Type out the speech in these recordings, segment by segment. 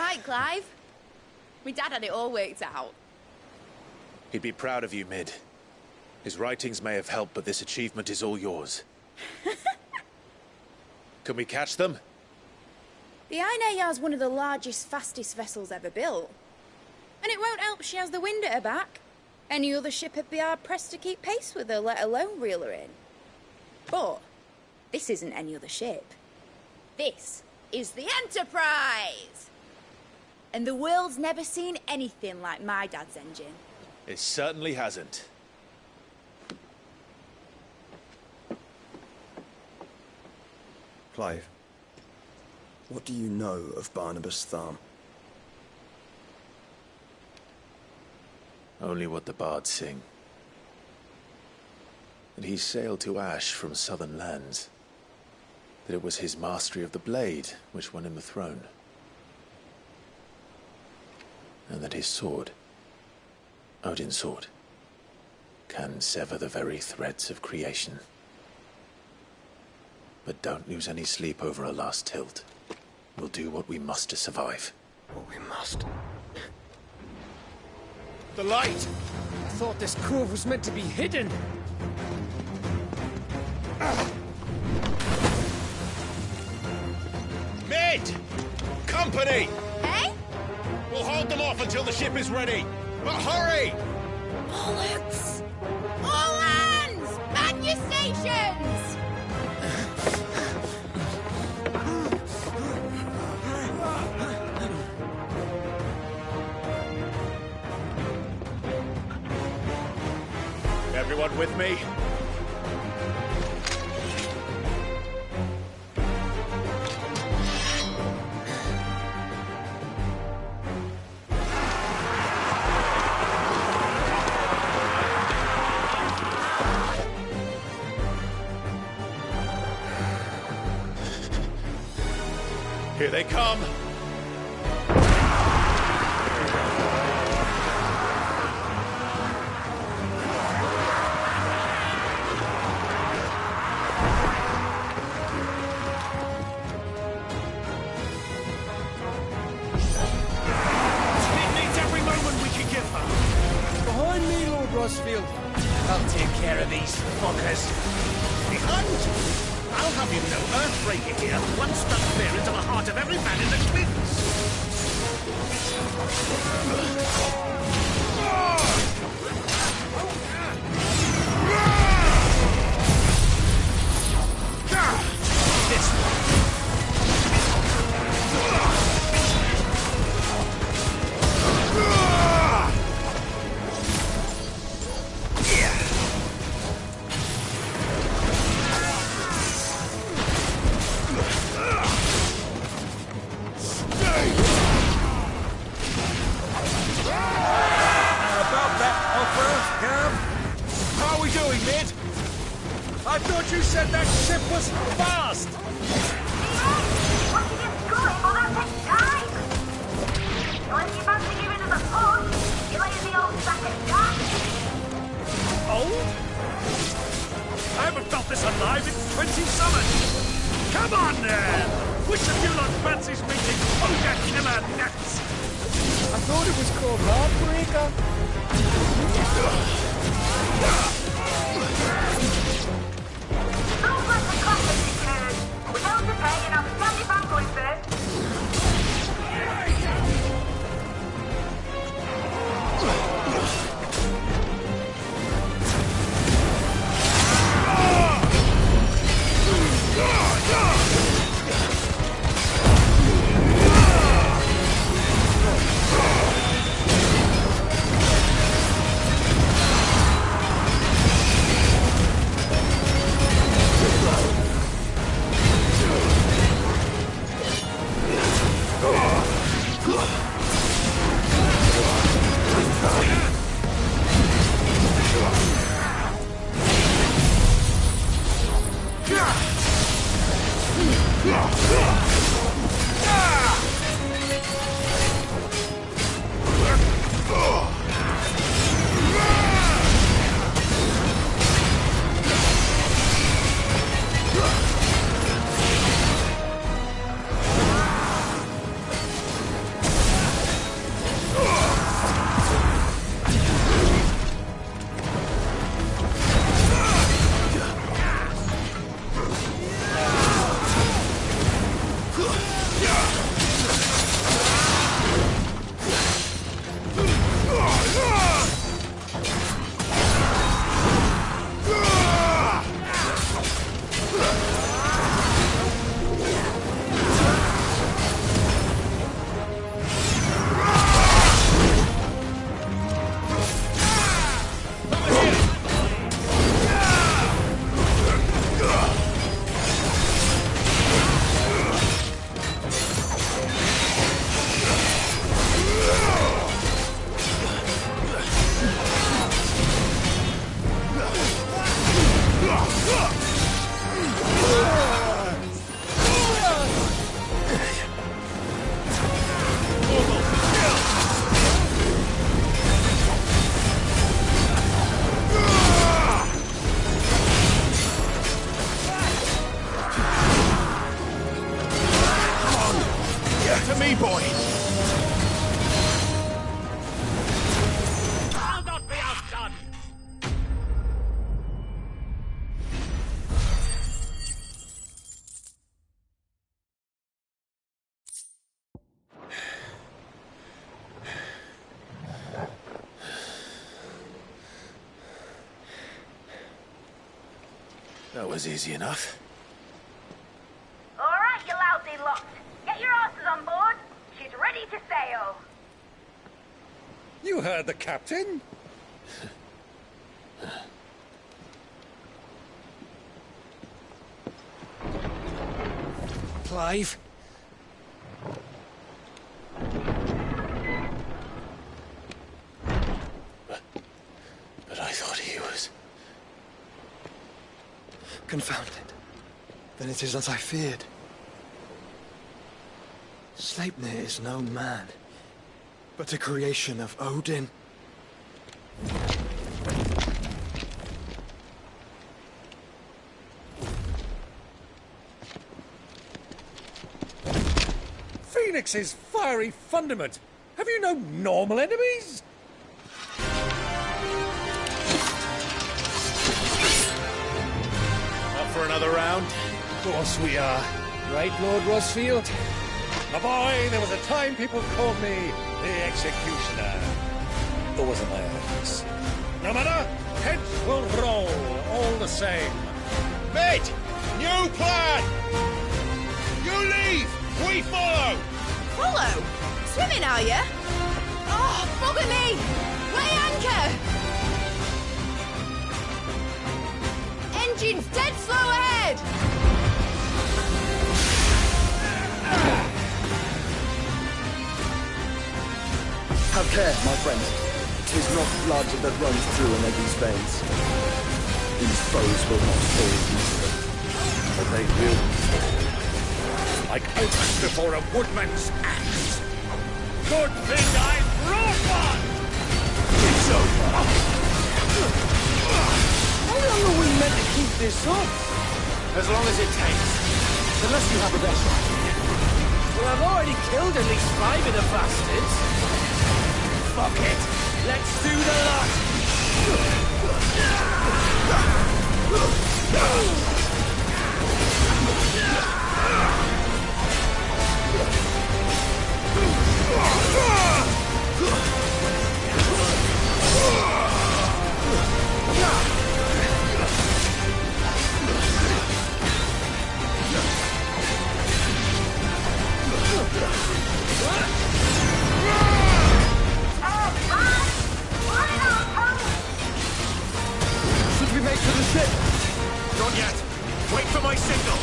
right, Clive. My dad had it all worked out. He'd be proud of you, Mid. His writings may have helped, but this achievement is all yours. Can we catch them? The Ainayar's one of the largest, fastest vessels ever built. And it won't help she has the wind at her back. Any other ship would be hard-pressed to keep pace with her, let alone reel her in. But this isn't any other ship. This is the Enterprise! And the world's never seen anything like my dad's engine. It certainly hasn't. Clive, what do you know of Barnabas Tharm? Only what the bards sing. That he sailed to Ash from southern lands. That it was his mastery of the blade which won him the throne. And that his sword, Odin's sword, can sever the very threads of creation. But don't lose any sleep over a last tilt. We'll do what we must to survive. What we must. The light! I thought this cove was meant to be hidden. Mid! Company! Hey? We'll hold them off until the ship is ready. But hurry! Bollocks! All hands! Man your stations! Everyone with me? Here they come. I'll take care of these fuckers. Behind you? I'll have you know Earthbreaker here once struck clear into the heart of every man in the Twins. This one. I thought you said that ship was fast! Once you get going, well, that takes time! Unless you fancy giving us a push, you lay in the old sack of gas. Old? I haven't felt this alive in 20 summers! Come on, then! Which of you lot fancies meeting Ogre Killer next? I thought it was called Heartbreaker. Don't let the classics occur. Without the pay and outstanding fan going first. me, boy! I'll not be outdone! That was easy enough. All right, you lousy lot. Get your asses on board. She's ready to sail. You heard the captain. Clive? But I thought he was... Confounded. Then it is as I feared. Sleipnir is no man, but a creation of Odin. Phoenix's fiery fundament. Have you no normal enemies? Up for another round? Of course we are. Right, Lord Rossfield? My boy, there was a time people called me the Executioner. Or was it my eyes? No matter, heads will roll all the same. Mate! New plan! You leave! We follow! Follow? Swimming, are you? Oh, bugger me! Weigh anchor! Engine's dead slow ahead! Have care, my friend. 'Tis not blood that runs through an eddie's veins. These foes will not fall easily, but they will. Like oaks before a woodman's axe. Good thing I brought one! It's over! How long are we meant to keep this up? As long as it takes. Unless you have a better idea. Well, I've already killed at least 5 of the bastards. Fuck it. Let's do the lot. Should we make for the ship? Not yet. Wait for my signal.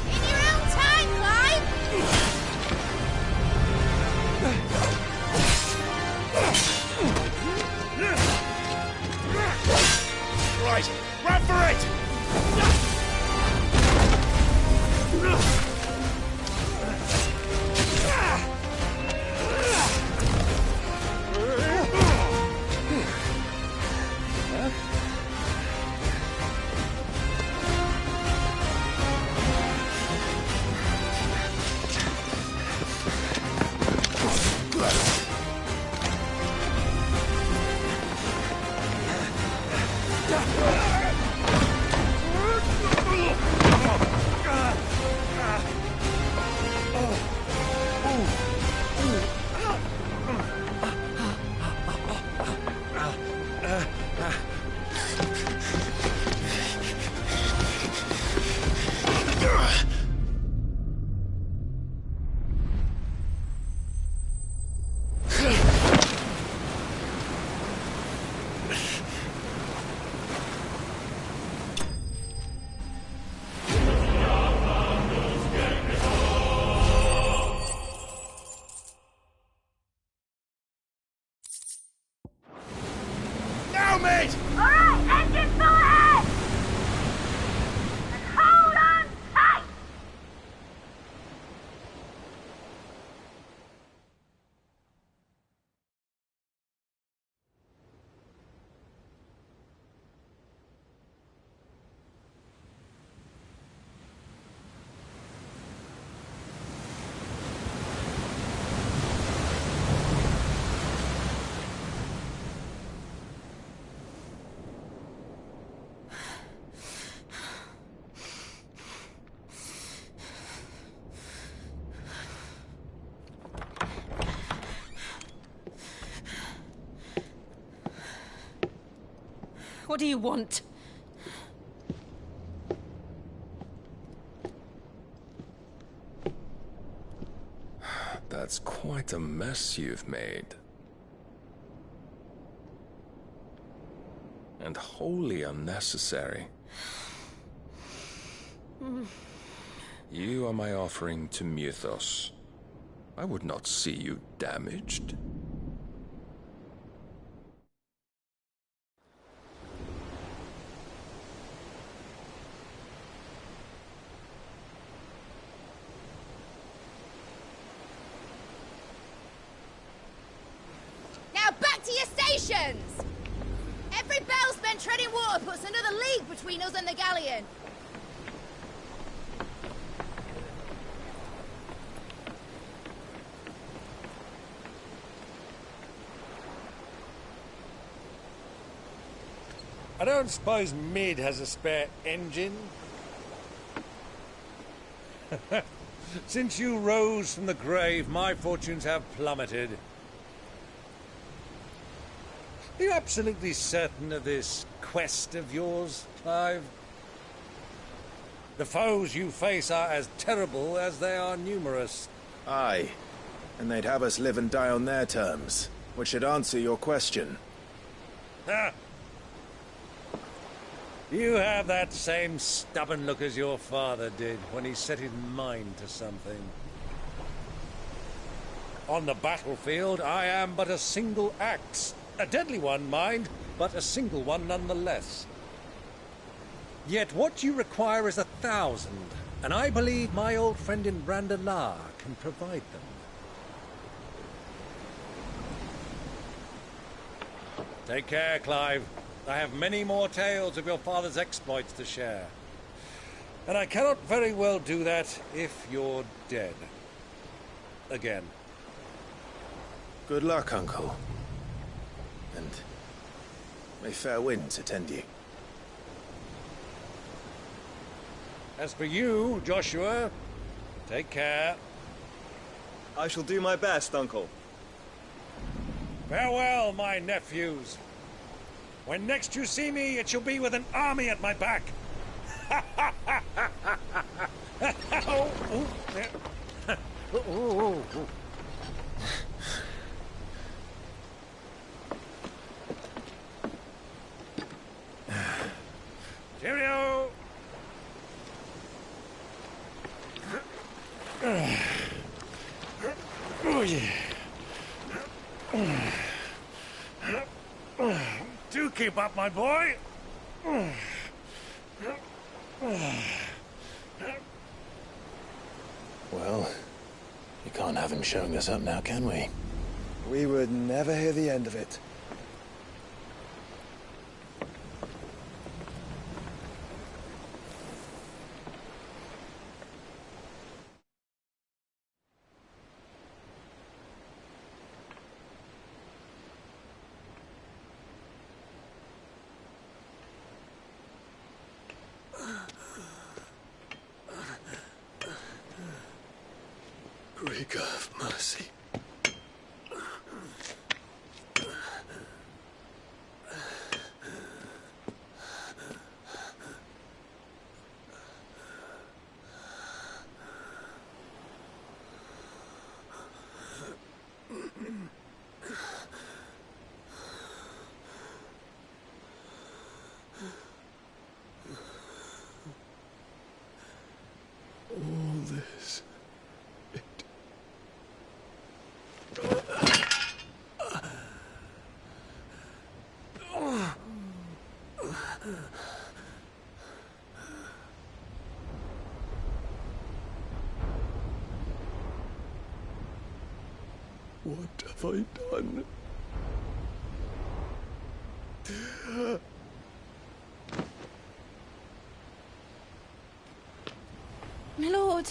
In your own time, Clive! mate! Alright, engine full ahead! And hold on tight! What do you want? That's quite a mess you've made. And wholly unnecessary. You are my offering to Mythos. I would not see you damaged. Now back to your stations! Every bell spent treading water puts another league between us and the galleon. I don't suppose Mid has a spare engine? Since you rose from the grave, my fortunes have plummeted. Are you absolutely certain of this quest of yours, Clive? The foes you face are as terrible as they are numerous. Aye. And they'd have us live and die on their terms, which should answer your question. Ah. You have that same stubborn look as your father did when he set his mind to something. On the battlefield, I am but a single axe. A deadly one, mind, but a single one nonetheless. Yet what you require is 1,000, and I believe my old friend in Brandalar can provide them. Take care, Clive. I have many more tales of your father's exploits to share. And I cannot very well do that if you're dead. Again. Good luck, Uncle. And may fair winds attend you. As for you, Joshua, take care. I shall do my best, Uncle. Farewell, my nephews. When next you see me, it shall be with an army at my back. Oh, oh, yeah. Oh, oh, oh. Cheerio! Oh, yeah. Do keep up, my boy. Well, we can't have him showing us up now, can we? We would never hear the end of it. Greek of mercy. All this, What have I done? My lord.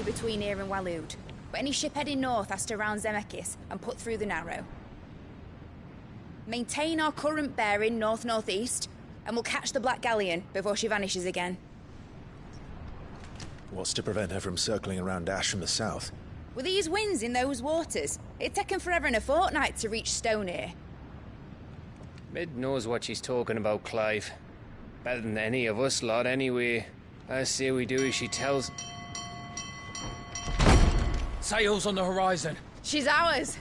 Between here and Waloed, but any ship heading north has to round Zemeckis and put through the Narrow. Maintain our current bearing north-northeast, and we'll catch the Black Galleon before she vanishes again. What's to prevent her from circling around Ash from the south? With these winds in those waters, it'd take 'em forever and a fortnight to reach Stonehere. Mid knows what she's talking about, Clive. Better than any of us lot, anyway. I say we do as she tells. Sails on the horizon. She's ours.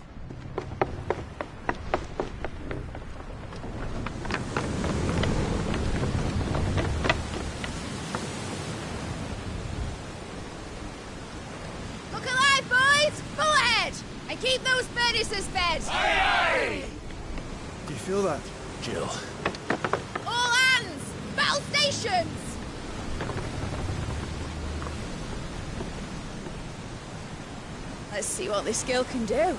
Look alive, boys! Full ahead! And keep those furnaces fed! Aye, aye! Do you feel that? Jill. All hands! Battle stations! Let's see what this girl can do.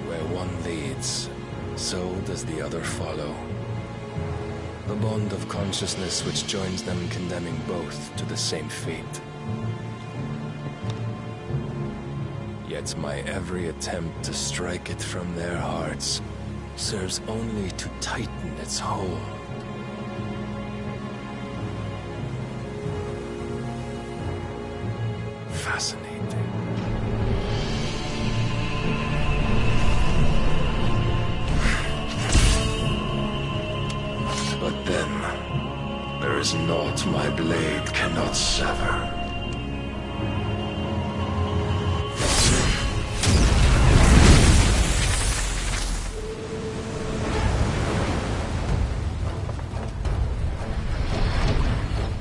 Where one leads, so does the other follow. The bond of consciousness which joins them condemning both to the same fate. Yet my every attempt to strike it from their hearts serves only to tighten its hold. Fascinating. But then, there is naught my blade cannot sever.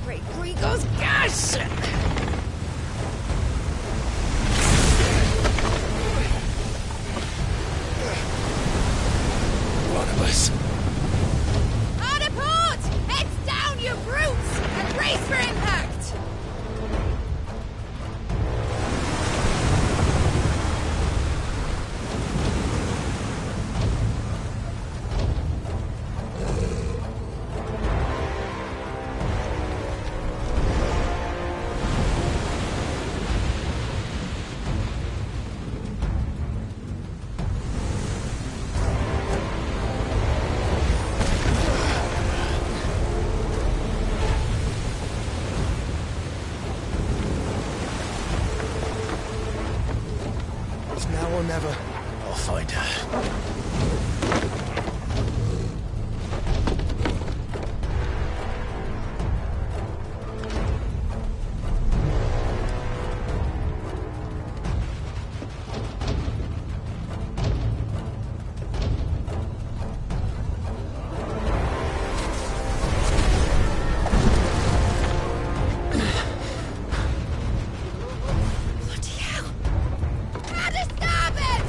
Great Grigor's gas! One of us. Hard port! Heads down, you brutes! And brace for impact! It's now or never. I'll find her. Bloody hell! Out of starboard!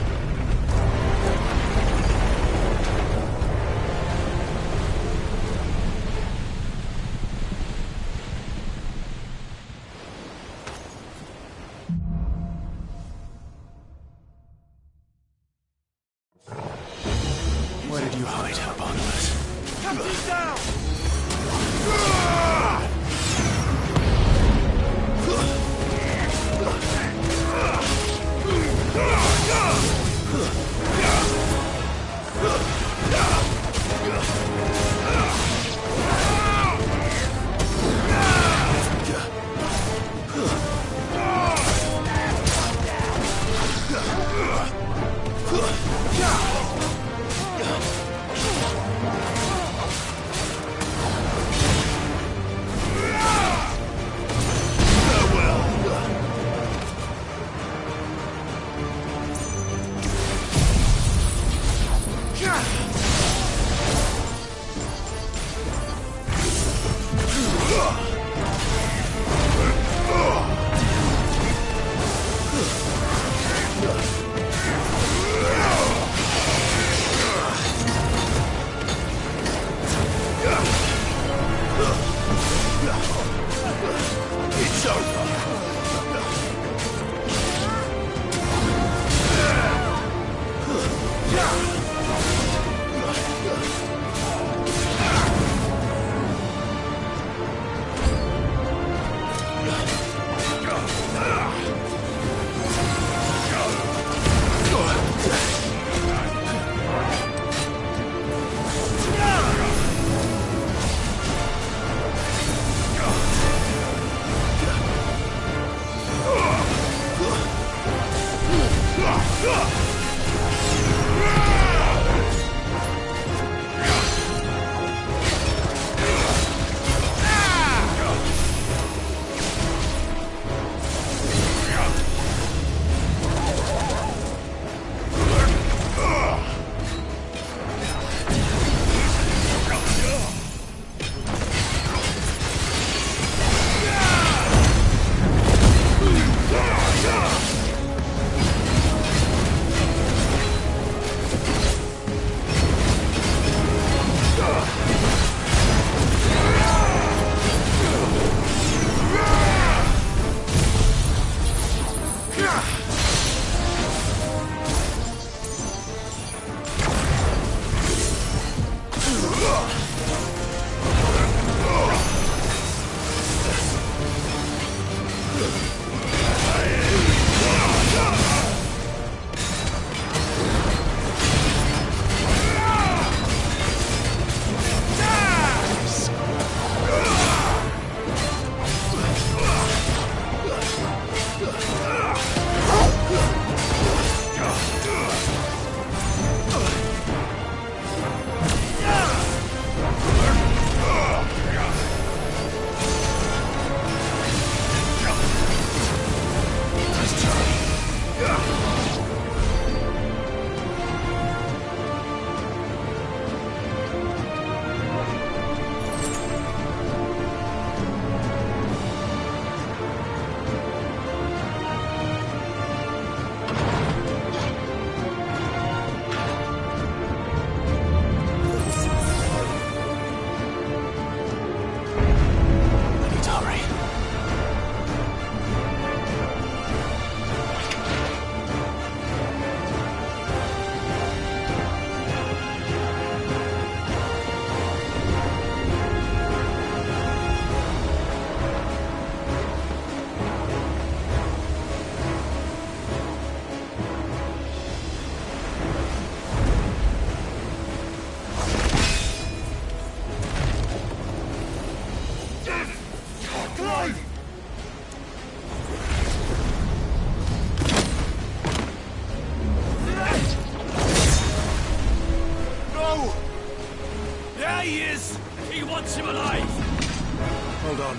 Hold on.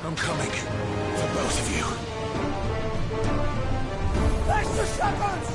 I'm coming. For both of you. That's the shepherds!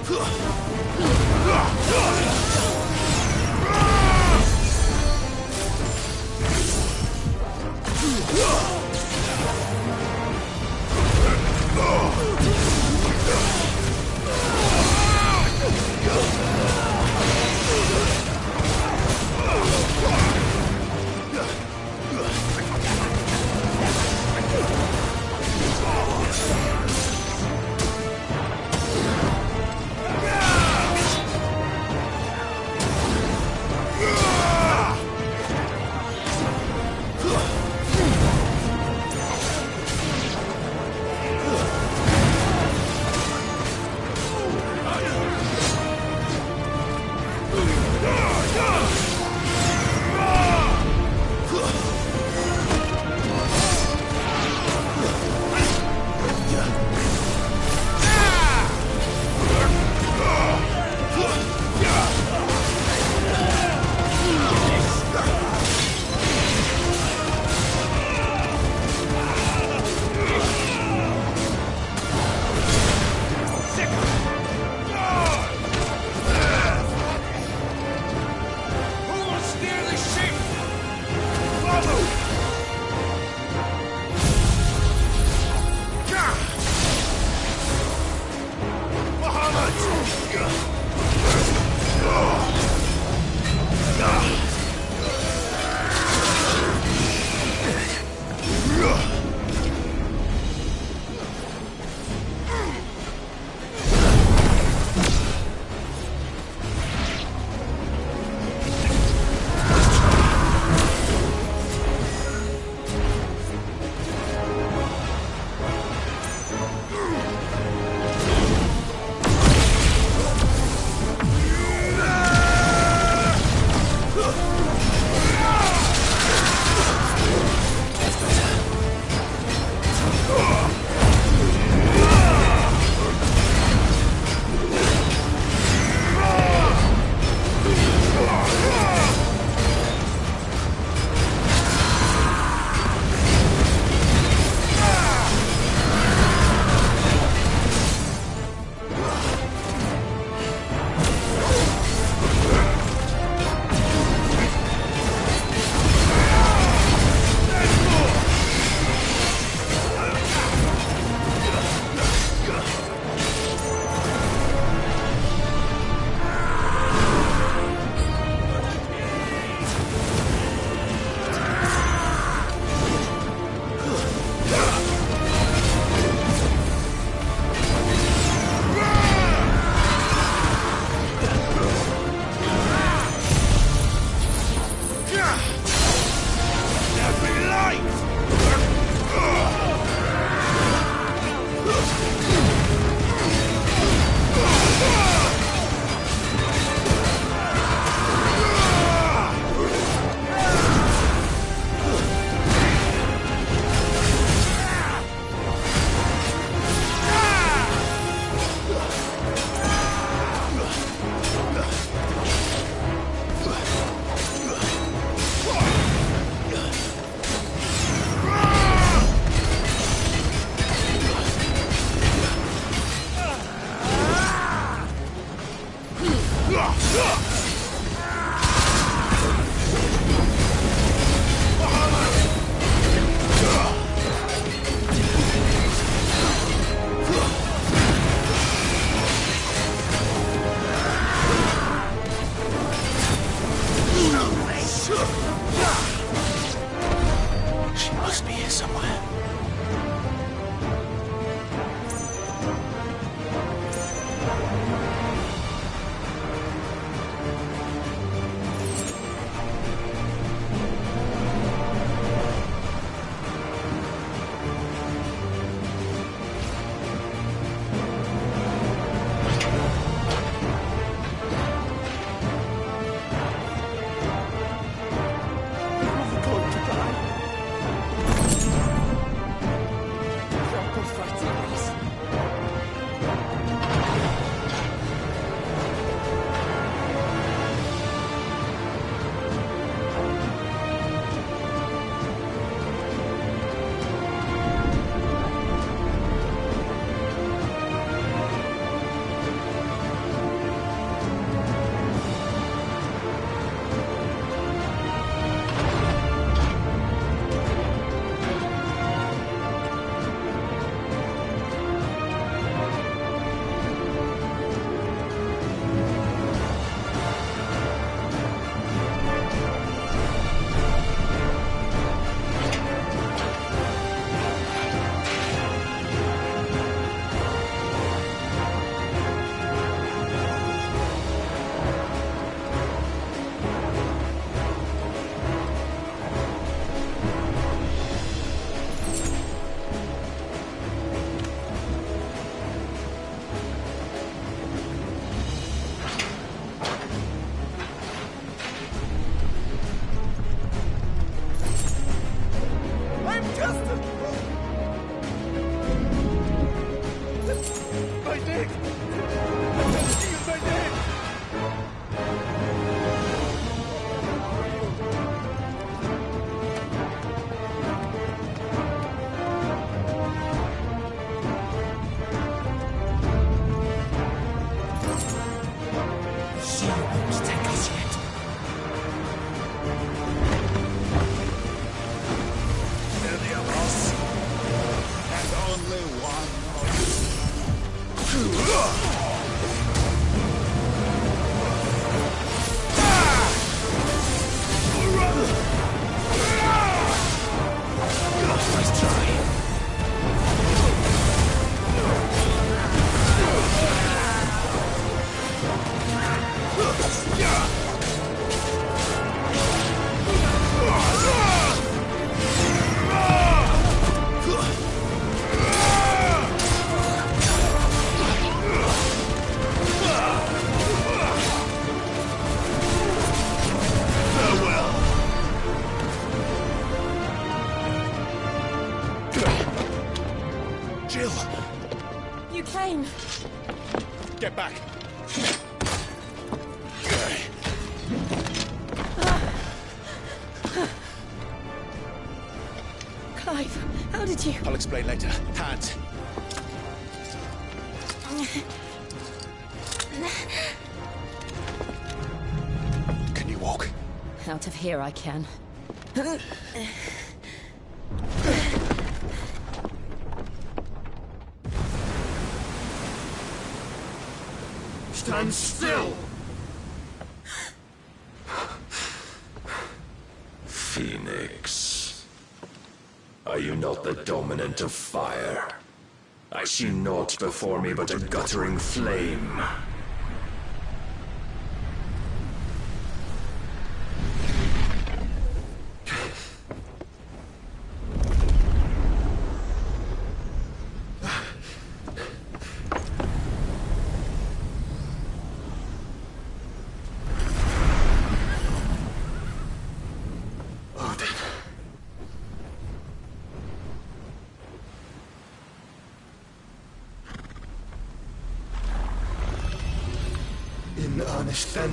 bastard! My dick! My dick! She won't take us yet. Any of us? And only one of Nice try. Jill! You came. Get back! Clive, how did you... I'll explain later. Hands. Can you walk? Out of here I can. Stand still! Phoenix. Are you not the dominant of fire? I see naught before me but a guttering flame. In earnest, then.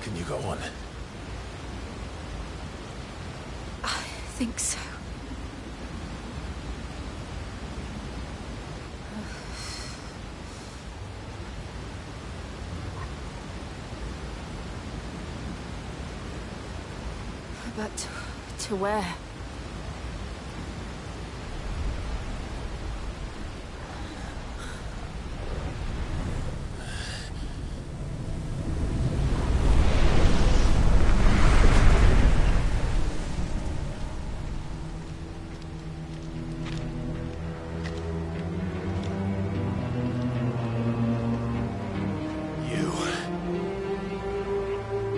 Can you go on? I think so. But to where?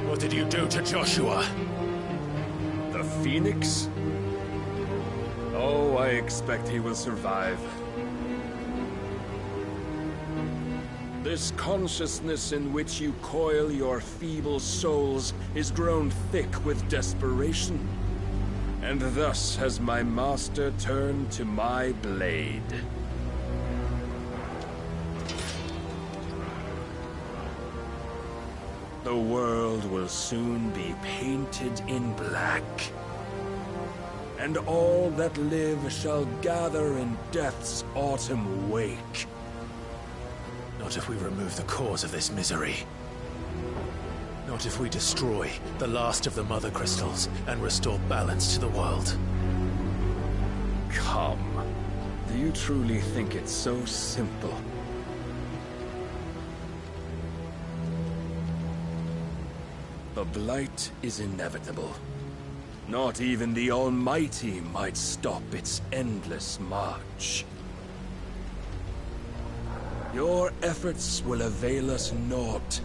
What did you do to Joshua? The Phoenix? Oh, I expect he will survive. This consciousness in which you coil your feeble souls is grown thick with desperation. And thus has my master turned to my blade. The world will soon be painted in black. And all that live shall gather in death's autumn wake. Not if we remove the cause of this misery. Not if we destroy the last of the Mother Crystals and restore balance to the world. Come. Do you truly think it's so simple? The Blight is inevitable. Not even the Almighty might stop its endless march. Your efforts will avail us naught.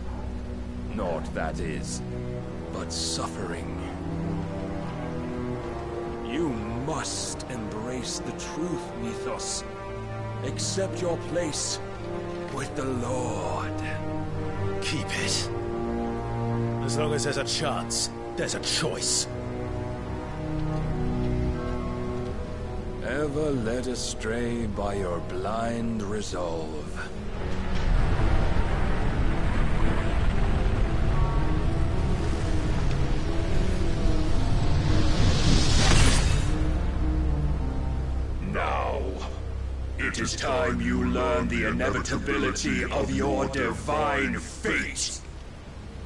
Naught, that is, but suffering. You must embrace the truth, Mythos. Accept your place with the Lord. Keep it. As long as there's a chance, there's a choice. Ever led astray by your blind resolve. Now, it is time you learn the inevitability of your divine fate.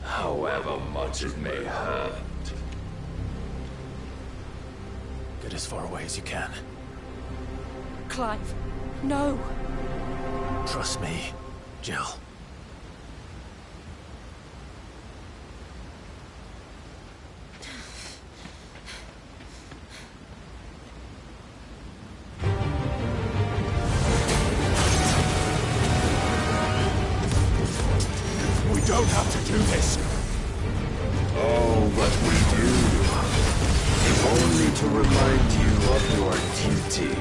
However much it may hurt. Get as far away as you can. Clive, no. Trust me, Jill. We don't have to do this. Oh, but we do. If only to remind you of your duty.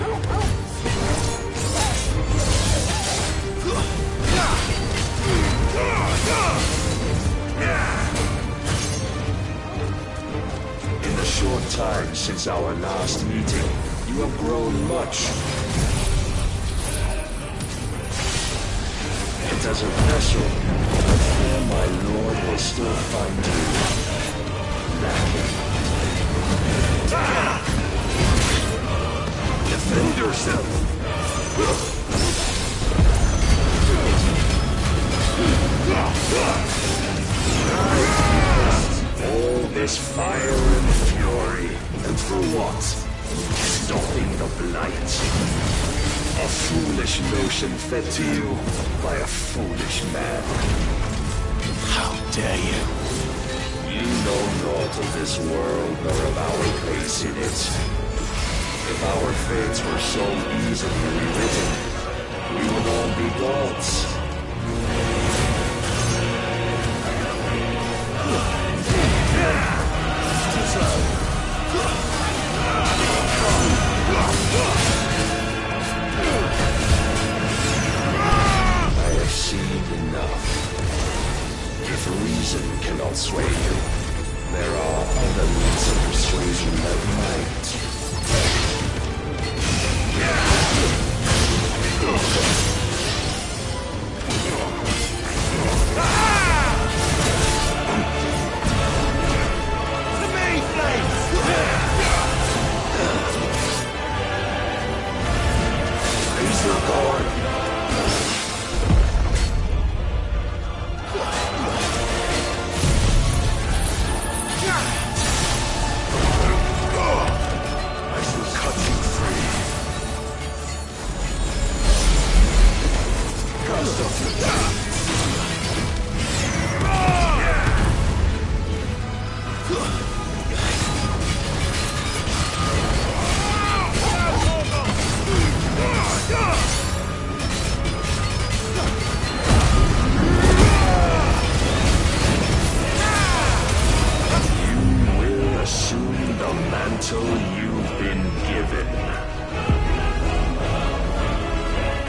In the short time since our last meeting, you have grown much. And as a vessel, I fear my lord will still find you lacking. Defend yourself! All this fire and fury, and for what? Stopping the Blight. A foolish notion fed to you by a foolish man. How dare you? You know naught of this world nor of our place in it. If our fates were so easily rewritten, we would all be gods. I have seen enough. If reason cannot sway you, there are other means of persuasion that might. mantle you've been given.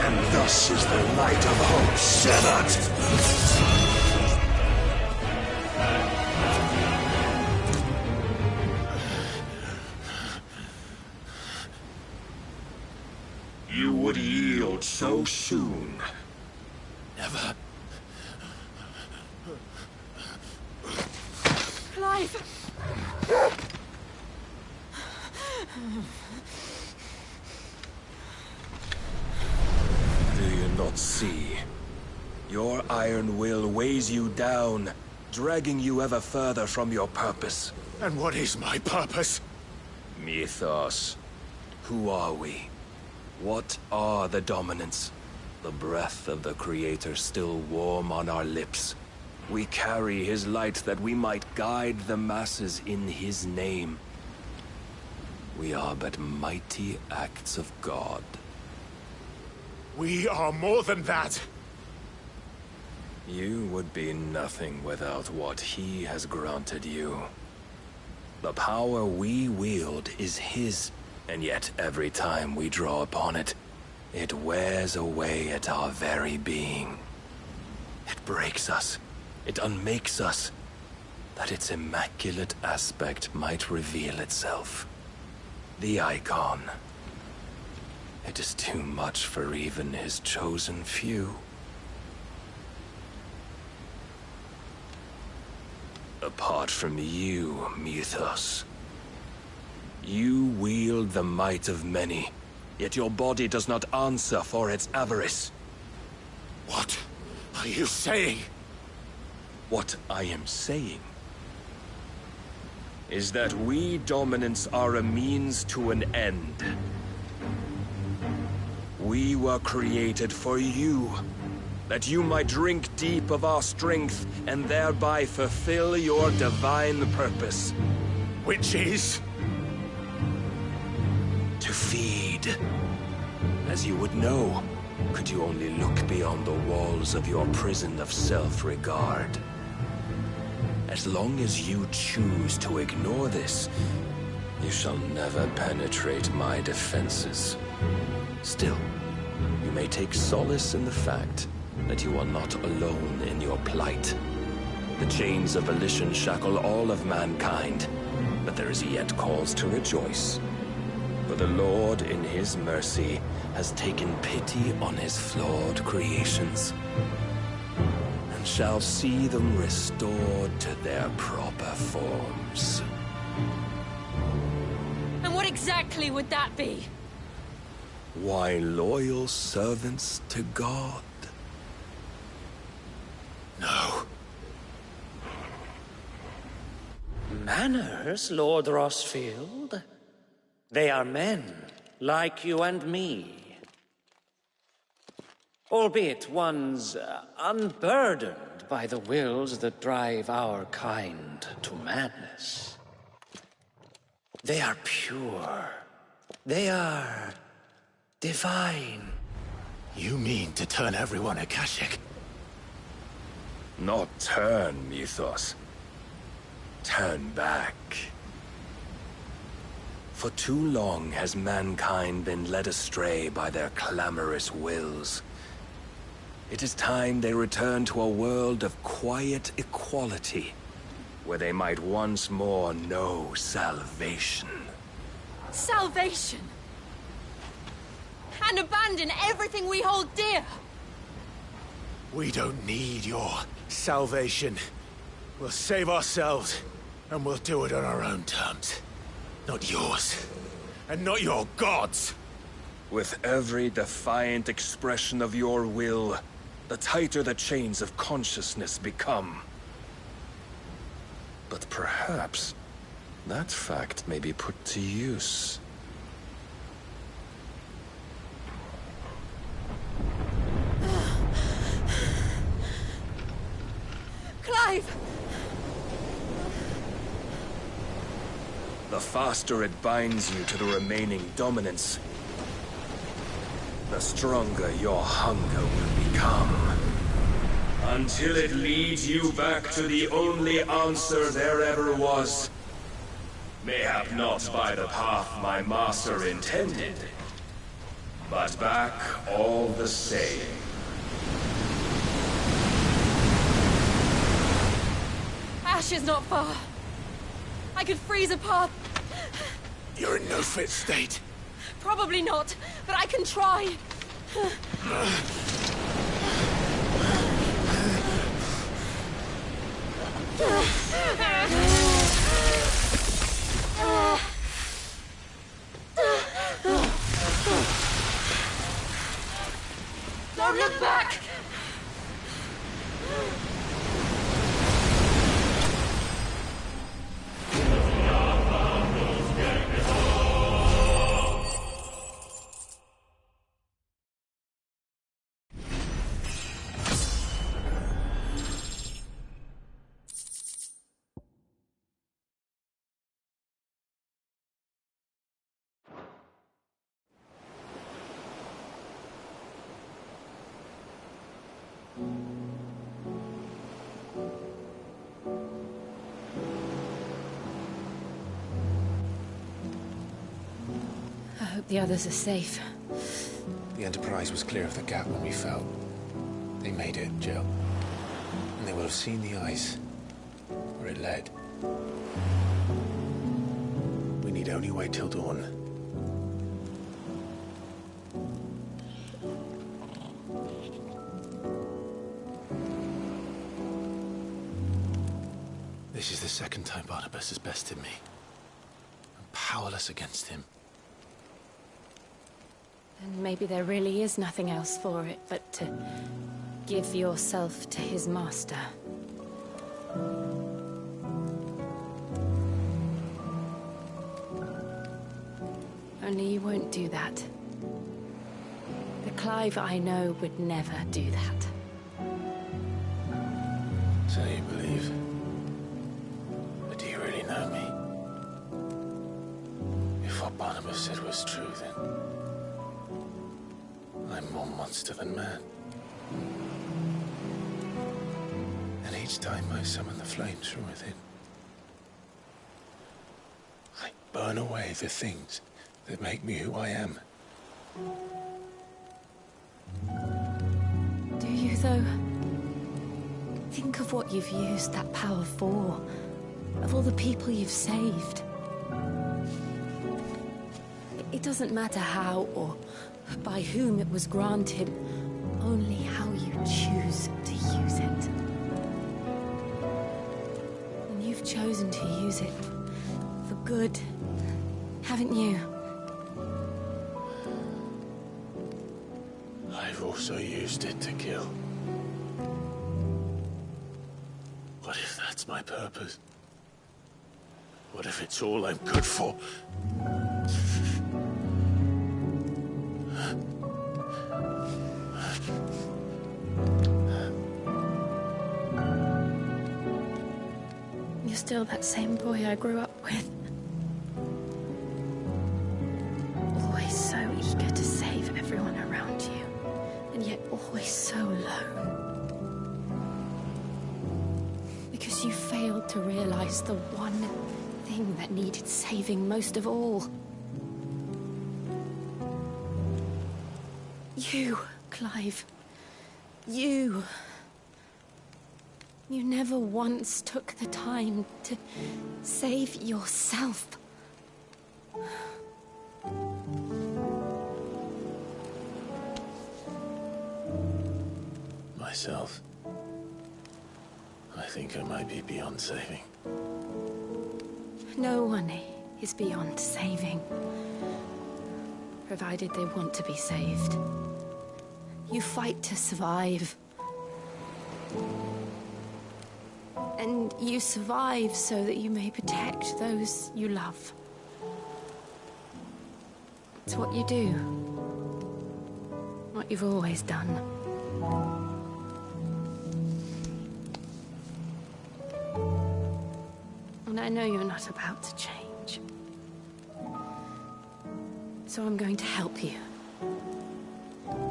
And thus is the light of hope severed. You would yield so soon. Never. Clive! Do you not see? Your iron will weighs you down, dragging you ever further from your purpose. And what is my purpose? Mythos. Who are we? What are the dominants? The breath of the Creator still warm on our lips. We carry his light that we might guide the masses in his name. We are but mighty acts of God. We are more than that. You would be nothing without what he has granted you. The power we wield is his, and yet every time we draw upon it, it wears away at our very being. It breaks us. It unmakes us, that its immaculate aspect might reveal itself. The icon. It is too much for even his chosen few. Apart from you, Mythos, you wield the might of many, yet your body does not answer for its avarice. What are you saying? What I am saying is that we dominants are a means to an end. We were created for you, that you might drink deep of our strength and thereby fulfill your divine purpose. Which is? To feed. As you would know, could you only look beyond the walls of your prison of self-regard. As long as you choose to ignore this, you shall never penetrate my defenses. Still, you may take solace in the fact that you are not alone in your plight. The chains of volition shackle all of mankind, but there is yet cause to rejoice. For the Lord, in his mercy, has taken pity on his flawed creations, and shall see them restored to their proper forms. And what exactly would that be? Why, loyal servants to God. No. Manners, Lord Rossfield? They are men, like you and me. Albeit ones unburdened by the wills that drive our kind to madness. They are pure. They are divine. You mean to turn everyone Akashic? Not turn, Mythos. Turn back. For too long has mankind been led astray by their clamorous wills. It is time they return to a world of quiet equality, where they might once more know salvation. Salvation! And abandon everything we hold dear! We don't need your salvation. We'll save ourselves, and we'll do it on our own terms. Not yours. And not your gods! With every defiant expression of your will, the tighter the chains of consciousness become. But perhaps that fact may be put to use. Clive! The faster it binds you to the remaining dominance, the stronger your hunger will become. Until it leads you back to the only answer there ever was. Mayhap not by the path my master intended, but back all the same. Ash is not far. I could freeze a path. You're in no fit state. Probably not, but I can try. Don't look back! I hope the others are safe. The Enterprise was clear of the gap when we fell. They made it, Jill. And they will have seen the ice where it led. We need only wait till dawn. This is the second time Barnabas has bested me. I'm powerless against him. And maybe there really is nothing else for it but to give yourself to his master. Only you won't do that. The Clive I know would never do that. So you believe? But do you really know me? If what Barnabas said was true, then I'm more monster than man. And each time I summon the flames from within, I burn away the things that make me who I am. Do you, though? Think of what you've used that power for. Of all the people you've saved. It doesn't matter how or by whom it was granted, only how you choose to use it. And you've chosen to use it for good, haven't you? I've also used it to kill. What if that's my purpose? What if it's all I'm good for? You're still that same boy I grew up with. Always so eager to save everyone around you, and yet always so alone. Because you failed to realize the one thing that needed saving most of all. You, Clive. You. You never once took the time to save yourself. Myself? I think I might be beyond saving. No one is beyond saving. Provided they want to be saved. You fight to survive. And you survive so that you may protect those you love. It's what you do. What you've always done. And I know you're not about to change. So I'm going to help you.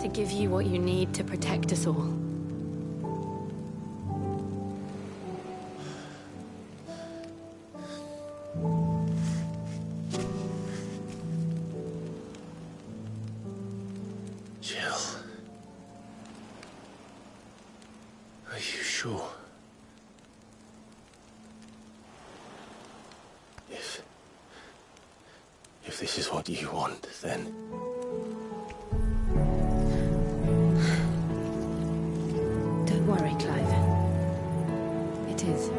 To give you what you need to protect us all. sure. If this is what you want, then... Don't worry, Clive. It is.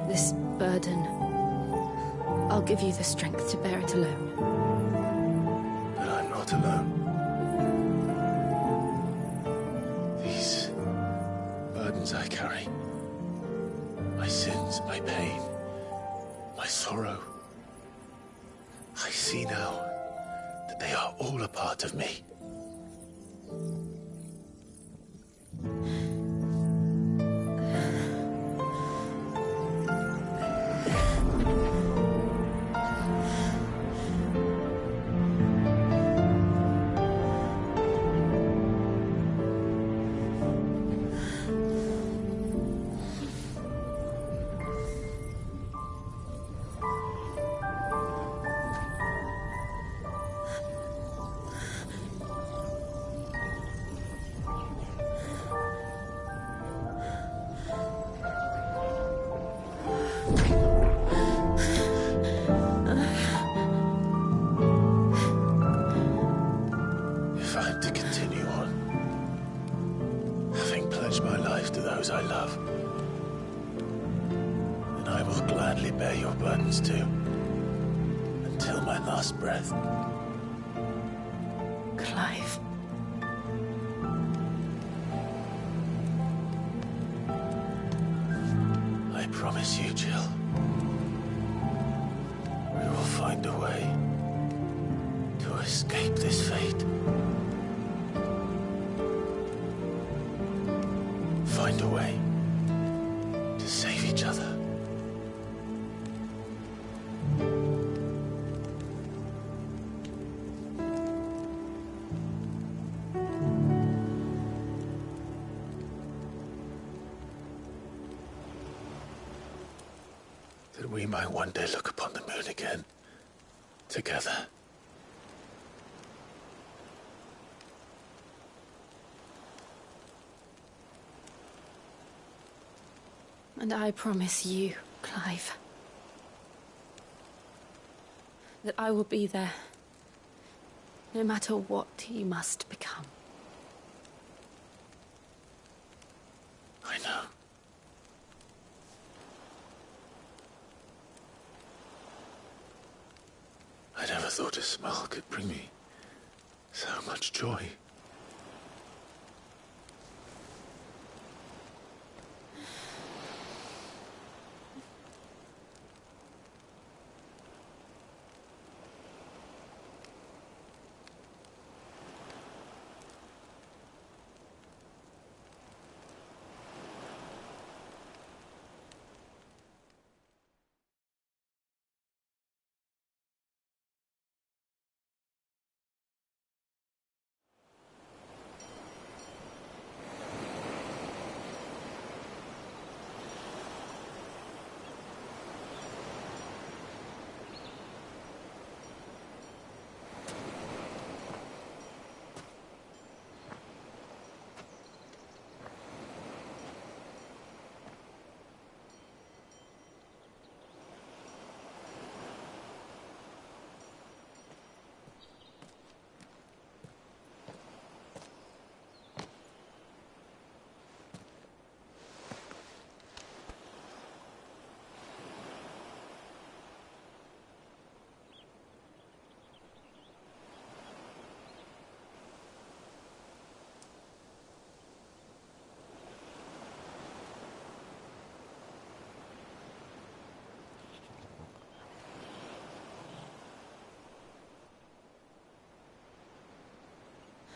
This burden, I'll give you the strength to bear it alone. But I'm not alone. These burdens I carry, my sins, my pain, my sorrow, I see now that they are all a part of me. If I'm to continue on, having pledged my life to those I love, then I will gladly bear your burdens too, until my last breath. Clive. I promise you, Jill, we will find a way to escape this fate. Find a way to save each other. That we might one day look upon the moon again, together. And I promise you, Clive, that I will be there, no matter what you must become. I know. I never thought a smile could bring me so much joy.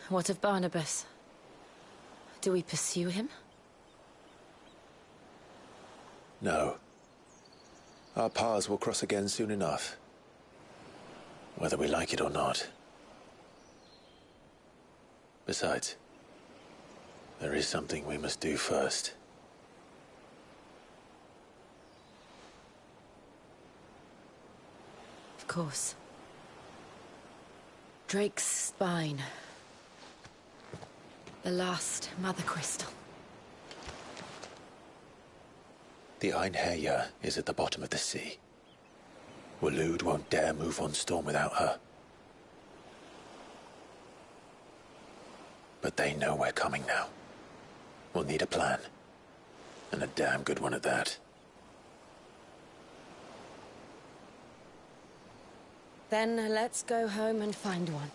What of Barnabas? Do we pursue him? No. Our paths will cross again soon enough. Whether we like it or not. Besides, there is something we must do first. Of course. Drake's spine. The last Mother Crystal. The Einherjar is at the bottom of the sea. Waloed won't dare move on Storm without her. But they know we're coming now. We'll need a plan. And a damn good one at that. Then let's go home and find one.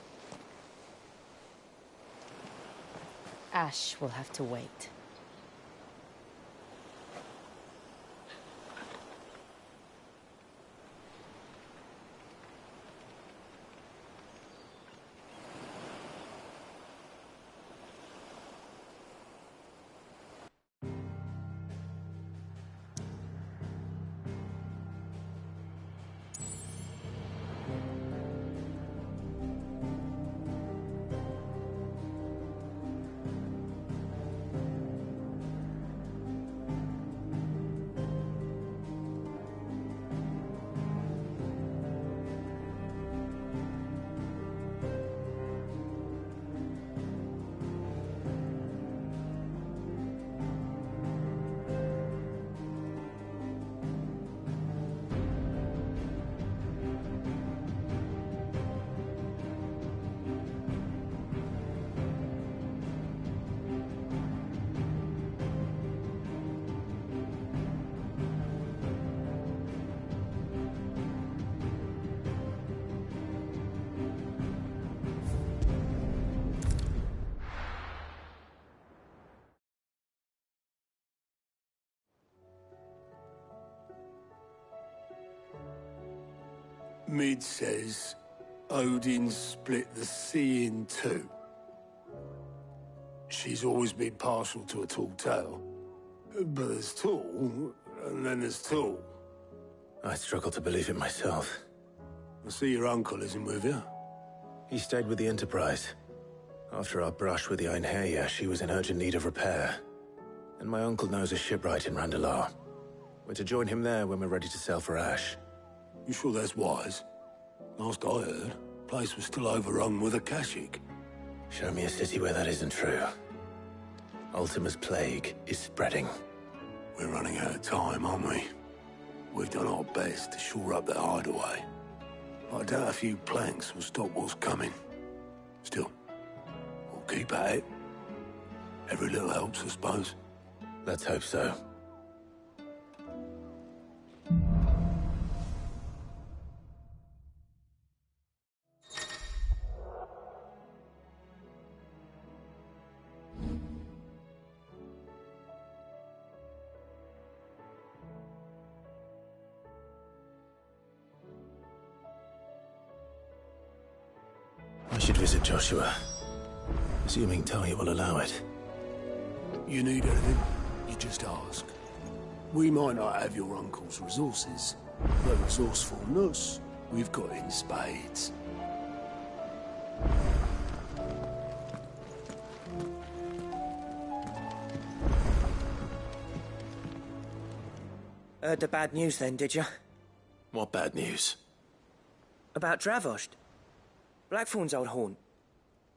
Ash will have to wait. Mid says Odin split the sea in two. She's always been partial to a tall tale. But there's tall, and then there's tall. I struggle to believe it myself. I see your uncle isn't with you. He stayed with the Enterprise. After our brush with the Einherjar, she was in urgent need of repair. And my uncle knows a shipwright in Randalar. We're to join him there when we're ready to sail for Ash. You sure that's wise? Last I heard, the place was still overrun with Akashic. Show me a city where that isn't true. Ultima's plague is spreading. We're running out of time, aren't we? We've done our best to shore up their hideaway. I doubt a few planks will stop what's coming. Still, we'll keep at it. Every little helps, I suppose. Let's hope so. I should visit Joshua, assuming Talia will allow it. You need anything, you just ask. We might not have your uncle's resources, but resourcefulness, we've got in spades. Heard the bad news then, did you? What bad news? About Dravost. Blackthorn's old haunt.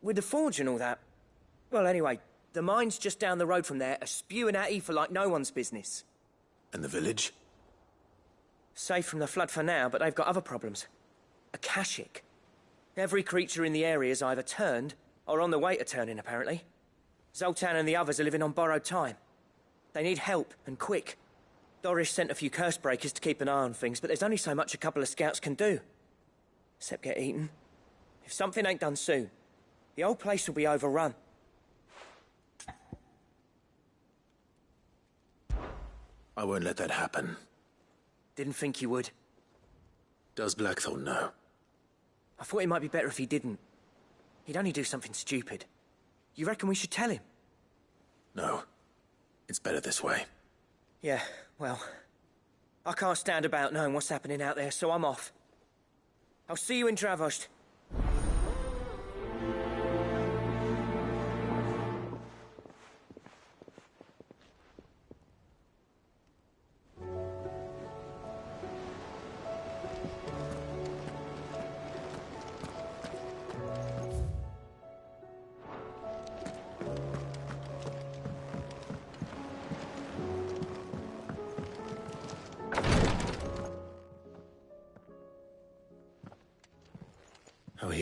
With the forge and all that. Well, anyway, the mines just down the road from there are spewing out ether like no one's business. And the village? Safe from the flood for now, but they've got other problems. Akashic. Every creature in the area is either turned, or on the way to turning, apparently. Zoltan and the others are living on borrowed time. They need help, and quick. Doris sent a few curse breakers to keep an eye on things, but there's only so much a couple of scouts can do. Except get eaten. If something ain't done soon, the old place will be overrun. I won't let that happen. Didn't think you would. Does Blackthorn know? I thought it might be better if he didn't. He'd only do something stupid. You reckon we should tell him? No. It's better this way. Yeah, well, I can't stand about knowing what's happening out there, so I'm off. I'll see you in Dravost.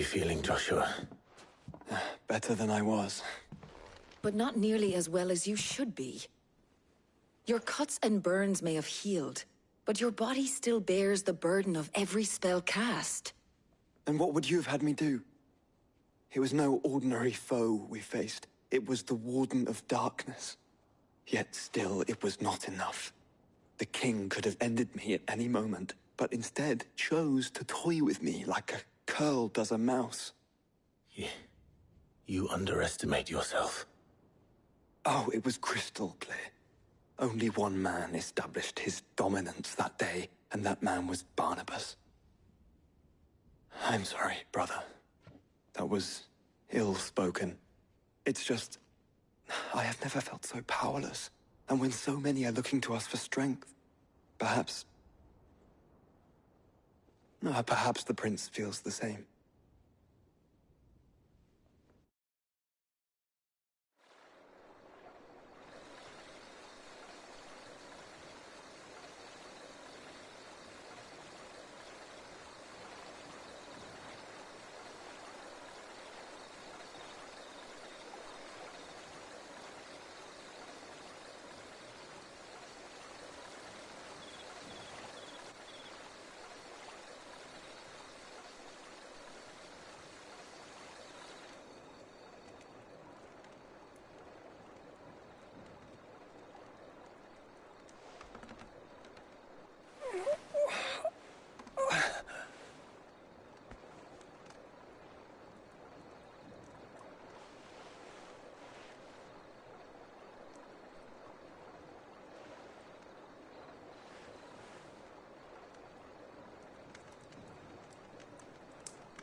you feeling, Joshua? Better than I was. But not nearly as well as you should be. Your cuts and burns may have healed, but your body still bears the burden of every spell cast. And what would you have had me do? It was no ordinary foe we faced. It was the Warden of Darkness. Yet still, it was not enough. The king could have ended me at any moment, but instead chose to toy with me like a curl does a mouse. You underestimate yourself. Oh, it was crystal clear. Only one man established his dominance that day, and that man was Barnabas. I'm sorry, brother. That was ill-spoken. It's just, I have never felt so powerless. And when so many are looking to us for strength, perhaps the prince feels the same.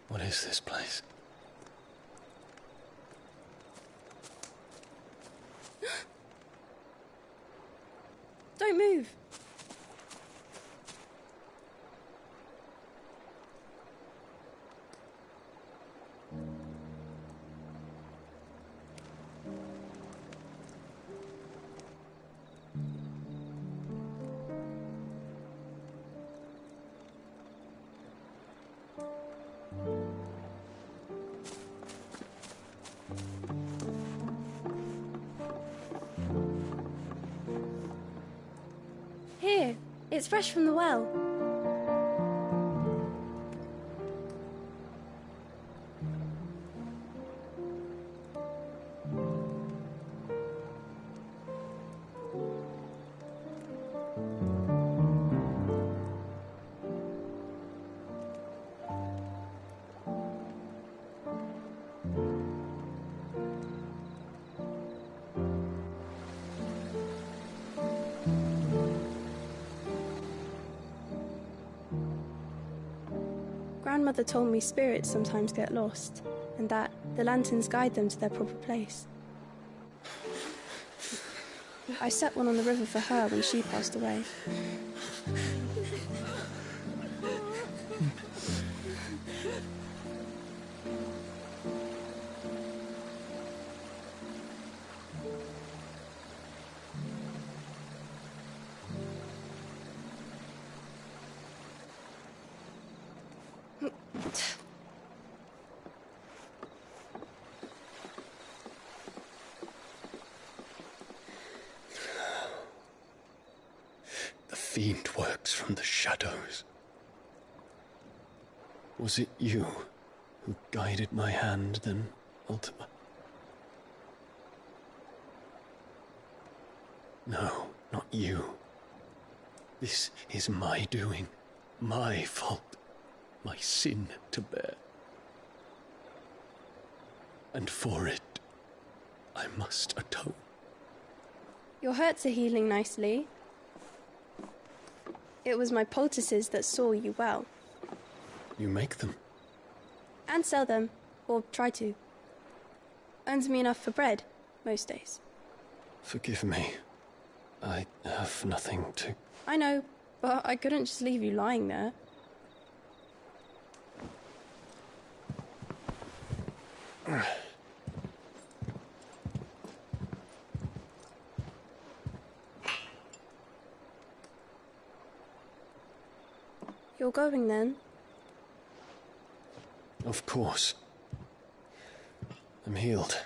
What is this place? Don't move. Here, it's fresh from the well. Grandmother told me spirits sometimes get lost, and that the lanterns guide them to their proper place. I set one on the river for her when she passed away. The fiend works from the shadows. Was it you who guided my hand, then, Ultima? No, not you. This is my doing, my fault, my sin to bear. And for it, I must atone. Your hurts are healing nicely. It was my poultices that saw you well. You make them? And sell them, or try to. Earns me enough for bread, most days. Forgive me. I have nothing to... I know, but I couldn't just leave you lying there. You're going then? Of course. I'm healed.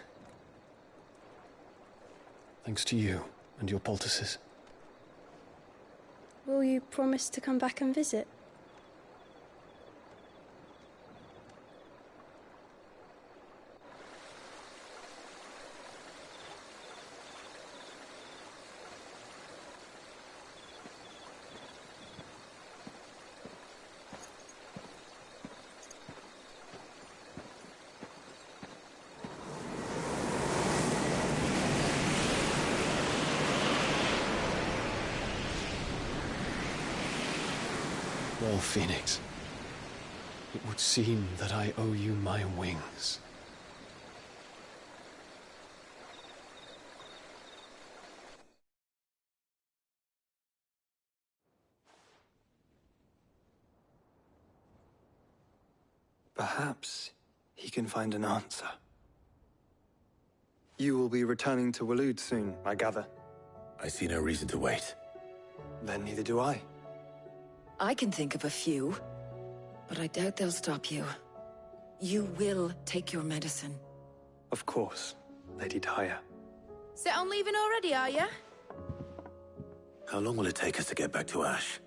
Thanks to you and your poultices. Will you promise to come back and visit? Well, Phoenix, it would seem that I owe you my wings. Perhaps he can find an answer. You will be returning to Waloed soon, I gather. I see no reason to wait. Then neither do I. I can think of a few, but I doubt they'll stop you. You will take your medicine. Of course, Lady Daya. Set on leaving already, are you? How long will it take us to get back to Ash?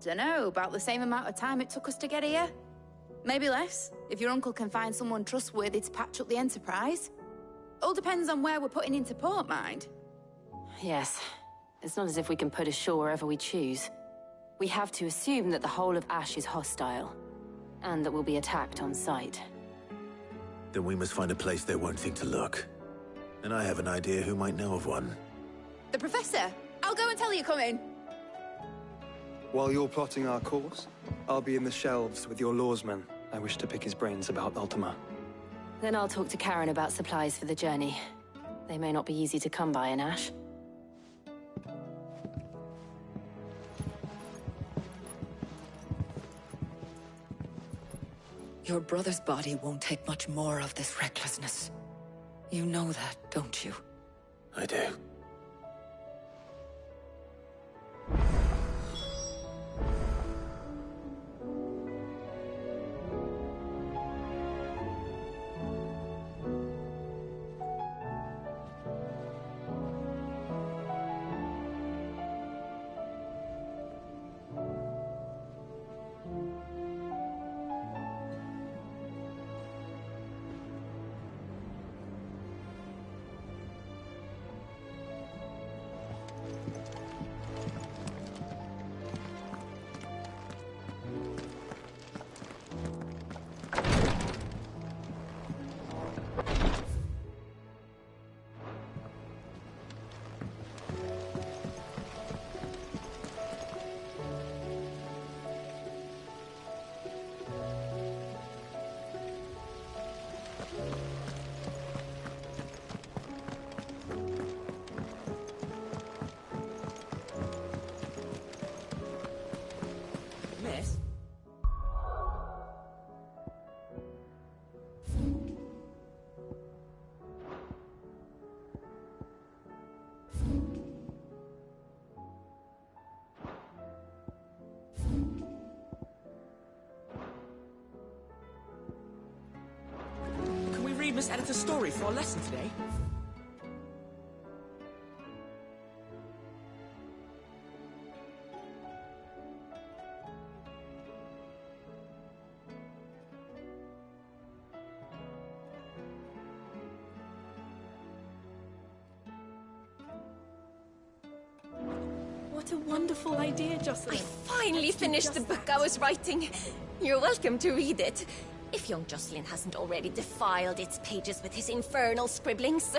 Dunno, about the same amount of time it took us to get here. Maybe less, if your uncle can find someone trustworthy to patch up the Enterprise. All depends on where we're putting into port, mind. Yes. It's not as if we can put ashore wherever we choose. We have to assume that the whole of Ash is hostile, and that we'll be attacked on sight. Then we must find a place they won't think to look. And I have an idea who might know of one. The Professor! I'll go and tell you coming. While you're plotting our course, I'll be in the shelves with your lawsman. I wish to pick his brains about Ultima. Then I'll talk to Karen about supplies for the journey. They may not be easy to come by in Ash. Your brother's body won't take much more of this recklessness. You know that, don't you? I do. Miss? Can we read Miss Editor's story for our lesson today? What a wonderful idea, Jocelyn. I finally finished the book I was writing. You're welcome to read it. If young Jocelyn hasn't already defiled its pages with his infernal scribblings.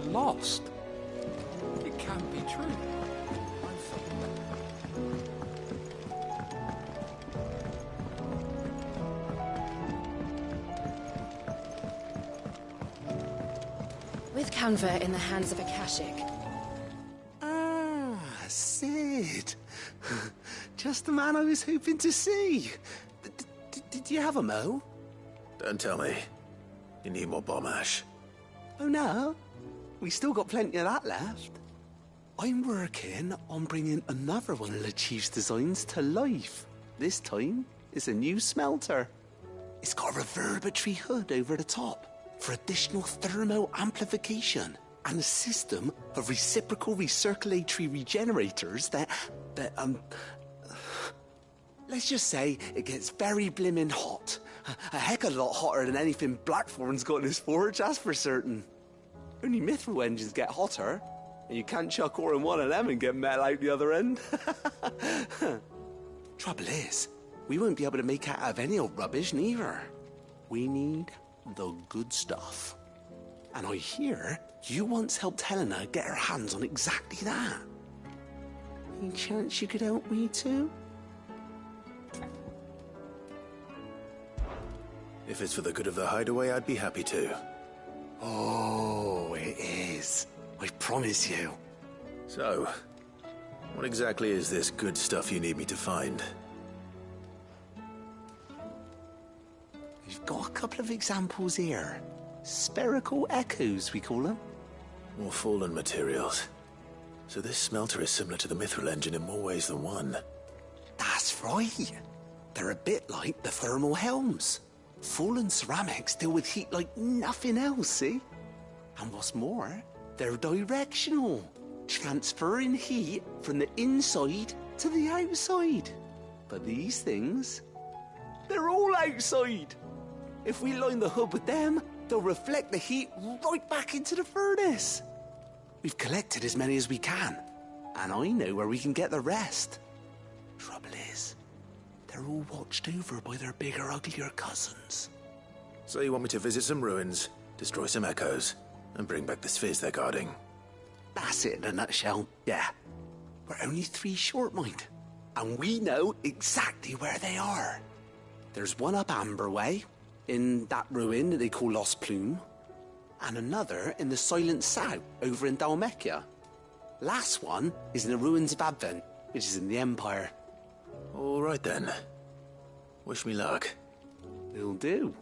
Lost? It can't be true. With Canva in the hands of Akashic. Ah, Sid. Just the man I was hoping to see. Did you have a mo? Don't tell me. You need more bomb ash. Oh, no? We still got plenty of that left. I'm working on bringing another one of the Chief's designs to life. This time, it's a new smelter. It's got a reverberatory hood over the top for additional thermal amplification and a system of reciprocal recirculatory regenerators that let's just say it gets very blimmin' hot. A heck of a lot hotter than anything Blackthorn's got in his forge, that's for certain. Only mithril engines get hotter, and you can't chuck ore in one of them and get metal out the other end. Trouble is, we won't be able to make out of any old rubbish, neither. We need the good stuff. And I hear you once helped Helena get her hands on exactly that. Any chance you could help me too? If it's for the good of the hideaway, I'd be happy to. Oh, it is. I promise you. So, what exactly is this good stuff you need me to find? We've got a couple of examples here. Spherical echoes, we call them. More fallen materials. So this smelter is similar to the mithril engine in more ways than one. That's right. They're a bit like the thermal helms. Fallen ceramics deal with heat like nothing else, see? And what's more, they're directional, transferring heat from the inside to the outside. But these things, they're all outside. If we line the hood with them, they'll reflect the heat right back into the furnace. We've collected as many as we can, and I know where we can get the rest. Trouble is, they're all watched over by their bigger, uglier cousins. So you want me to visit some ruins, destroy some echoes, and bring back the spheres they're guarding? That's it in a nutshell, yeah. We're only 3 short, mind, and we know exactly where they are. There's one up Amber Way, in that ruin that they call Lost Plume, and another in the Silent South, over in Dalmekia. Last one is in the ruins of Advent, which is in the Empire. All right then. Wish me luck. It'll do.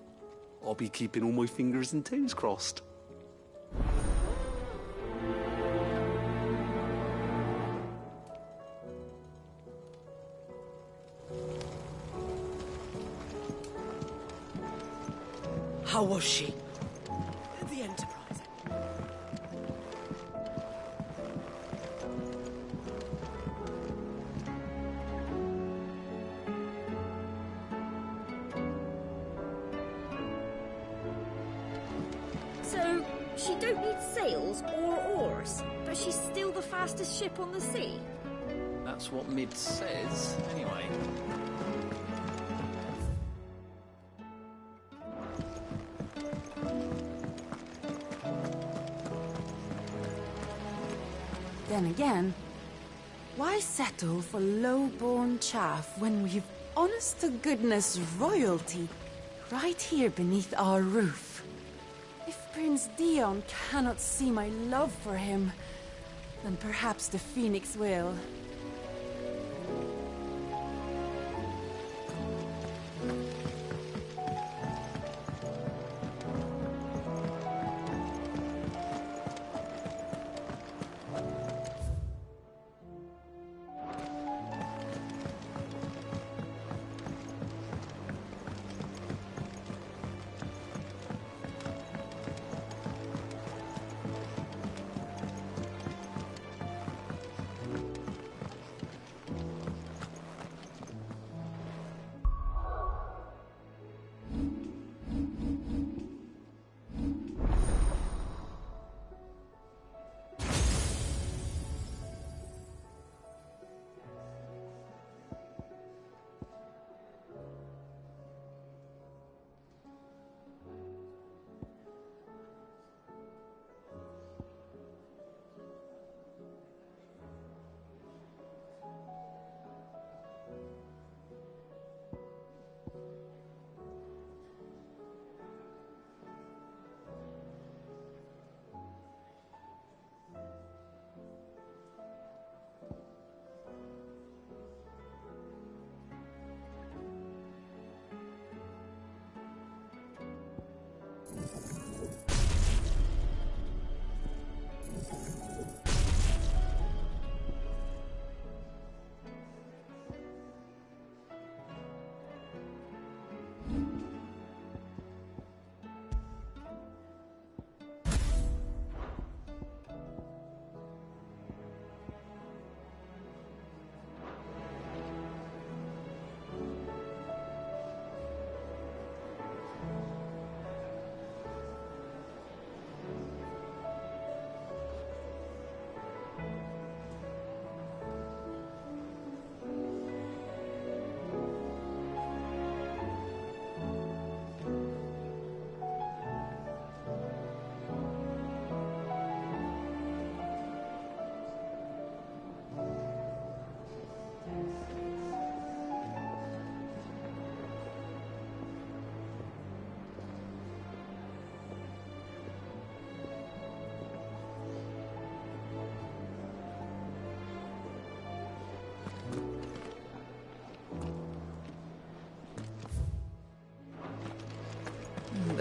I'll be keeping all my fingers and toes crossed. How was she? The Enterprise. So, she don't need sails or oars, but she's still the fastest ship on the sea? That's what Mid says, anyway. Then again, why settle for low-born chaff when we've honest-to-goodness royalty right here beneath our roof? If Prince Dion cannot see my love for him, then perhaps the Phoenix will.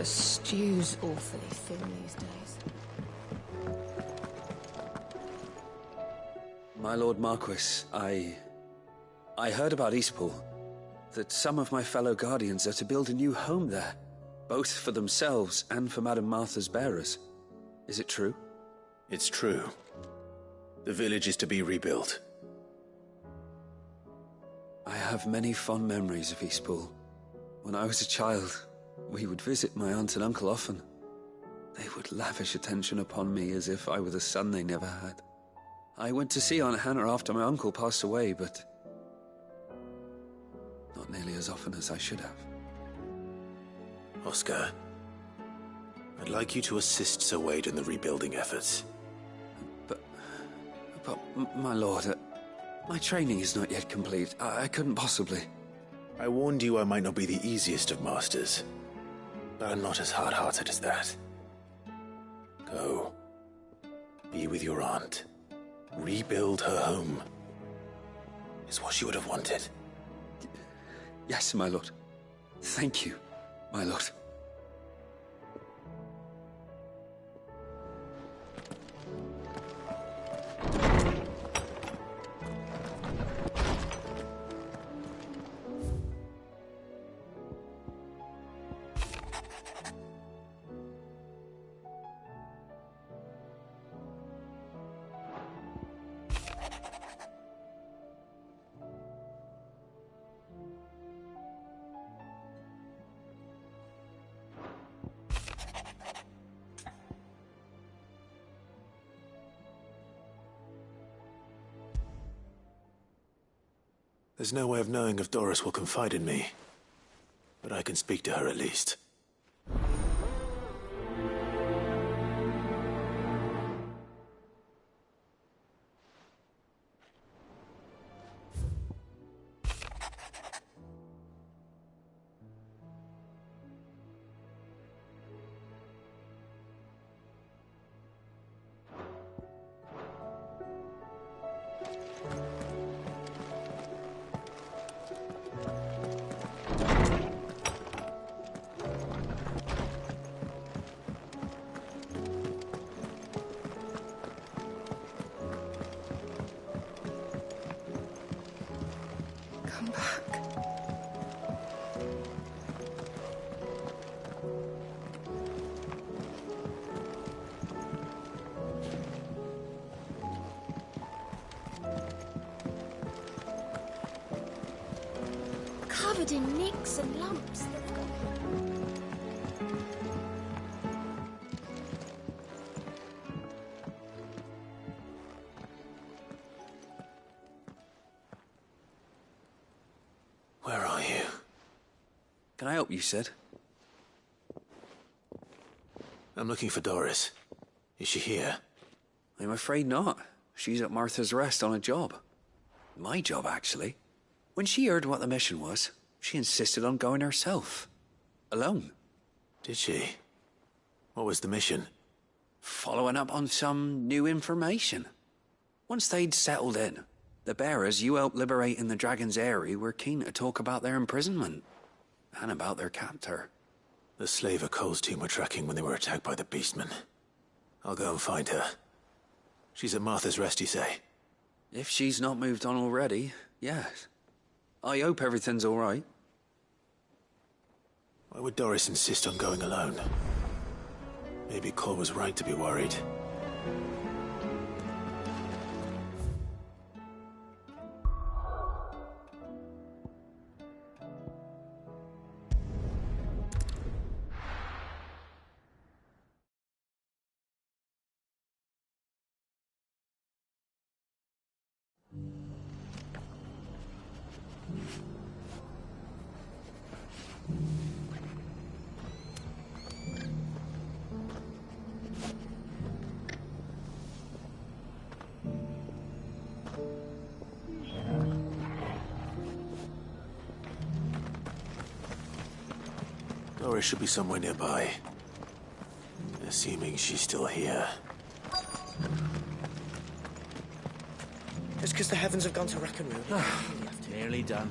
The stew's awfully thin these days. My Lord Marquis, I heard about Eastpool. That some of my fellow Guardians are to build a new home there, both for themselves and for Madame Martha's bearers. Is it true? It's true. The village is to be rebuilt. I have many fond memories of Eastpool. When I was a child, we would visit my aunt and uncle often. They would lavish attention upon me as if I were the son they never had. I went to see Aunt Hannah after my uncle passed away, but not nearly as often as I should have. Oscar, I'd like you to assist Sir Wade in the rebuilding efforts. But my lord, my training is not yet complete. I couldn't possibly. I warned you I might not be the easiest of masters, but I'm not as hard-hearted as that. Go. Be with your aunt. Rebuild her home. Is what she would have wanted. Yes, my lord. Thank you, my lord. There's no way of knowing if Doris will confide in me, but I can speak to her at least. Covered in nicks and lumps. Where are you? Can I help you, Sid? I'm looking for Doris. Is she here? I'm afraid not. She's at Martha's Rest on a job. My job, actually. When she heard what the mission was, she insisted on going herself. Alone. Did she? What was the mission? Following up on some new information. Once they'd settled in, the bearers you helped liberate in the Dragon's Eyrie were keen to talk about their imprisonment. And about their captor. The slaver Cole's team were tracking when they were attacked by the Beastmen. I'll go and find her. She's at Martha's Rest, you say? If she's not moved on already, yes. I hope everything's all right. Why would Doris insist on going alone? Maybe Cole was right to be worried. Doris should be somewhere nearby. Assuming she's still here. Just because the heavens have gone to rack and ruin. Nearly done.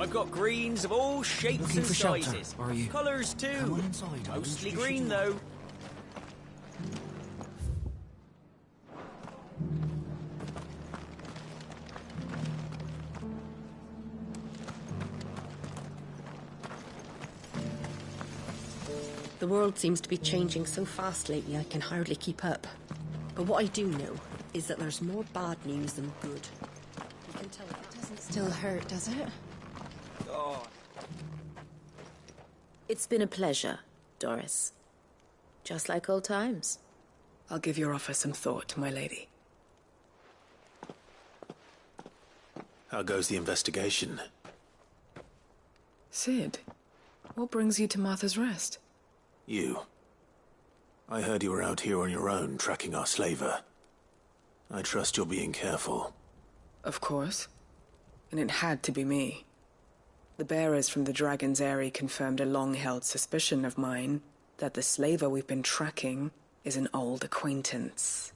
I've got greens of all shapes Looking and for shelter, sizes. are you? Colours too. Come on inside, I'll Mostly introduce you green to though. The world seems to be changing so fast lately I can hardly keep up. But what I do know is that there's more bad news than good. You can tell it doesn't Still hurt, does it? Oh. It's been a pleasure, Doris. Just like old times. I'll give your offer some thought, my lady. How goes the investigation? Sid, what brings you to Martha's Rest? You. I heard you were out here on your own, tracking our slaver. I trust you're being careful. Of course. And it had to be me. The bearers from the Dragon's Eyrie confirmed a long-held suspicion of mine that the slaver we've been tracking is an old acquaintance.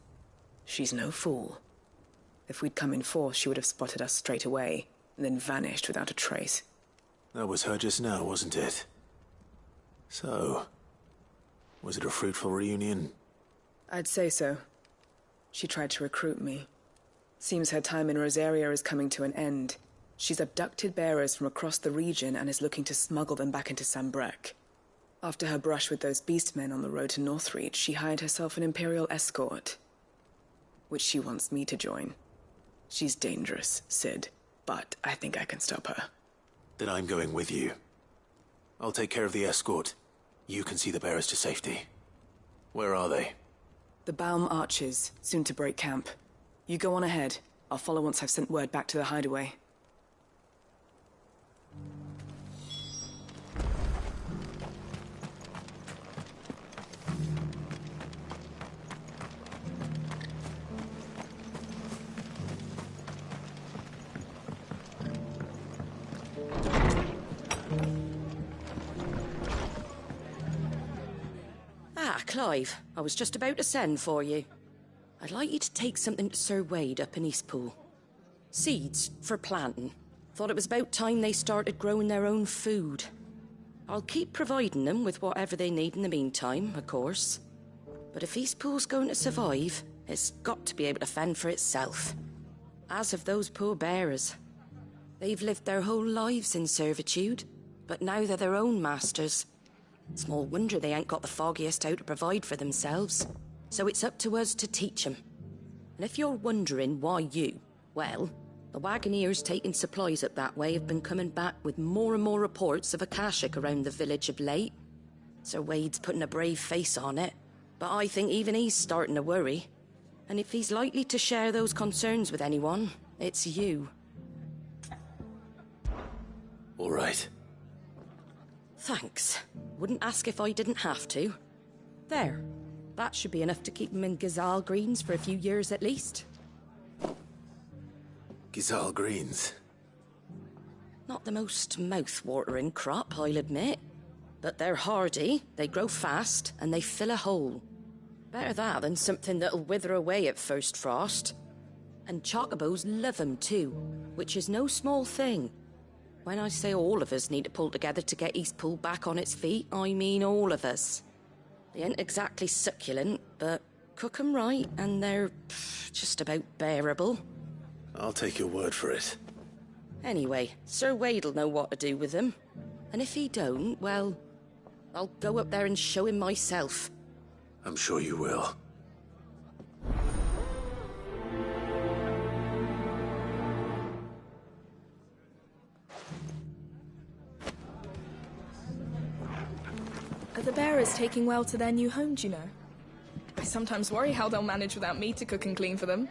She's no fool. If we'd come in force, she would have spotted us straight away, and then vanished without a trace. That was her just now, wasn't it? So, was it a fruitful reunion? I'd say so. She tried to recruit me. Seems her time in Rosaria is coming to an end. She's abducted bearers from across the region and is looking to smuggle them back into Sambrec. After her brush with those beastmen on the road to Northreach, she hired herself an Imperial escort, which she wants me to join. She's dangerous, Sid, but I think I can stop her. Then I'm going with you. I'll take care of the escort. You can see the bearers to safety. Where are they? The Baum Archers, soon to break camp. You go on ahead. I'll follow once I've sent word back to the hideaway. Ah, Clive, I was just about to send for you. I'd like you to take something to Sir Wade up in Eastpool. Seeds for planting. Thought it was about time they started growing their own food. I'll keep providing them with whatever they need in the meantime, of course. But if Eastpool's going to survive, it's got to be able to fend for itself. As have those poor bearers. They've lived their whole lives in servitude, but now they're their own masters. Small wonder they ain't got the foggiest how to provide for themselves. So it's up to us to teach them. And if you're wondering why you, well, the Wagoneers taking supplies up that way have been coming back with more and more reports of Akashic around the village of late. Sir Wade's putting a brave face on it, but I think even he's starting to worry. And if he's likely to share those concerns with anyone, it's you. All right. Thanks. Wouldn't ask if I didn't have to. There. That should be enough to keep him in Gazal Greens for a few years at least. Gazal Greens? Not the most mouth-watering crop, I'll admit. But they're hardy, they grow fast, and they fill a hole. Better that than something that'll wither away at first frost. And chocobos love 'em too, which is no small thing. When I say all of us need to pull together to get Eastpool back on its feet, I mean all of us. They ain't exactly succulent, but cook 'em right, and they're just about bearable. I'll take your word for it. Anyway, Sir Wade'll know what to do with them. And if he don't, well, I'll go up there and show him myself. I'm sure you will. Are the bearers taking well to their new home, do you know? I sometimes worry how they'll manage without me to cook and clean for them.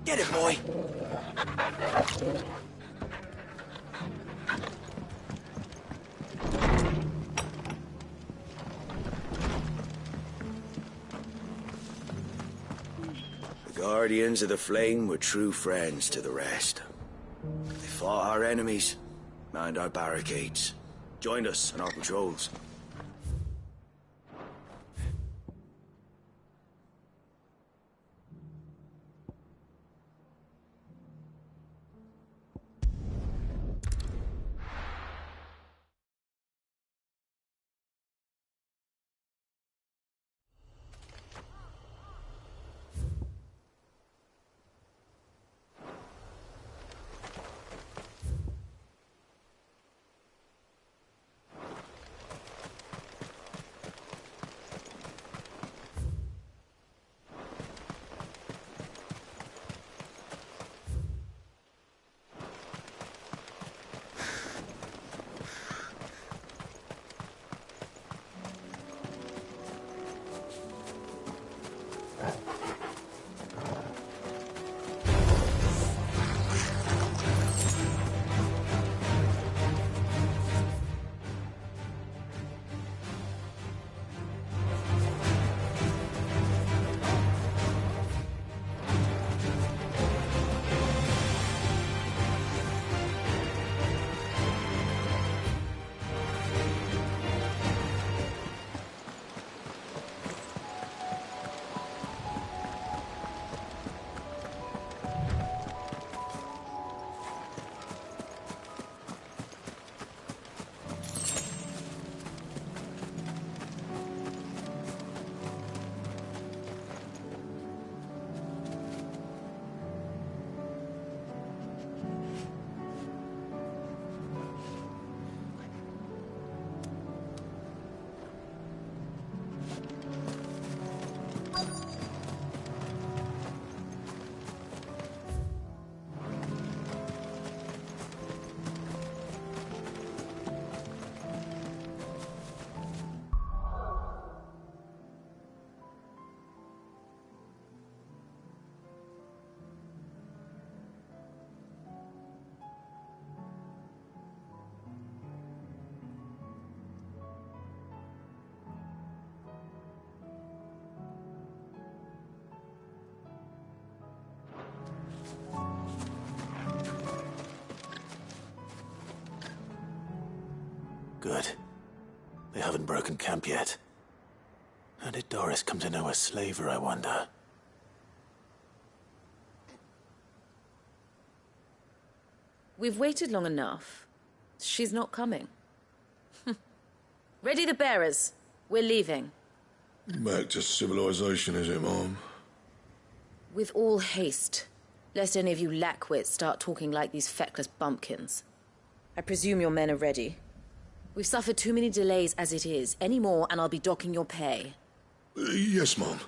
Get it, boy! The Guardians of the Flame were true friends to the rest. They fought our enemies, manned our barricades, joined us on our patrols. Good. They haven't broken camp yet. How did Doris come to know a slaver, I wonder? We've waited long enough. She's not coming. Ready the bearers. We're leaving. Back to civilization, is it, Mom? With all haste, lest any of you lackwits start talking like these feckless bumpkins. I presume your men are ready. We've suffered too many delays as it is. Any more, and I'll be docking your pay. Yes, Mom.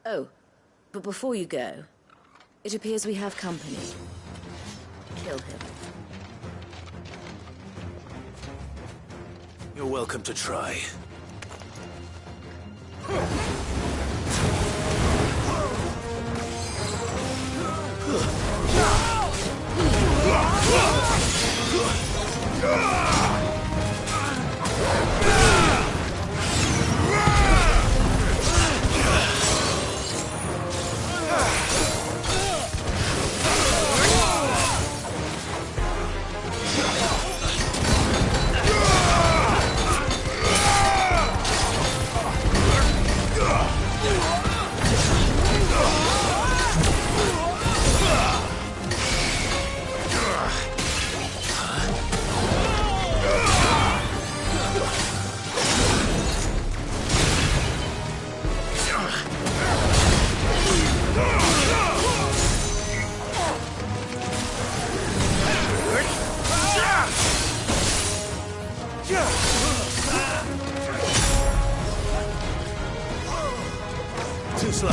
Oh, but before you go, it appears we have company. Kill him. You're welcome to try. Too slow.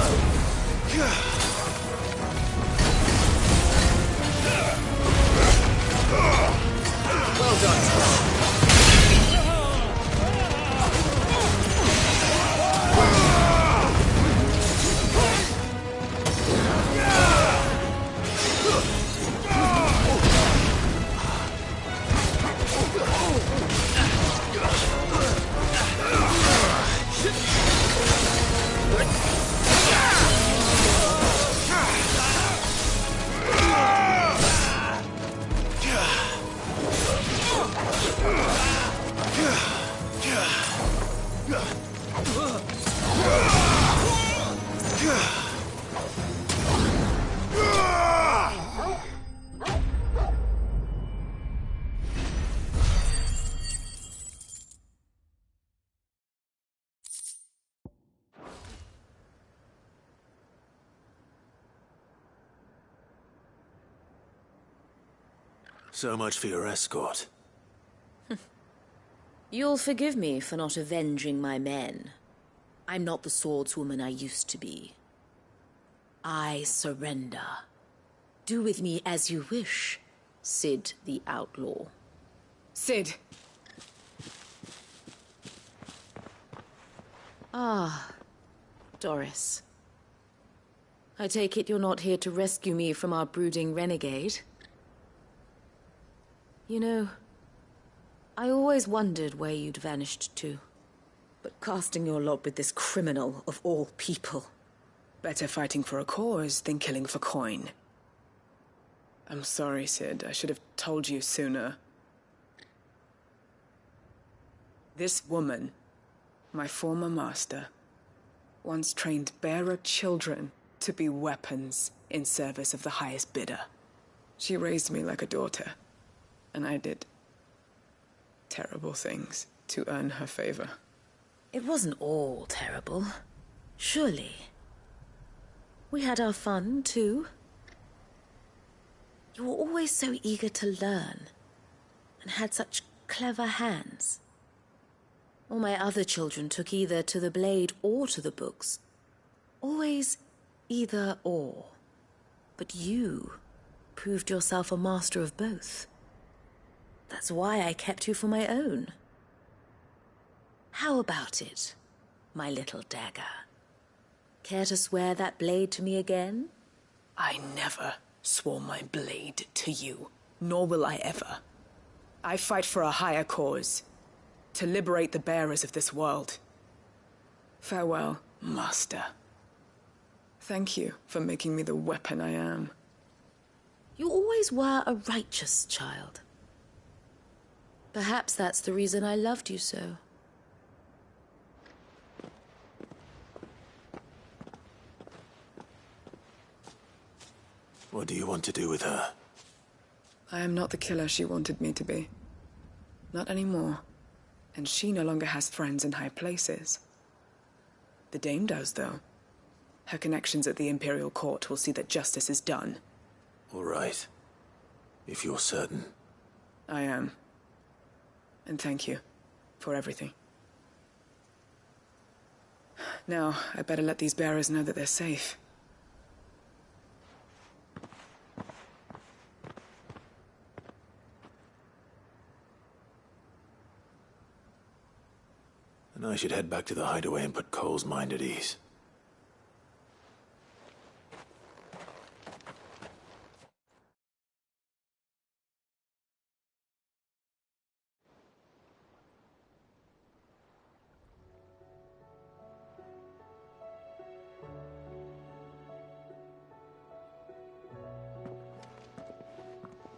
Well done. So much for your escort. You'll forgive me for not avenging my men. I'm not the swordswoman I used to be. I surrender. Do with me as you wish, Sid the Outlaw. Sid. Ah, Doris. I take it you're not here to rescue me from our brooding renegade? You know, I always wondered where you'd vanished to. But casting your lot with this criminal of all people... Better fighting for a cause than killing for coin. I'm sorry, Sid. I should have told you sooner. This woman, my former master, once trained bearer children to be weapons in service of the highest bidder. She raised me like a daughter. And I did terrible things to earn her favor. It wasn't all terrible, surely. We had our fun, too. You were always so eager to learn, and had such clever hands. All my other children took either to the blade or to the books. Always either or. But you proved yourself a master of both. That's why I kept you for my own. How about it, my little dagger? Care to swear that blade to me again? I never swore my blade to you, nor will I ever. I fight for a higher cause, to liberate the bearers of this world. Farewell, Master. Thank you for making me the weapon I am. You always were a righteous child. Perhaps that's the reason I loved you so. What do you want to do with her? I am not the killer she wanted me to be. Not anymore. And she no longer has friends in high places. The Dame does, though. Her connections at the Imperial Court will see that justice is done. All right. If you're certain. I am. And thank you for everything. Now, I better let these bearers know that they're safe. And I should head back to the hideaway and put Cole's mind at ease.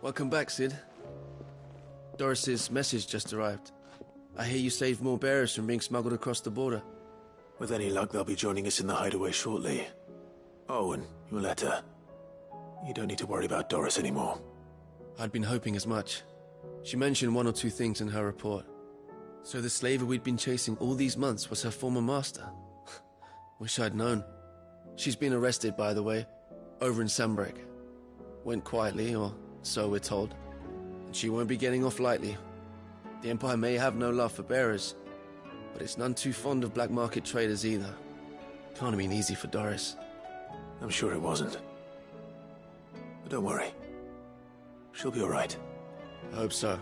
Welcome back, Sid. Doris's message just arrived. I hear you saved more bearers from being smuggled across the border. With any luck, they'll be joining us in the hideaway shortly. Oh, and your letter. You don't need to worry about Doris anymore. I'd been hoping as much. She mentioned one or two things in her report. So the slaver we'd been chasing all these months was her former master. Wish I'd known. She's been arrested, by the way, over in Sambrek. Went quietly, or so we're told. And she won't be getting off lightly. The Empire may have no love for bearers, but it's none too fond of black market traders either. Can't have been easy for Doris. I'm sure it wasn't. But don't worry. She'll be all right. I hope so.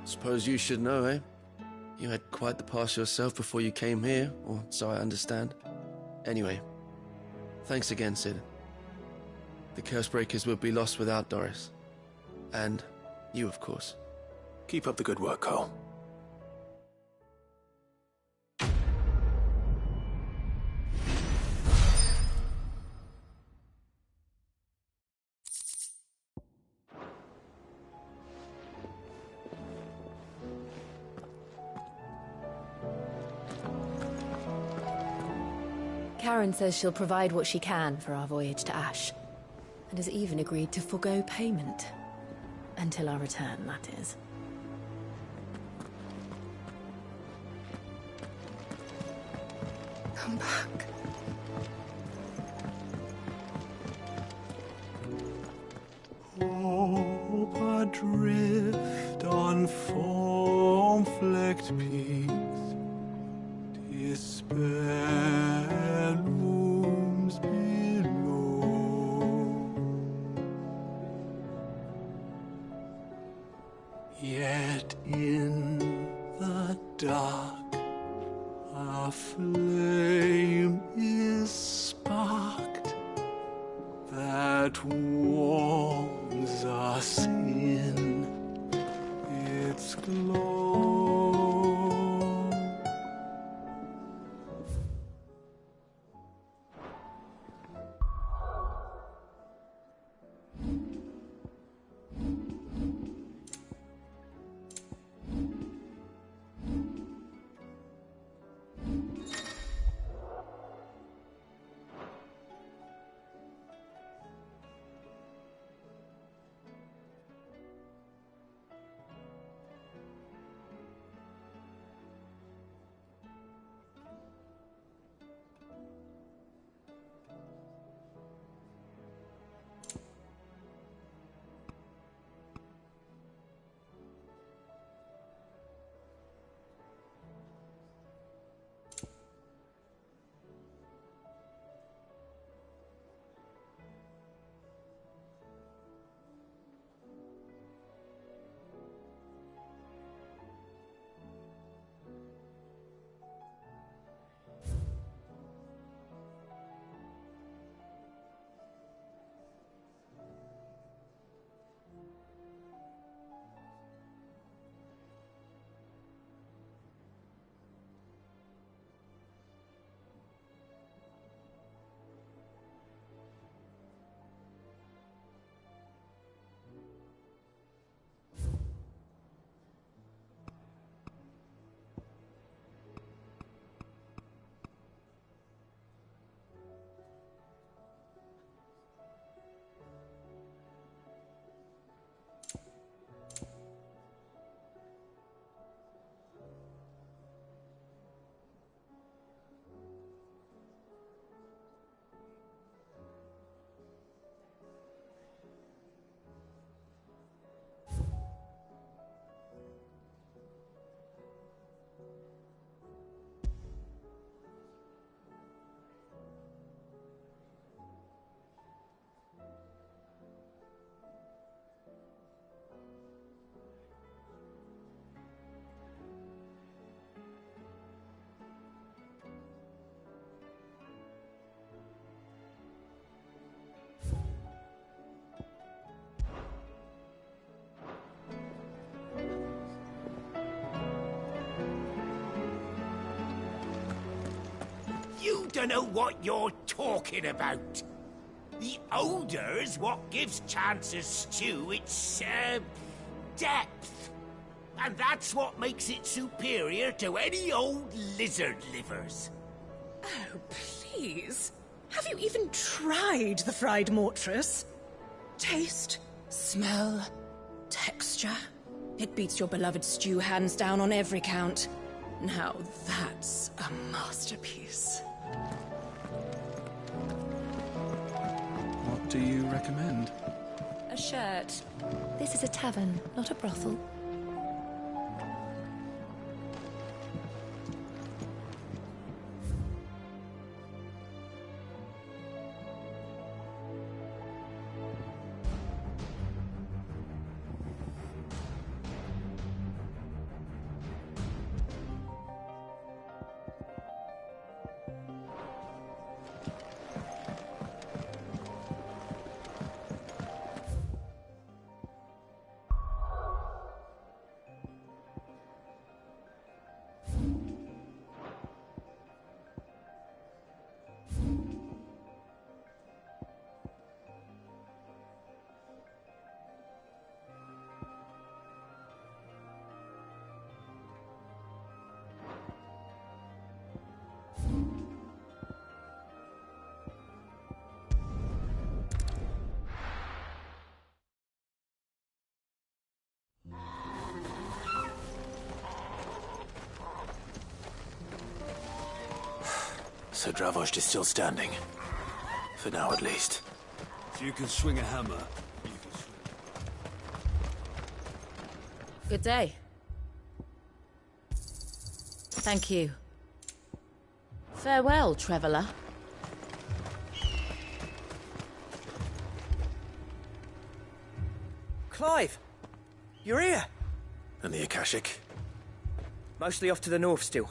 Suppose you should know, eh? You had quite the past yourself before you came here, or so I understand. Anyway, thanks again, Sid. The Cursebreakers would be lost without Doris. And you, of course. Keep up the good work, Cole. Karen says she'll provide what she can for our voyage to Ash, and has even agreed to forgo payment. Until our return, that is. Come back. Hope adrift on foam-flecked peaks, despair looms below. Yet in the dark, a flame is sparked that warms us in its glow. dunno what you're talking about. The odor's what gives Chance's stew its, depth. And that's what makes it superior to any old lizard livers. Oh, please. Have you even tried the fried mortress? Taste, smell, texture. It beats your beloved stew hands down on every count. Now that's a masterpiece. What do you recommend? A shirt. This is a tavern, not a brothel. So Dravost is still standing. For now, at least. If you can swing a hammer, you can swing... Good day. Thank you. Farewell, traveller. Clive! You're here! And the Akashic? Mostly off to the north still.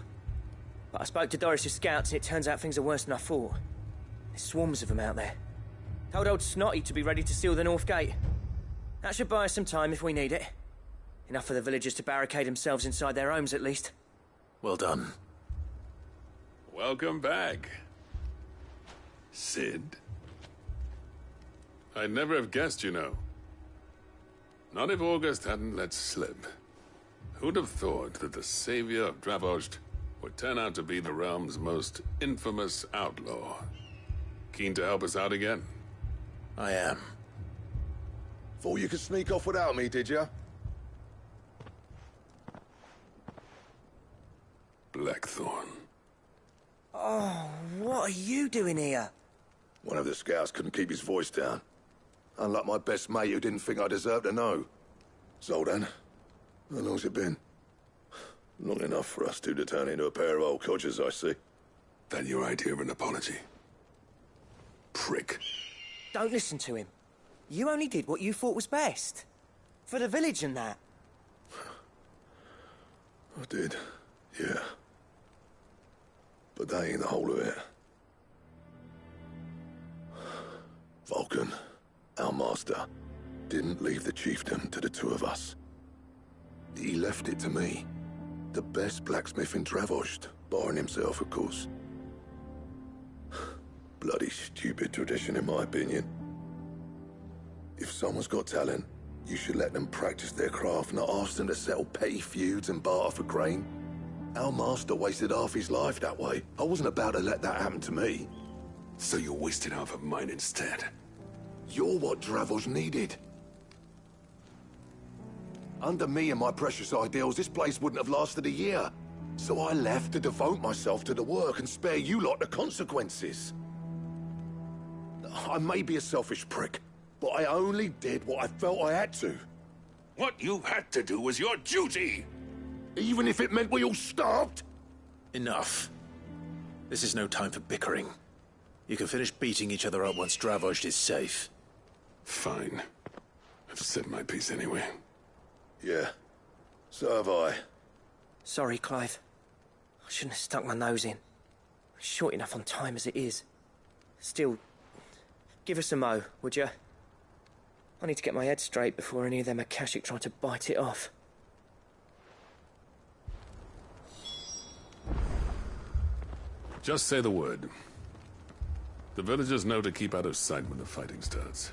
But I spoke to Doris's scouts and it turns out things are worse than I thought. There's swarms of them out there. Told old Snotty to be ready to seal the north gate. That should buy us some time if we need it. Enough for the villagers to barricade themselves inside their homes at least. Well done. Welcome back, Sid. I'd never have guessed, you know. Not if August hadn't let slip. Who'd have thought that the savior of Dravost would turn out to be the realm's most infamous outlaw? Keen to help us out again? I am. Thought you could sneak off without me, did ya? Blackthorn. Oh, what are you doing here? One of the scouts couldn't keep his voice down. Unlike my best mate who didn't think I deserved to know. Zoltan, how long's it been? Long enough for us two to turn into a pair of old codgers, I see. Then your idea of an apology? Prick. Don't listen to him. You only did what you thought was best. For the village and that. I did, yeah. But that ain't the whole of it. Vulcan, our master, didn't leave the chiefdom to the two of us. He left it to me. The best blacksmith in Dravost, barring himself, of course. Bloody stupid tradition, in my opinion. If someone's got talent, you should let them practice their craft, not ask them to settle petty feuds and barter for grain. Our master wasted half his life that way. I wasn't about to let that happen to me. So you wasted half of mine instead? You're what Dravost needed. Under me and my precious ideals, this place wouldn't have lasted a year. So I left to devote myself to the work and spare you lot the consequences. I may be a selfish prick, but I only did what I felt I had to. What you had to do was your duty! Even if it meant we all starved? Enough. This is no time for bickering. You can finish beating each other up once Dravost is safe. Fine. I've said my piece anyway. Yeah. So have I. Sorry, Clive. I shouldn't have stuck my nose in. Short enough on time as it is. Still, give us a mo, would you? I need to get my head straight before any of them Akashic try to bite it off. Just say the word. The villagers know to keep out of sight when the fighting starts.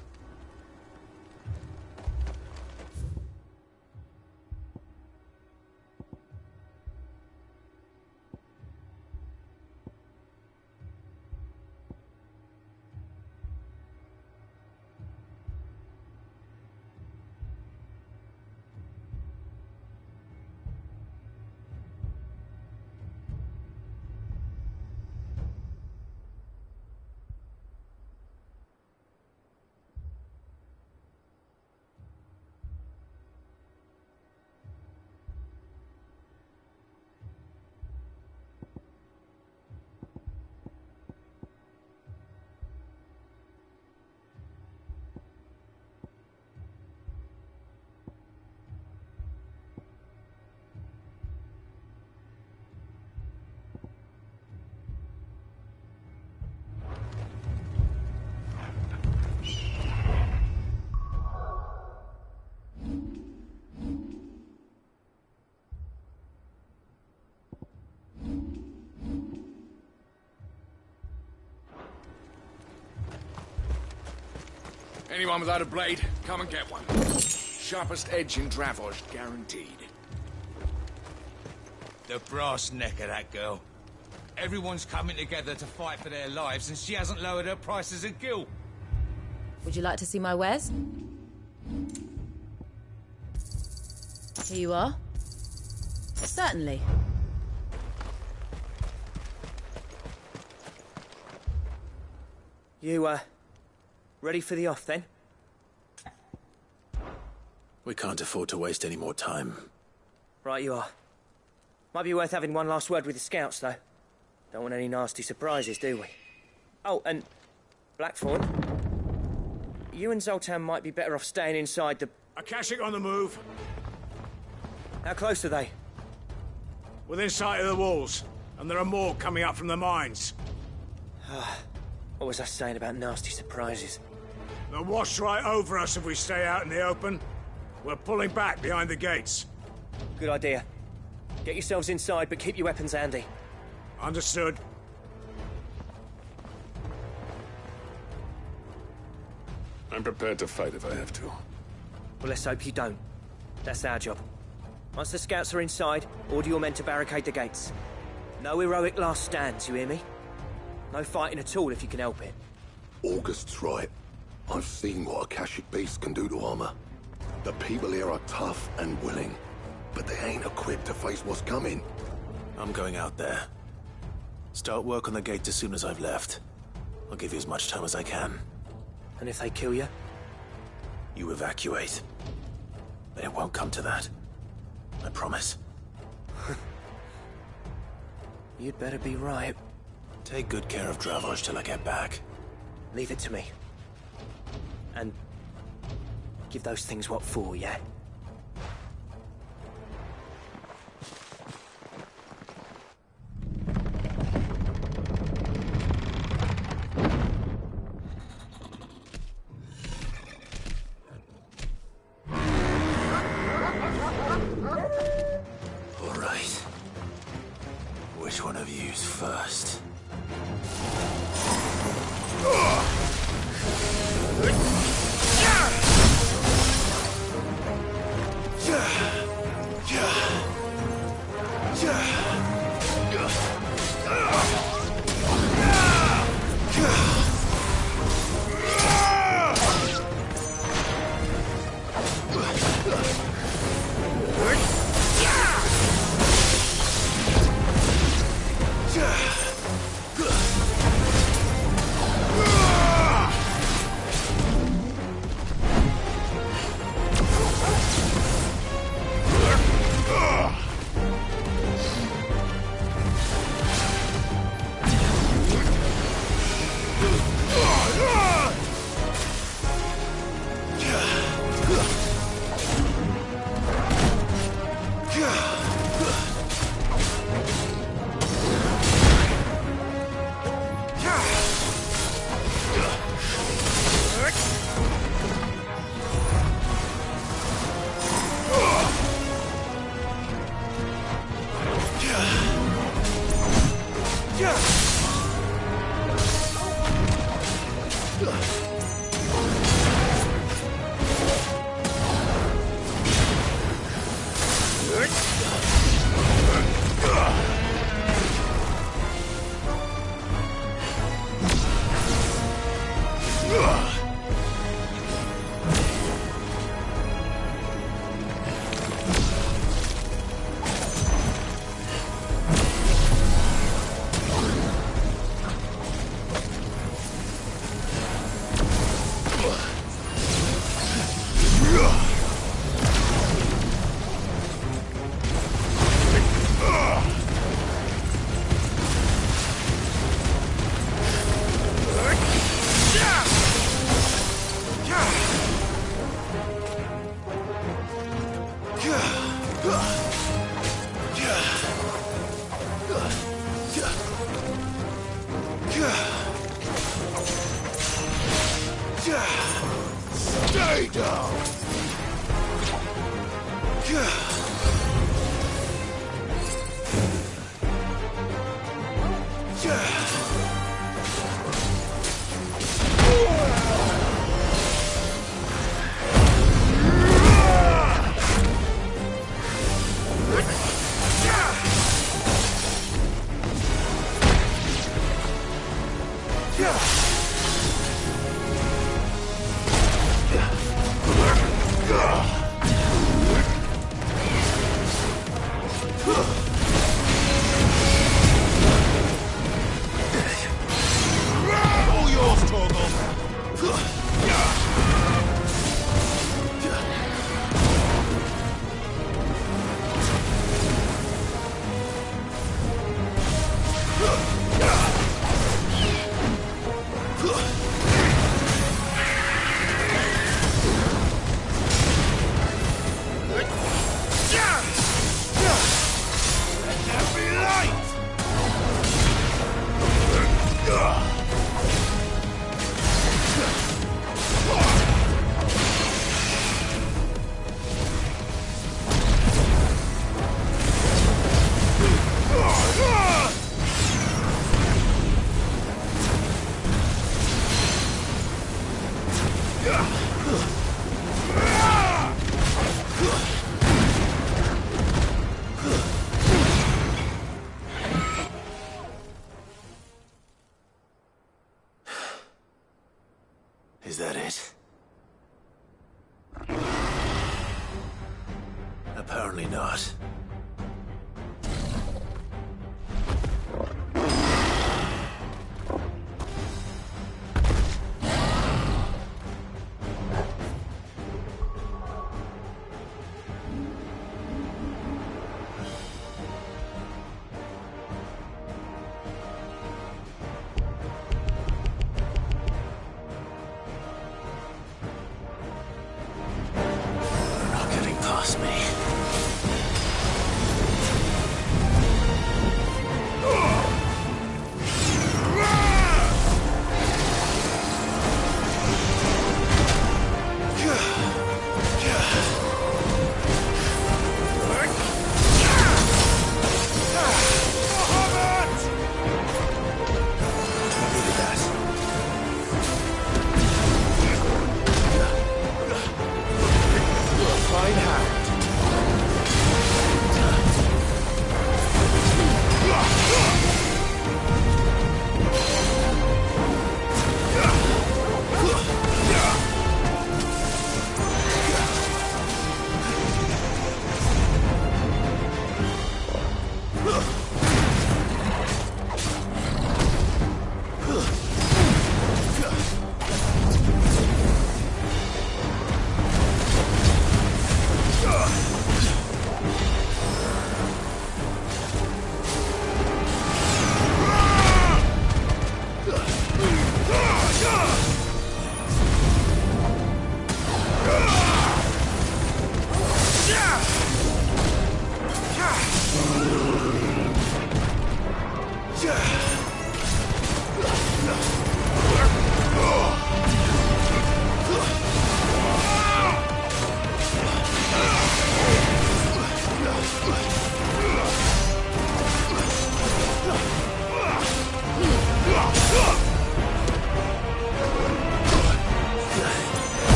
Anyone without a blade, come and get one. Sharpest edge in Dravos, guaranteed. The brass neck of that girl. Everyone's coming together to fight for their lives, and she hasn't lowered her prices a gill. Would you like to see my wares? Here you are. Certainly. You, ready for the off, then? We can't afford to waste any more time. Right you are. Might be worth having one last word with the scouts, though. Don't want any nasty surprises, do we? Oh, and Blackthorn, you and Zoltan might be better off staying inside the... Akashic on the move. How close are they? Within sight of the walls, and there are more coming up from the mines. What was I saying about nasty surprises? They'll wash right over us if we stay out in the open. We're pulling back behind the gates. Good idea. Get yourselves inside, but keep your weapons handy. Understood. I'm prepared to fight if I have to. Well, let's hope you don't. That's our job. Once the scouts are inside, order your men to barricade the gates. No heroic last stands, you hear me? No fighting at all if you can help it. August's right. I've seen what Akashic beasts can do to armor. The people here are tough and willing, but they ain't equipped to face what's coming. I'm going out there. Start work on the gate as soon as I've left. I'll give you as much time as I can. And if they kill you? You evacuate. But it won't come to that. I promise. You'd better be right. Take good care of Dravos till I get back. Leave it to me. And give those things what for, yeah? All right. Which one of you's first? Stay down! Is that it? Apparently not. Past me.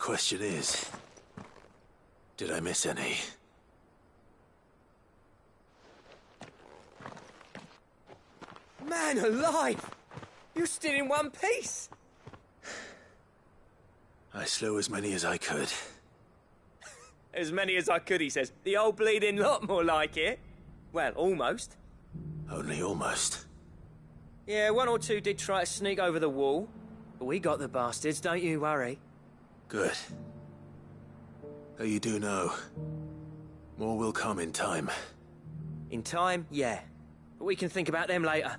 question is, did I miss any? Man alive! You're still in one piece! I slew as many as I could. As many as I could, he says. The old bleeding lot, more like it. Well, almost. Only almost. Yeah, one or two did try to sneak over the wall. But we got the bastards, don't you worry. Good. Though you do know, more will come in time. In time, yeah. But we can think about them later.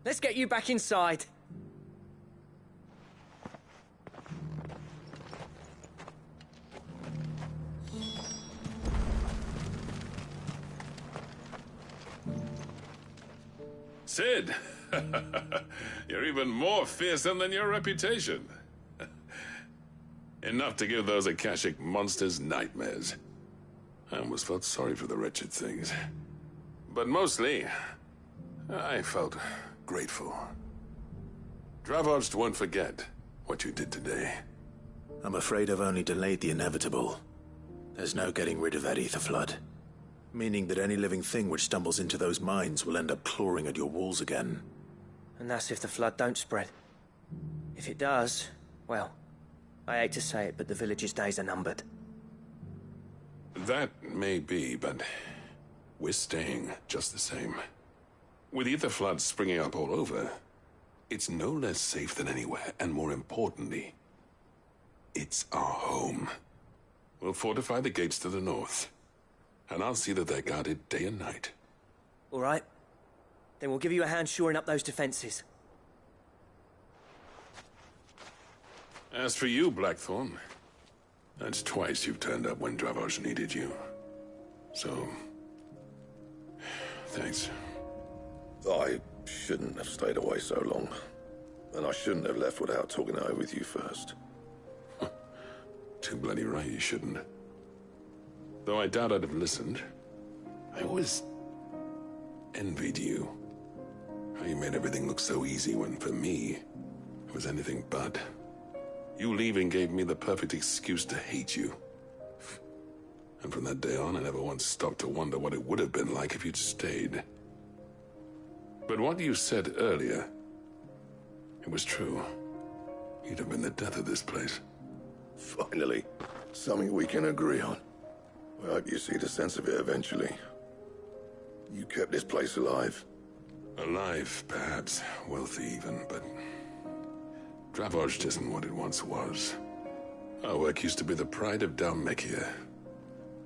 Let's get you back inside. Sid! You're even more fearsome than your reputation. Enough to give those Akashic monsters nightmares. I almost felt sorry for the wretched things. But mostly, I felt grateful. Dravovst won't forget what you did today. I'm afraid I've only delayed the inevitable. There's no getting rid of that ether flood. Meaning that any living thing which stumbles into those mines will end up clawing at your walls again. And that's if the flood don't spread. If it does, well, I hate to say it, but the village's days are numbered. That may be, but we're staying just the same. With ether floods springing up all over, it's no less safe than anywhere, and more importantly, it's our home. We'll fortify the gates to the north, and I'll see that they're guarded day and night. All right. Then we'll give you a hand shoring up those defenses. As for you, Blackthorn, that's twice you've turned up when Dravos needed you. So, thanks. I shouldn't have stayed away so long. And I shouldn't have left without talking it over with you first. Too bloody right you shouldn't. Though I doubt I'd have listened. I always envied you. How you made everything look so easy when, for me, it was anything but. You leaving gave me the perfect excuse to hate you. And from that day on, I never once stopped to wonder what it would have been like if you'd stayed. But what you said earlier, it was true. You'd have been the death of this place. Finally, something we can agree on. I hope you see the sense of it eventually. You kept this place alive. Alive, perhaps. Wealthy even, but Dravozh isn't what it once was. Our work used to be the pride of Dalmekia.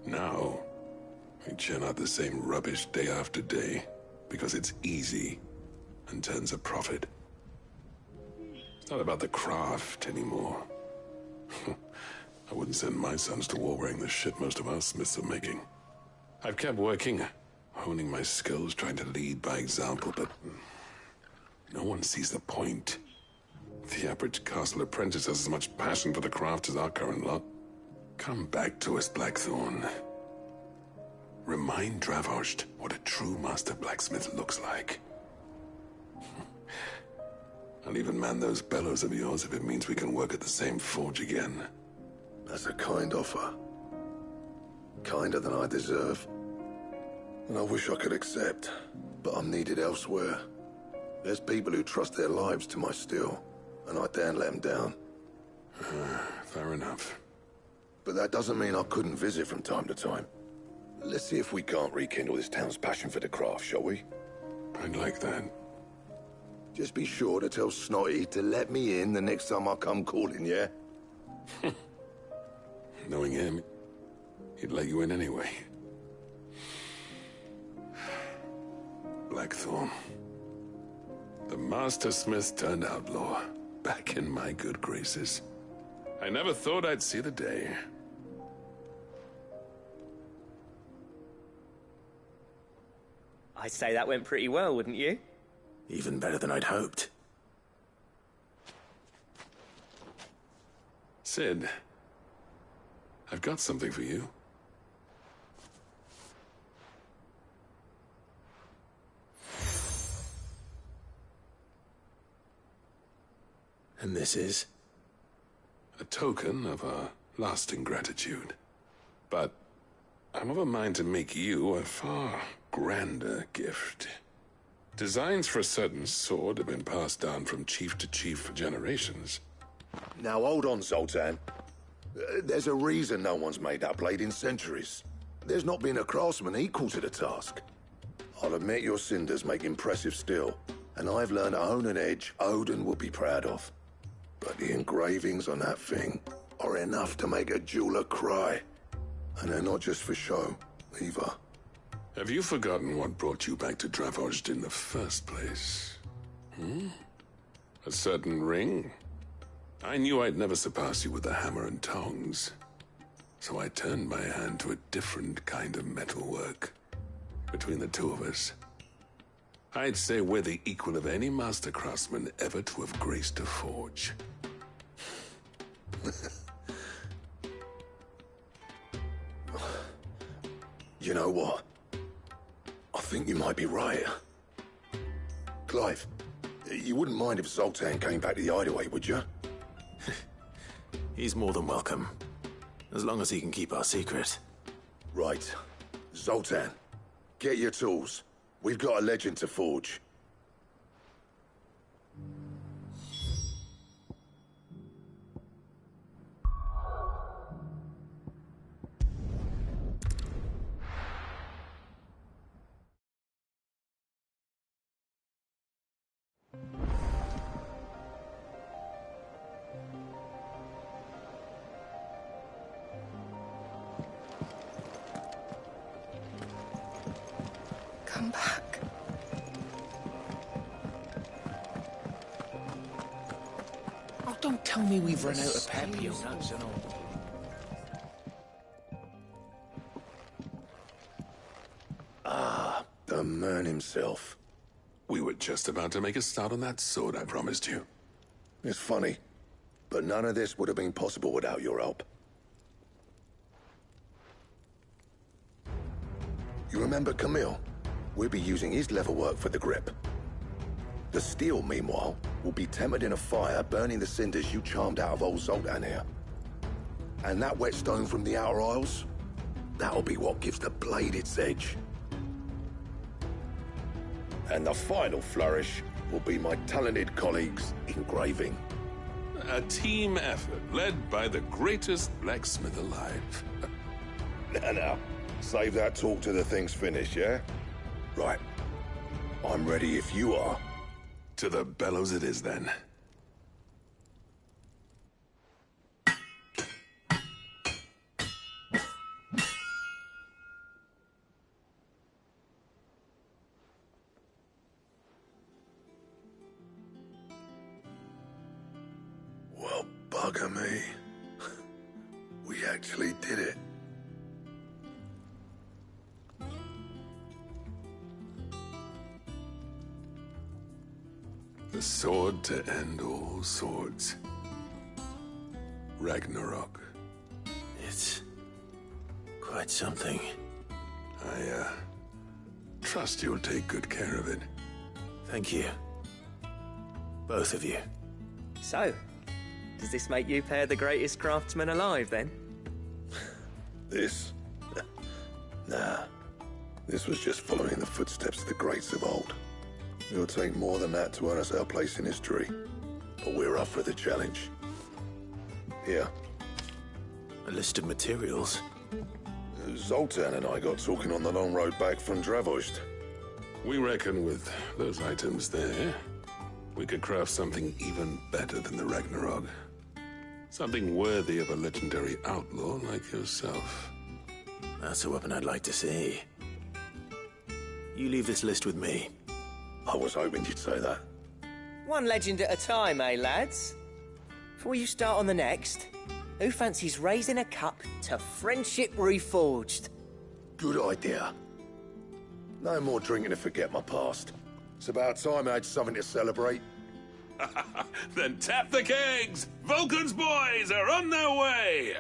Now, we churn out the same rubbish day after day because it's easy and turns a profit. It's not about the craft anymore. I wouldn't send my sons to war wearing the shit most of our smiths are making. I've kept working, honing my skills, trying to lead by example, but no one sees the point. The average castle apprentice has as much passion for the craft as our current lot. Come back to us, Blackthorn. Remind Dravozh what a true master blacksmith looks like. I'll even man those bellows of yours if it means we can work at the same forge again. That's a kind offer. Kinder than I deserve. And I wish I could accept, but I'm needed elsewhere. There's people who trust their lives to my steel, and I daren't let them down. Fair enough. But that doesn't mean I couldn't visit from time to time. Let's see if we can't rekindle this town's passion for the craft, shall we? I'd like that. Just be sure to tell Snotty to let me in the next time I come calling, yeah? Knowing him, he'd let you in anyway. Blackthorn. The Master Smith turned outlaw, back in my good graces. I never thought I'd see the day. I'd say that went pretty well, wouldn't you? Even better than I'd hoped. Sid, I've got something for you. And this is? A token of our lasting gratitude. But I'm of a mind to make you a far grander gift. Designs for a certain sword have been passed down from chief to chief for generations. Now hold on, Zoltan. There's a reason no one's made that blade in centuries. There's not been a craftsman equal to the task. I'll admit your cinders make impressive steel, and I've learned to hone an edge Odin will be proud of. But the engravings on that thing are enough to make a jeweler cry. And they're not just for show, either. Have you forgotten what brought you back to Dravozd in the first place? A certain ring? I knew I'd never surpass you with the hammer and tongs. So I turned my hand to a different kind of metalwork. Between the two of us, I'd say we're the equal of any master craftsman ever to have graced a forge. You know what? I think you might be right. Clive, you wouldn't mind if Zoltan came back to the hideaway, would you? He's more than welcome. As long as he can keep our secret. Right. Zoltan, get your tools. We've got a legend to forge. Come back. Oh, don't tell me we've run out of peppy nuts and all. Ah, the man himself. We were just about to make a start on that sword I promised you. It's funny, but none of this would have been possible without your help. You remember Camille? We'll be using his leatherwork for the grip. The steel, meanwhile, will be tempered in a fire, burning the cinders you charmed out of old Zoltan here. And that whetstone from the Outer Isles, that'll be what gives the blade its edge. And the final flourish will be my talented colleagues' engraving. A team effort led by the greatest blacksmith alive. Now, save that talk till the thing's finished, yeah? Right. I'm ready if you are. To the bellows it is, then. Well, bugger me. We actually did it. The sword to end all swords. Ragnarok. It's quite something. I trust you'll take good care of it. Thank you. Both of you. So, does this make you pair the greatest craftsman alive, then? This? Nah. This was just following the footsteps of the greats of old. It'll take more than that to earn us our place in history. But we're up for the challenge. Here. A list of materials. Zoltan and I got talking on the long road back from Dravozd. We reckon with those items there, we could craft something even better than the Ragnarok. Something worthy of a legendary outlaw like yourself. That's a weapon I'd like to see. You leave this list with me. I was hoping you'd say that. One legend at a time, eh, lads? Before you start on the next, who fancies raising a cup to friendship reforged? Good idea. No more drinking to forget my past. It's about time I had something to celebrate. Then tap the kegs! Vulcan's boys are on their way!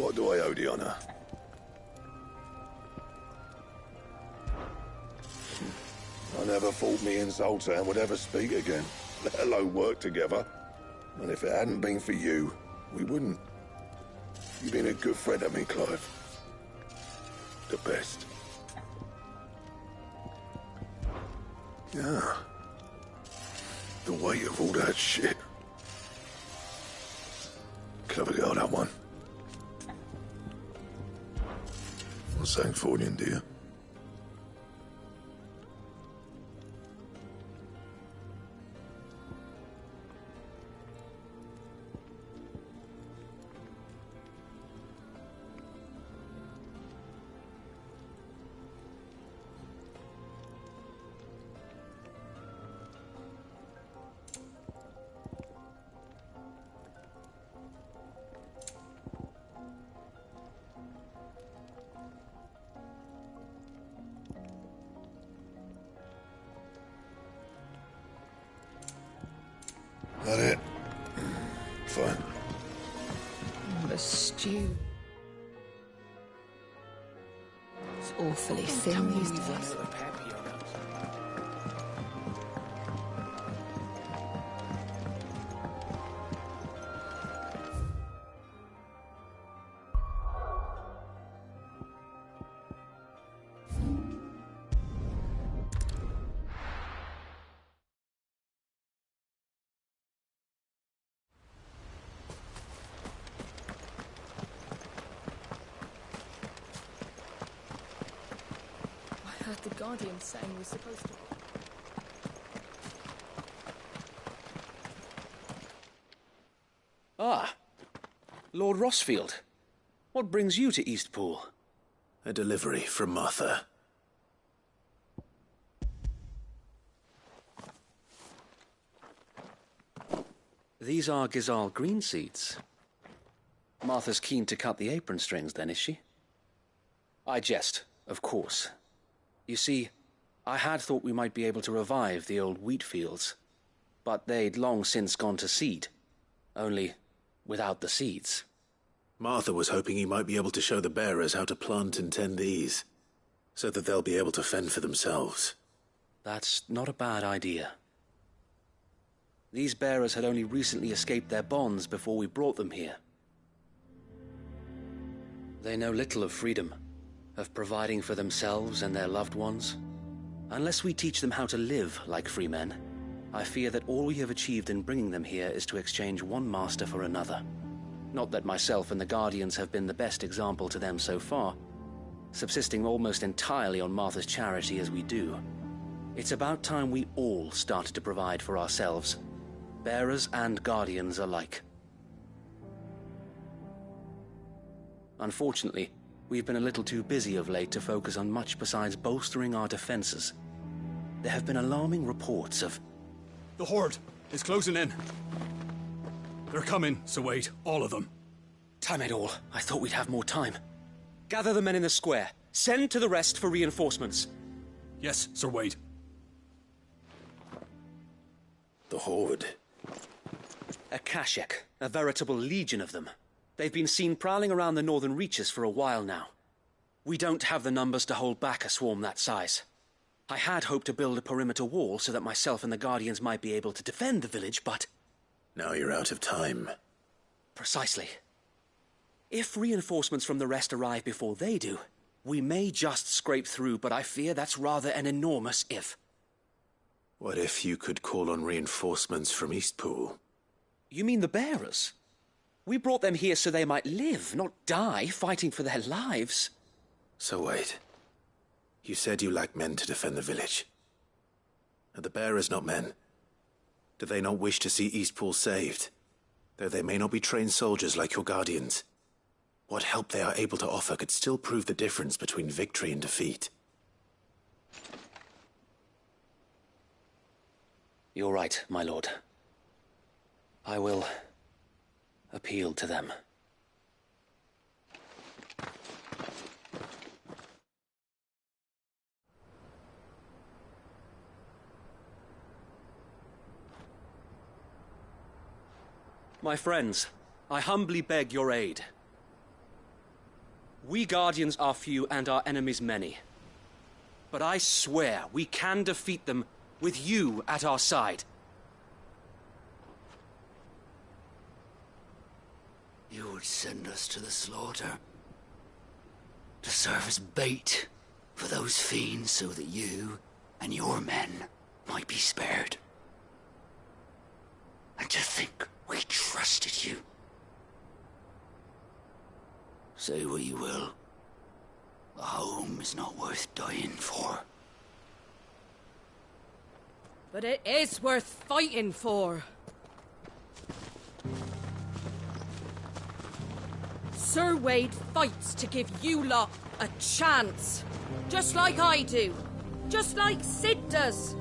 What do I owe the honor? I never thought me and Zoltan would ever speak again, let alone work together. And if it hadn't been for you, we wouldn't. You've been a good friend to me, Clive. The best. Yeah. The weight of all that shit. Clever girl, that one. What's that for you, dear? That it? Fine. The stew. It's awfully thin these days. The Guardian saying we're supposed to... Ah, Lord Rossfield. What brings you to Eastpool? A delivery from Martha. These are Gizal green seeds. Martha's keen to cut the apron strings, then, is she? I jest, of course. You see, I had thought we might be able to revive the old wheat fields, but they'd long since gone to seed, only without the seeds. Martha was hoping he might be able to show the bearers how to plant and tend these, so that they'll be able to fend for themselves. That's not a bad idea. These bearers had only recently escaped their bonds before we brought them here. They know little of freedom, of providing for themselves and their loved ones. Unless we teach them how to live like free men, I fear that all we have achieved in bringing them here is to exchange one master for another. Not that myself and the Guardians have been the best example to them so far, subsisting almost entirely on Martha's charity as we do. It's about time we all started to provide for ourselves, bearers and Guardians alike. Unfortunately, we've been a little too busy of late to focus on much besides bolstering our defenses. There have been alarming reports of... The Horde is closing in. They're coming, so wait, all of them. Damn it all, I thought we'd have more time. Gather the men in the square. Send to the rest for reinforcements. Yes, Sir Wade. The Horde. A Kashek, a veritable legion of them. They've been seen prowling around the northern reaches for a while now. We don't have the numbers to hold back a swarm that size. I had hoped to build a perimeter wall so that myself and the Guardians might be able to defend the village, but... Now you're out of time. Precisely. If reinforcements from the rest arrive before they do, we may just scrape through, but I fear that's rather an enormous if. What if you could call on reinforcements from Eastpool? You mean the bearers? We brought them here so they might live, not die, fighting for their lives. So wait. You said you lack men to defend the village. Are the bearers not men? Do they not wish to see Eastpool saved? Though they may not be trained soldiers like your Guardians. What help they are able to offer could still prove the difference between victory and defeat. You're right, my lord. I will... appeal to them. My friends, I humbly beg your aid. We Guardians are few and our enemies many. But I swear we can defeat them with you at our side. You would send us to the slaughter, to serve as bait for those fiends so that you and your men might be spared. And to think we trusted you. Say what you will, a home is not worth dying for. But it is worth fighting for. Sir Wade fights to give you lot a chance. Just like I do. Just like Sid does.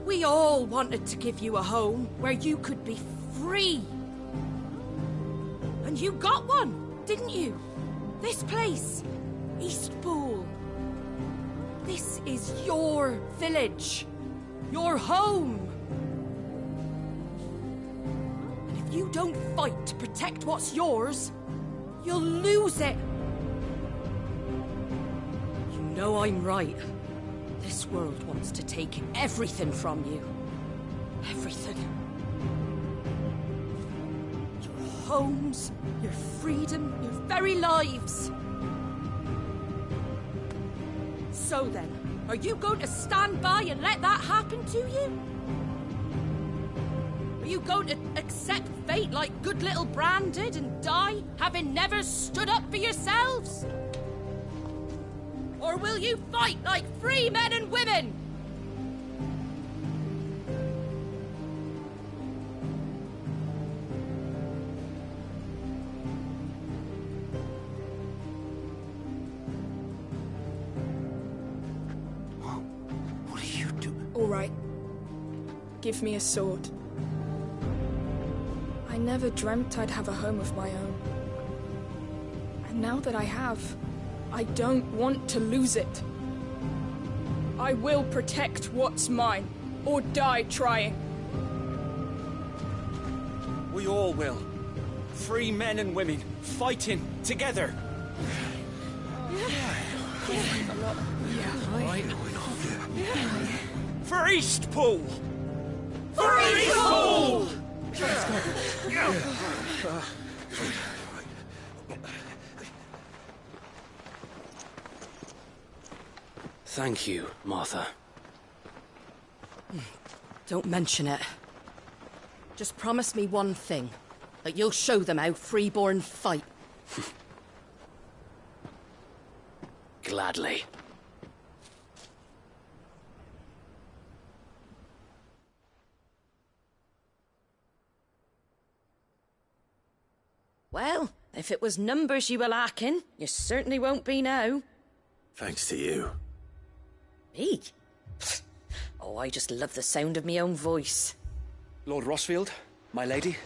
We all wanted to give you a home where you could be free. And you got one, didn't you? This place, Eastpool. This is your village. Your home. And if you don't fight to protect what's yours, you'll lose it. You know I'm right. This world wants to take everything from you. Everything. Your homes, your freedom, your very lives. So then, are you going to stand by and let that happen to you? Are you going to accept fate like good little Bran did and die, having never stood up for yourselves? Or will you fight like free men and women? What are you doing? All right. Give me a sword. I never dreamt I'd have a home of my own. And now that I have, I don't want to lose it. I will protect what's mine, or die trying. We all will. Free men and women, fighting together. For Eastpool! For Eastpool! Thank you, Martha. Don't mention it. Just promise me one thing. That you'll show them how freeborn fight. Gladly. Well, if it was numbers you were lacking, you certainly won't be now. Thanks to you. Me? Oh, I just love the sound of my own voice. Lord Rossfield, my lady,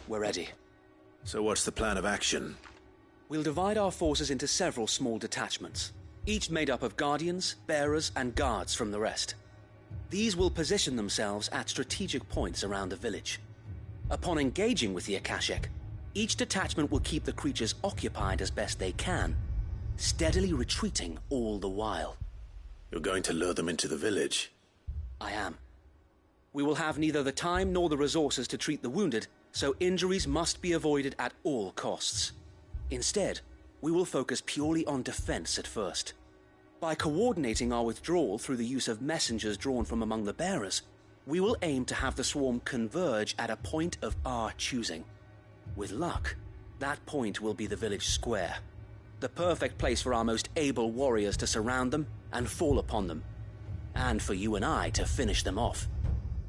we're ready. So what's the plan of action? We'll divide our forces into several small detachments, each made up of guardians, bearers, and guards from the rest. These will position themselves at strategic points around the village. Upon engaging with the Akashic, each detachment will keep the creatures occupied as best they can, steadily retreating all the while. You're going to lure them into the village? I am. We will have neither the time nor the resources to treat the wounded, so injuries must be avoided at all costs. Instead, we will focus purely on defense at first. By coordinating our withdrawal through the use of messengers drawn from among the bearers, we will aim to have the swarm converge at a point of our choosing. With luck, that point will be the village square, the perfect place for our most able warriors to surround them and fall upon them, and for you and I to finish them off.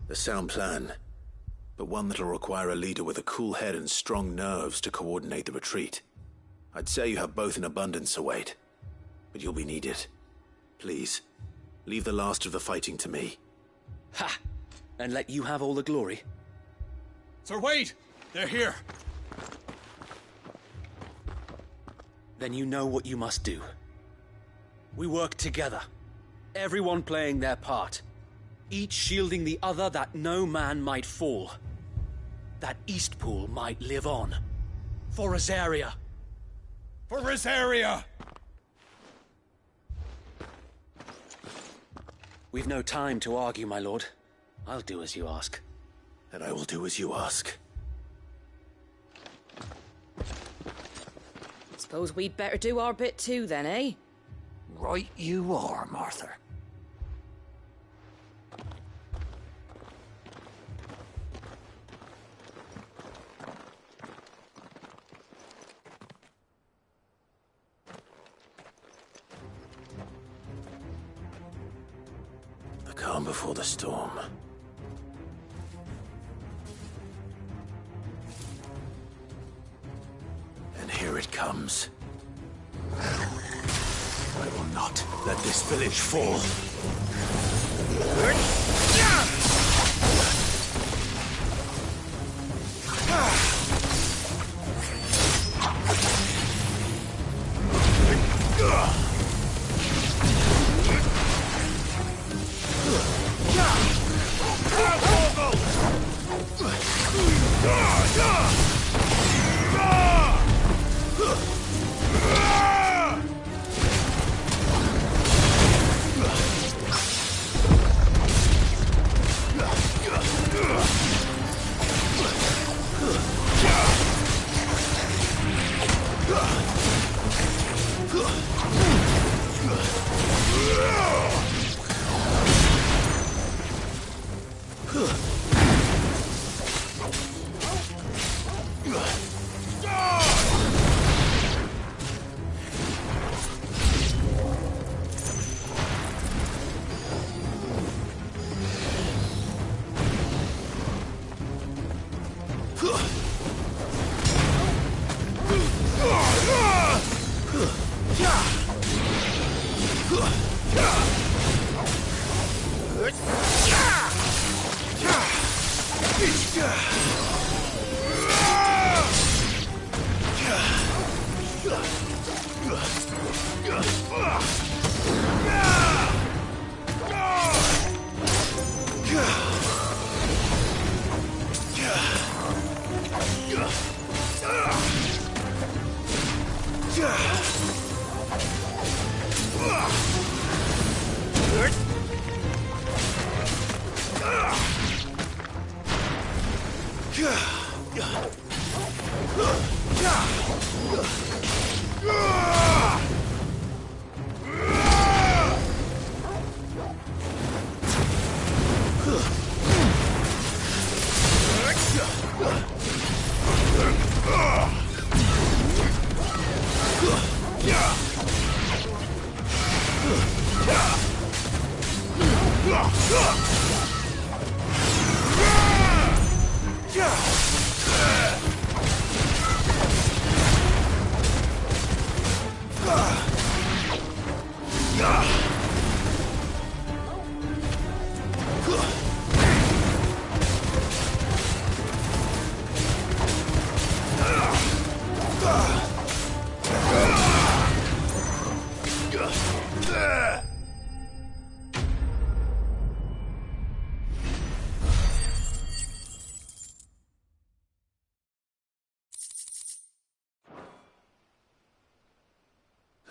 A sound plan, but one that'll require a leader with a cool head and strong nerves to coordinate the retreat. I'd say you have both in abundance, Sir Wade, but you'll be needed. Please, leave the last of the fighting to me. Ha! And let you have all the glory. Sir Wade! They're here! Then you know what you must do. We work together, everyone playing their part, each shielding the other that no man might fall, that Eastpool might live on, for Rosaria. For Rosaria! We've no time to argue, my lord. I'll do as you ask. And I will do as you ask. Suppose we'd better do our bit too, then, eh? Right you are, Martha. The calm before the storm. And here it comes. I will not let this village fall.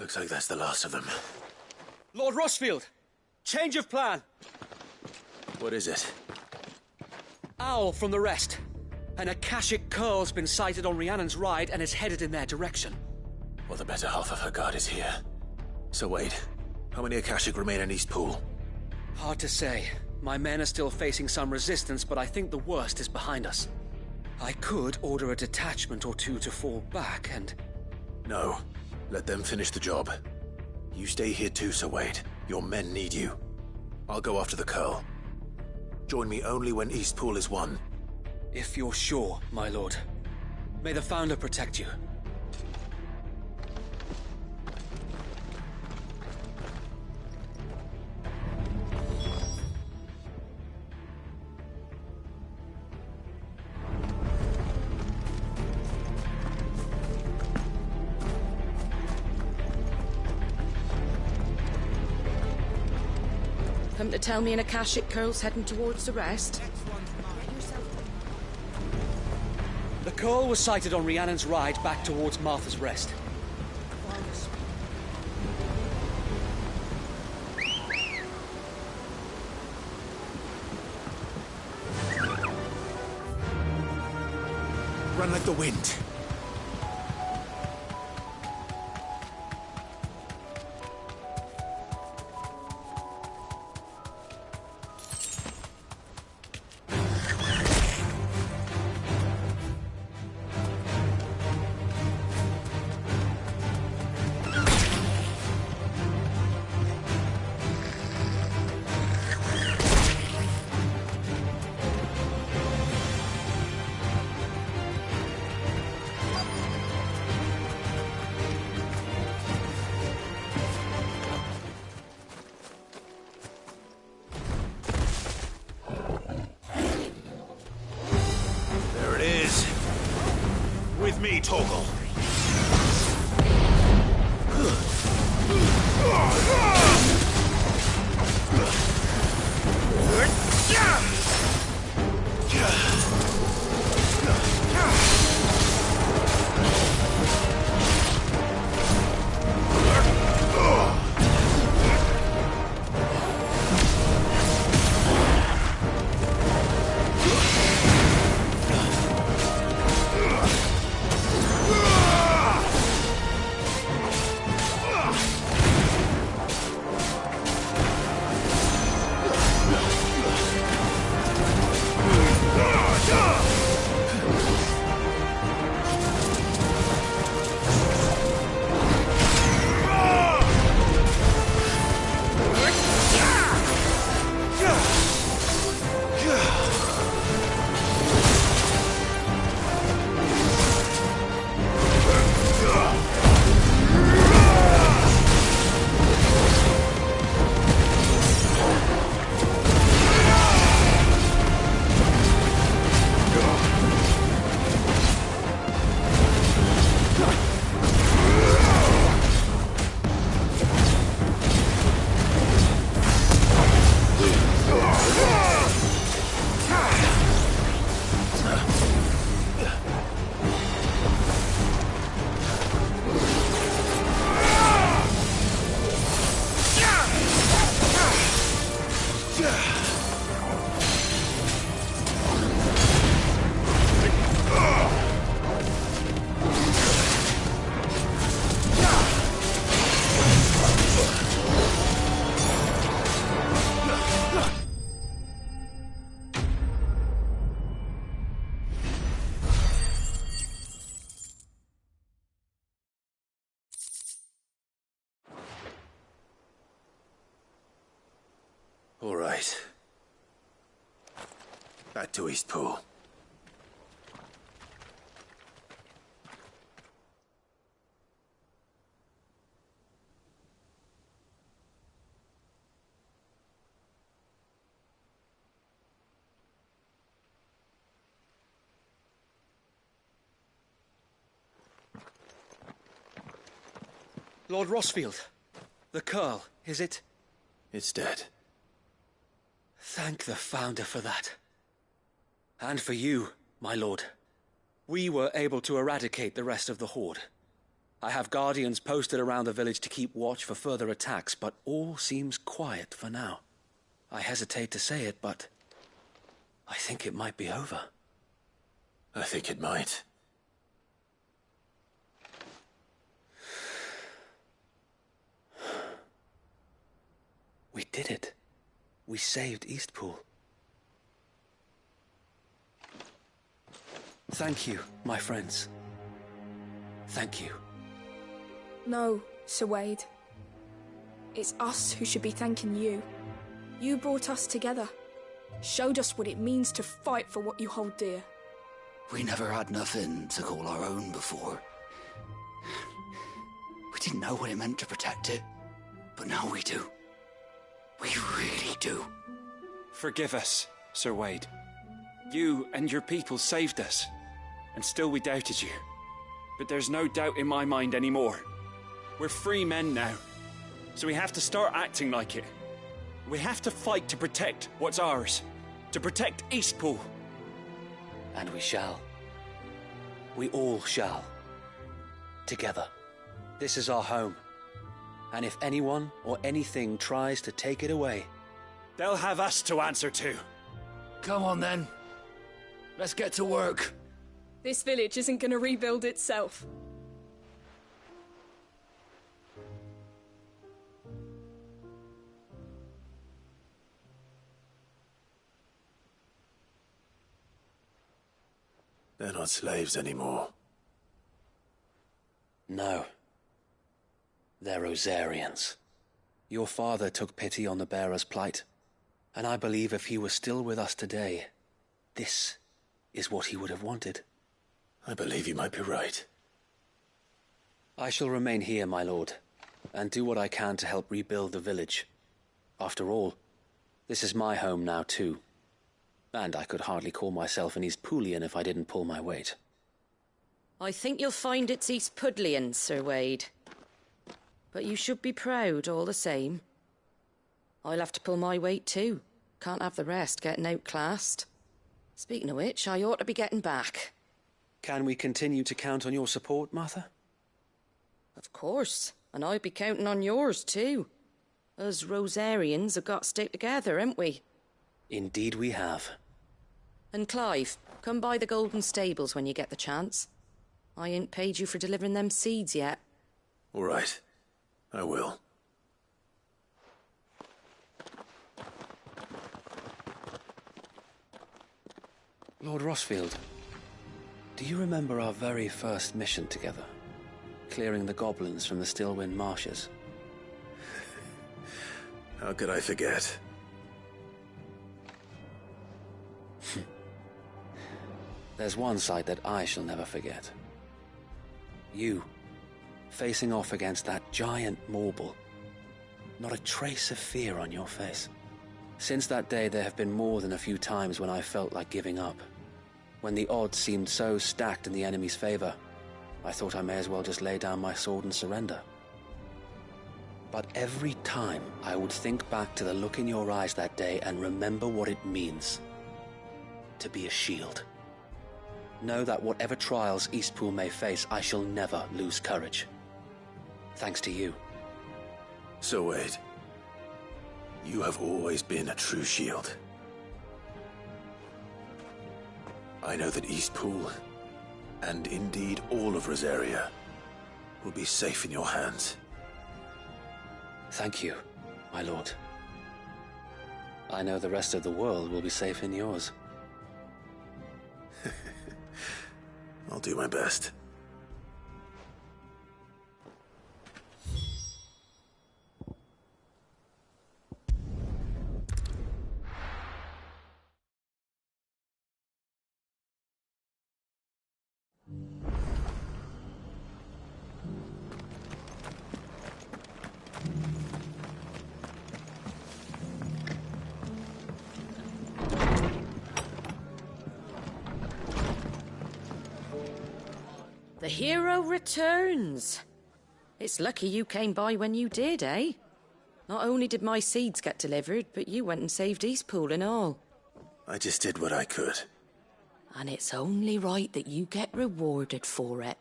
Looks like that's the last of them. Lord Rossfield! Change of plan! What is it? Owl from the rest. An Akashic Curl's been sighted on Rhiannon's ride and is headed in their direction. Well, the better half of her guard is here. So wait, how many Akashic remain in East Pool? Hard to say. My men are still facing some resistance, but I think the worst is behind us. I could order a detachment or two to fall back and... No. Let them finish the job. You stay here too, Sir Wade. Your men need you. I'll go after the Curl. Join me only when East Pool is won. If you're sure, my lord. May the Founder protect you. Come to tell me an Akashic Curl's heading towards the rest? The Curl was sighted on Rhiannon's ride back towards Martha's Rest. Run like the wind. With me, Torgal. All right. Back to Eastpool. Lord Rossfield, the Curl, is it? It's dead. Thank the Founder for that. And for you, my lord. We were able to eradicate the rest of the Horde. I have guardians posted around the village to keep watch for further attacks, but all seems quiet for now. I hesitate to say it, but I think it might be over. I think it might. We did it. We saved Eastpool. Thank you, my friends. Thank you. No, Sir Wade. It's us who should be thanking you. You brought us together. Showed us what it means to fight for what you hold dear. We never had nothing to call our own before. We didn't know what it meant to protect it, but now we do. We really do. Forgive us, Sir Wade. You and your people saved us, and still we doubted you. But there's no doubt in my mind anymore. We're free men now, so we have to start acting like it. We have to fight to protect what's ours, to protect Eastpool. And we shall. We all shall. Together. This is our home. And if anyone or anything tries to take it away, they'll have us to answer to. Come on then. Let's get to work. This village isn't gonna rebuild itself. They're not slaves anymore. No. They're Rosarians. Your father took pity on the bearer's plight, and I believe if he were still with us today, this is what he would have wanted. I believe you might be right. I shall remain here, my lord, and do what I can to help rebuild the village. After all, this is my home now too, and I could hardly call myself an East Poolian if I didn't pull my weight. I think you'll find it's East Pudlian, Sir Wade. But you should be proud all the same. I'll have to pull my weight too. Can't have the rest getting outclassed. Speaking of which, I ought to be getting back. Can we continue to count on your support, Martha? Of course, and I'll be counting on yours too. Us Rosarians have got to stick together, haven't we? Indeed we have. And Clive, come by the Golden Stables when you get the chance. I ain't paid you for delivering them seeds yet. All right. I will. Lord Rossfield, do you remember our very first mission together? Clearing the goblins from the Stillwind marshes? How could I forget? There's one sight that I shall never forget. You, facing off against that giant Morble. Not a trace of fear on your face. Since that day, there have been more than a few times when I felt like giving up. When the odds seemed so stacked in the enemy's favor, I thought I may as well just lay down my sword and surrender. But every time, I would think back to the look in your eyes that day and remember what it means to be a shield. Know that whatever trials Eastpool may face, I shall never lose courage. Thanks to you. So Wade, you have always been a true shield. I know that Eastpool, and indeed all of Rosaria, will be safe in your hands. Thank you, my lord. I know the rest of the world will be safe in yours. I'll do my best. The hero returns. It's lucky you came by when you did, eh? Not only did my seeds get delivered, but you went and saved Eastpool and all. I just did what I could. And it's only right that you get rewarded for it.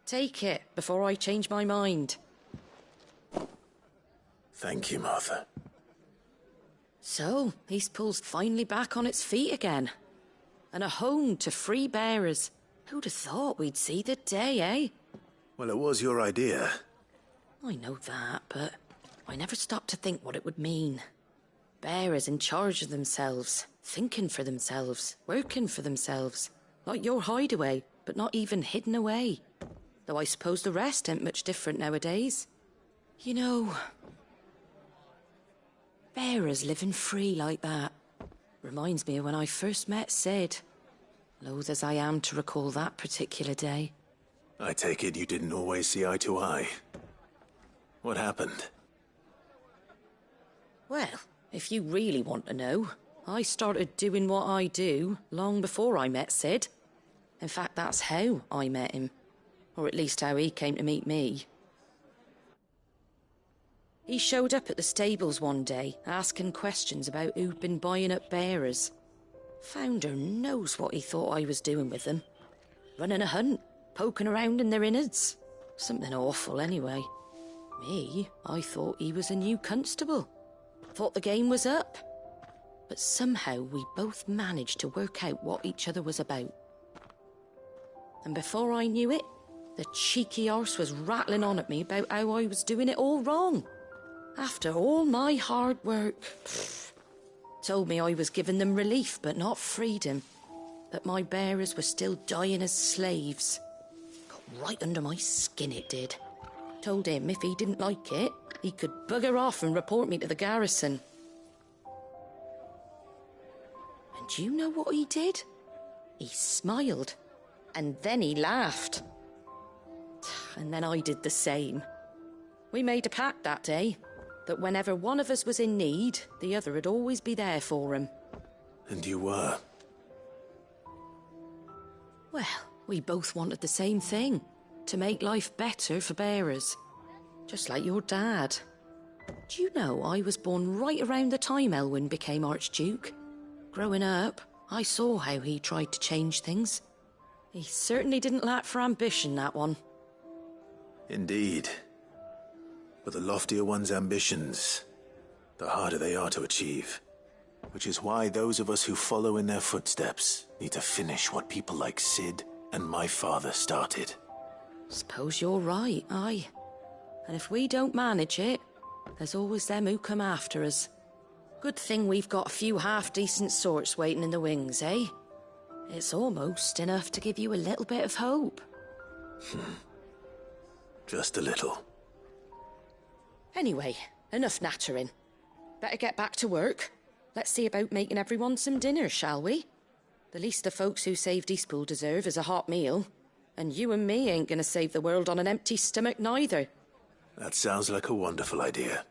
Take it before I change my mind. Thank you, Martha. So, Eastpool's finally back on its feet again. And a home to free bearers. Who'd have thought we'd see the day, eh? Well, it was your idea. I know that, but I never stopped to think what it would mean. Bearers in charge of themselves, thinking for themselves, working for themselves. Like your hideaway, but not even hidden away. Though I suppose the rest ain't much different nowadays. You know, bearers living free like that reminds me of when I first met Sid. Loath as I am to recall that particular day. I take it you didn't always see eye to eye. What happened? Well, if you really want to know, I started doing what I do long before I met Sid. In fact, that's how I met him. Or at least how he came to meet me. He showed up at the stables one day, asking questions about who'd been buying up bearers. Founder knows what he thought I was doing with them. Running a hunt, poking around in their innards. Something awful anyway. Me, I thought he was a new constable. Thought the game was up. But somehow we both managed to work out what each other was about. And before I knew it, the cheeky arse was rattling on at me about how I was doing it all wrong. After all my hard work. Told me I was giving them relief, but not freedom. That my bearers were still dying as slaves. Got right under my skin, it did. Told him if he didn't like it, he could bugger off and report me to the garrison. And do you know what he did? He smiled. And then he laughed. And then I did the same. We made a pact that day, that whenever one of us was in need, the other would always be there for him. And you were? Well, we both wanted the same thing. To make life better for bearers. Just like your dad. Do you know I was born right around the time Elwyn became Archduke? Growing up, I saw how he tried to change things. He certainly didn't lack for ambition, that one. Indeed. But the loftier one's ambitions, the harder they are to achieve. Which is why those of us who follow in their footsteps need to finish what people like Sid and my father started. Suppose you're right, aye. And if we don't manage it, there's always them who come after us. Good thing we've got a few half-decent sorts waiting in the wings, eh? It's almost enough to give you a little bit of hope. Just a little. Anyway, enough nattering. Better get back to work. Let's see about making everyone some dinner, shall we? The least the folks who saved Eastpool deserve is a hot meal. And you and me ain't gonna save the world on an empty stomach neither. That sounds like a wonderful idea.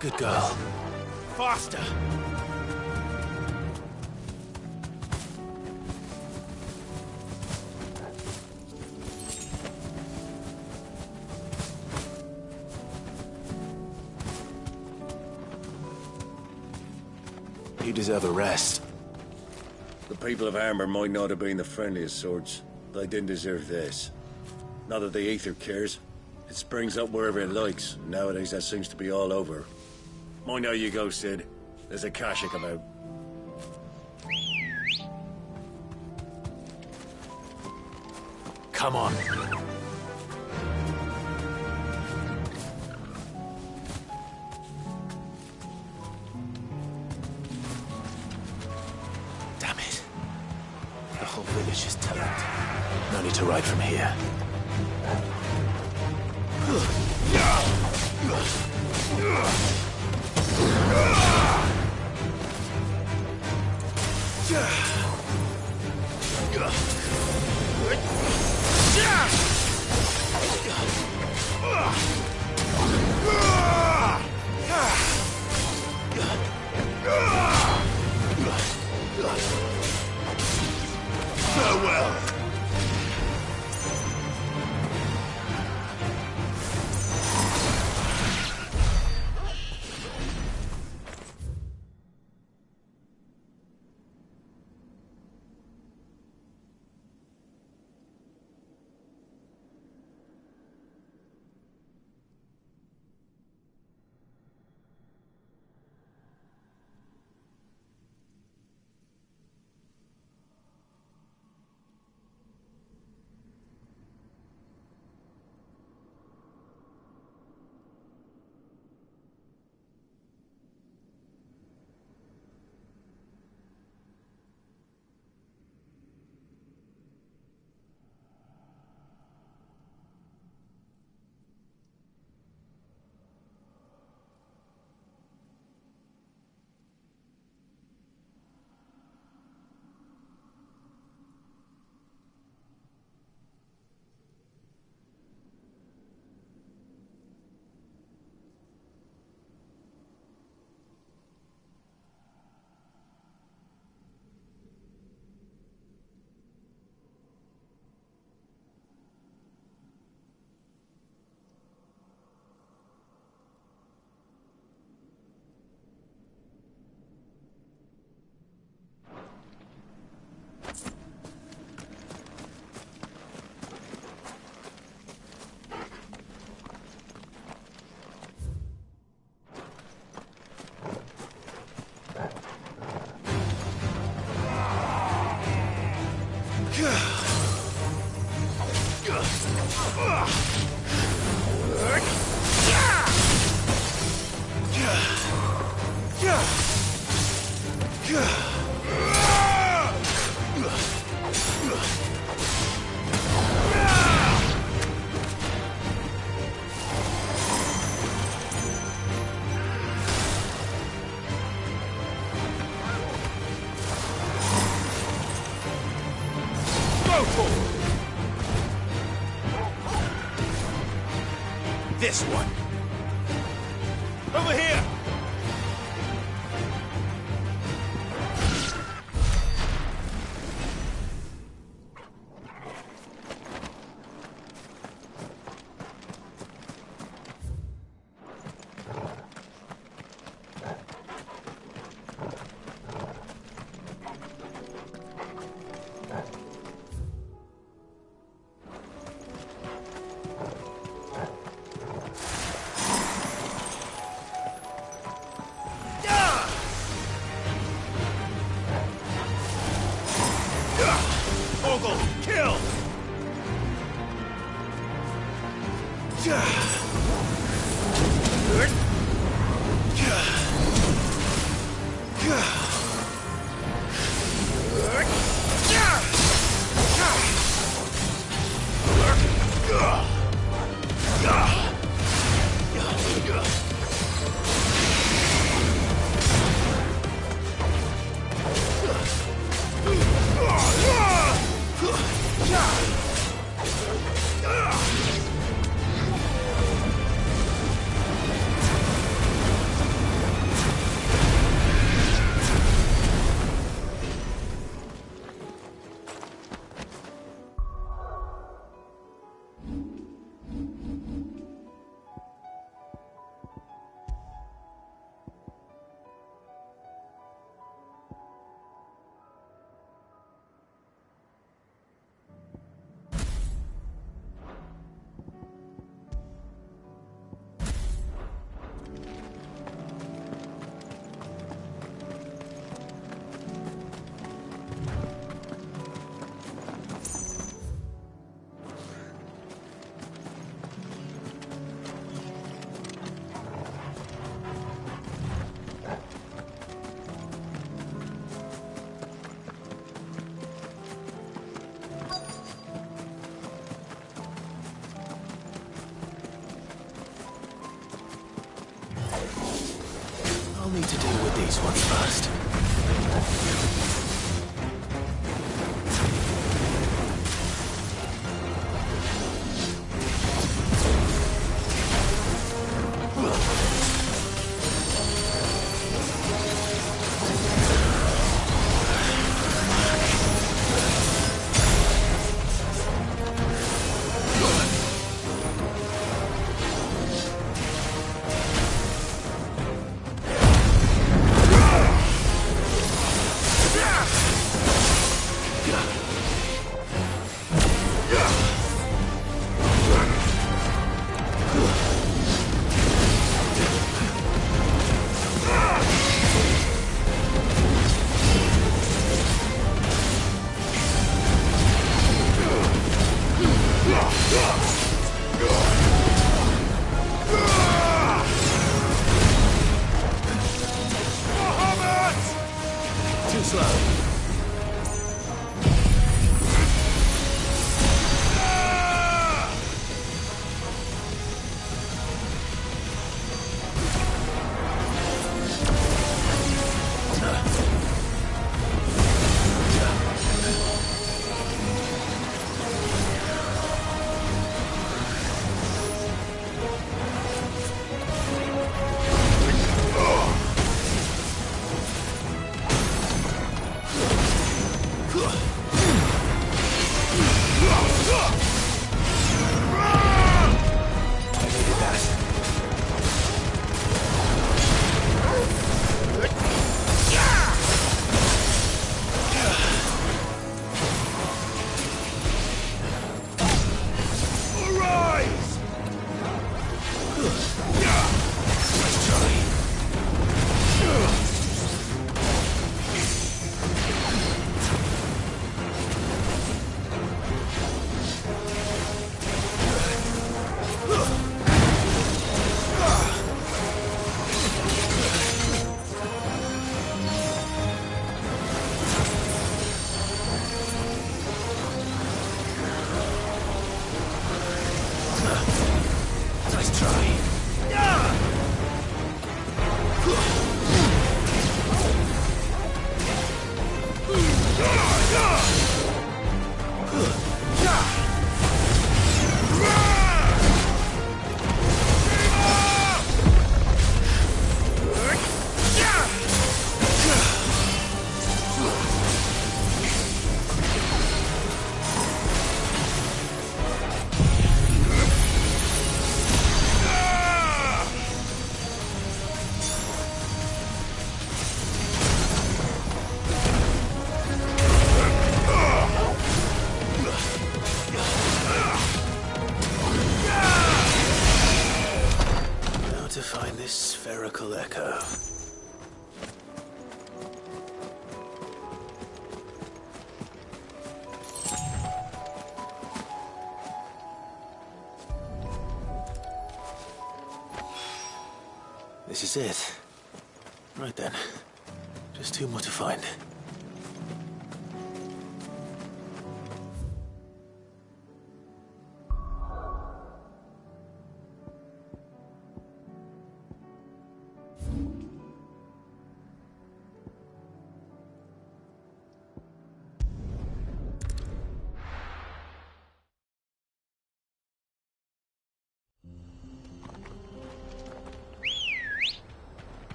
Good girl. Faster! You deserve a rest. The people of Amber might not have been the friendliest sorts, but they didn't deserve this. Not that the Aether cares. It springs up wherever it likes. Nowadays that seems to be all over. Mind how you go, Sid. There's a Kashik about. Come on. Damn it. The whole village is turned. No need to ride from here. Farewell! This one. Over here! Kill! I'll need to deal with these ones first. Too slow. this spherical echo. This is it. Right then. Just two more to find.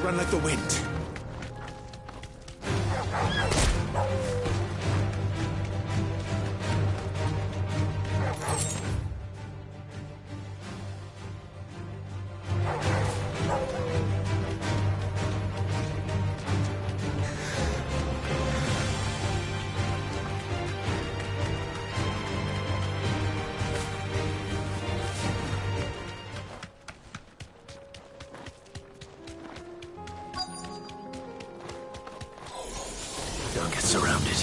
Run like the wind. Don't get surrounded.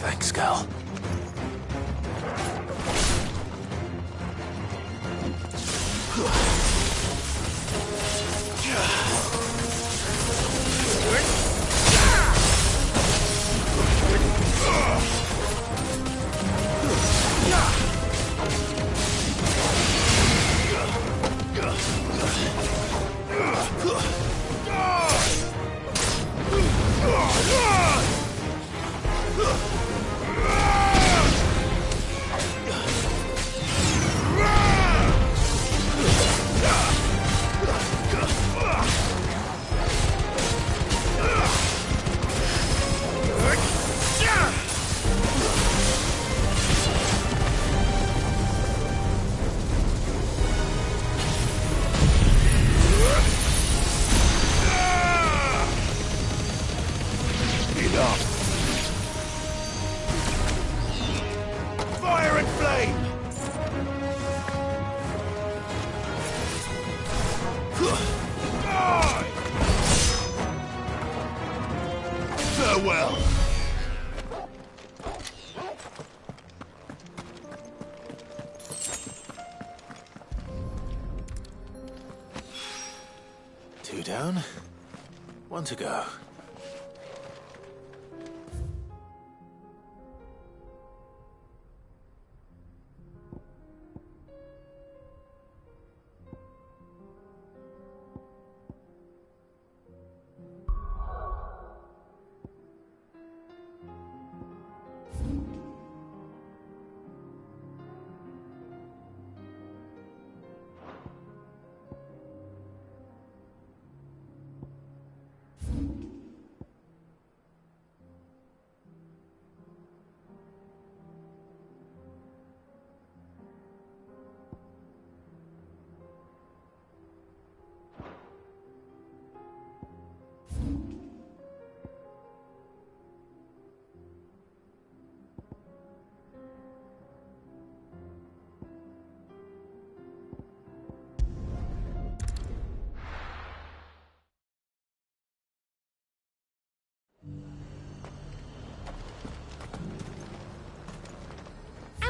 Thanks, Cal. Fire and flame! Farewell! Two down, one to go.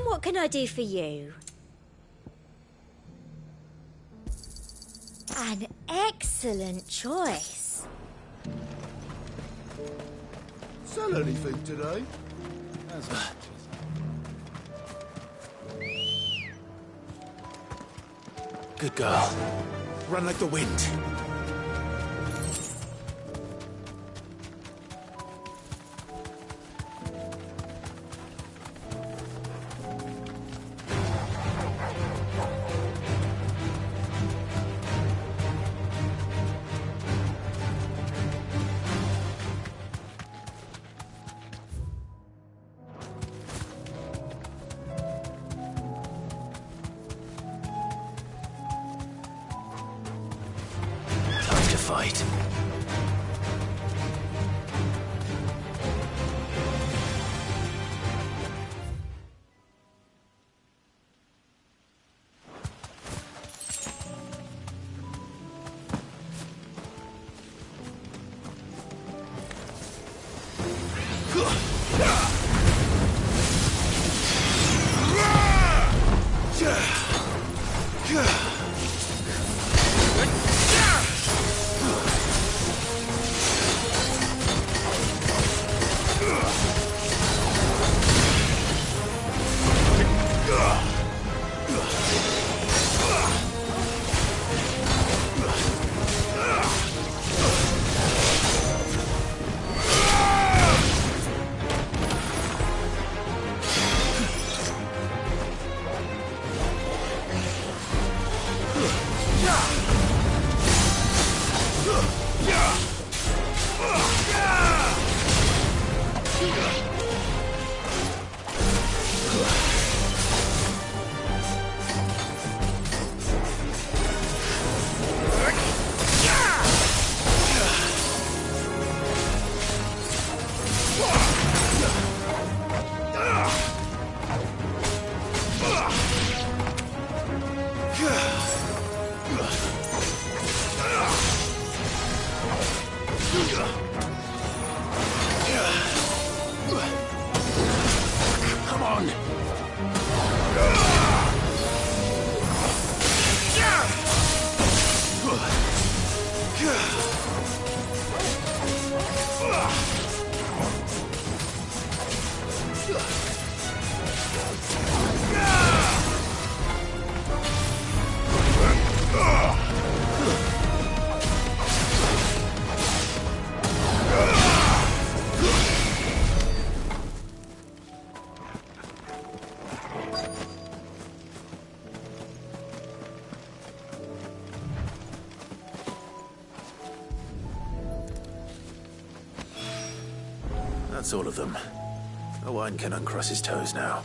What can I do for you? An excellent choice. Sell anything today? Good girl. Run like the wind. Fight. That's all of them. No one can uncross his toes now.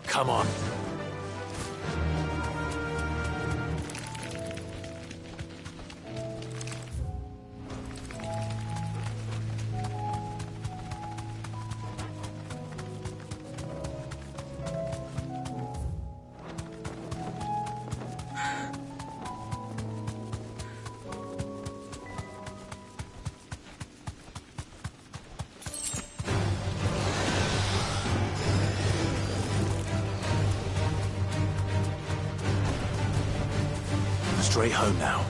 Come on. Straight home now.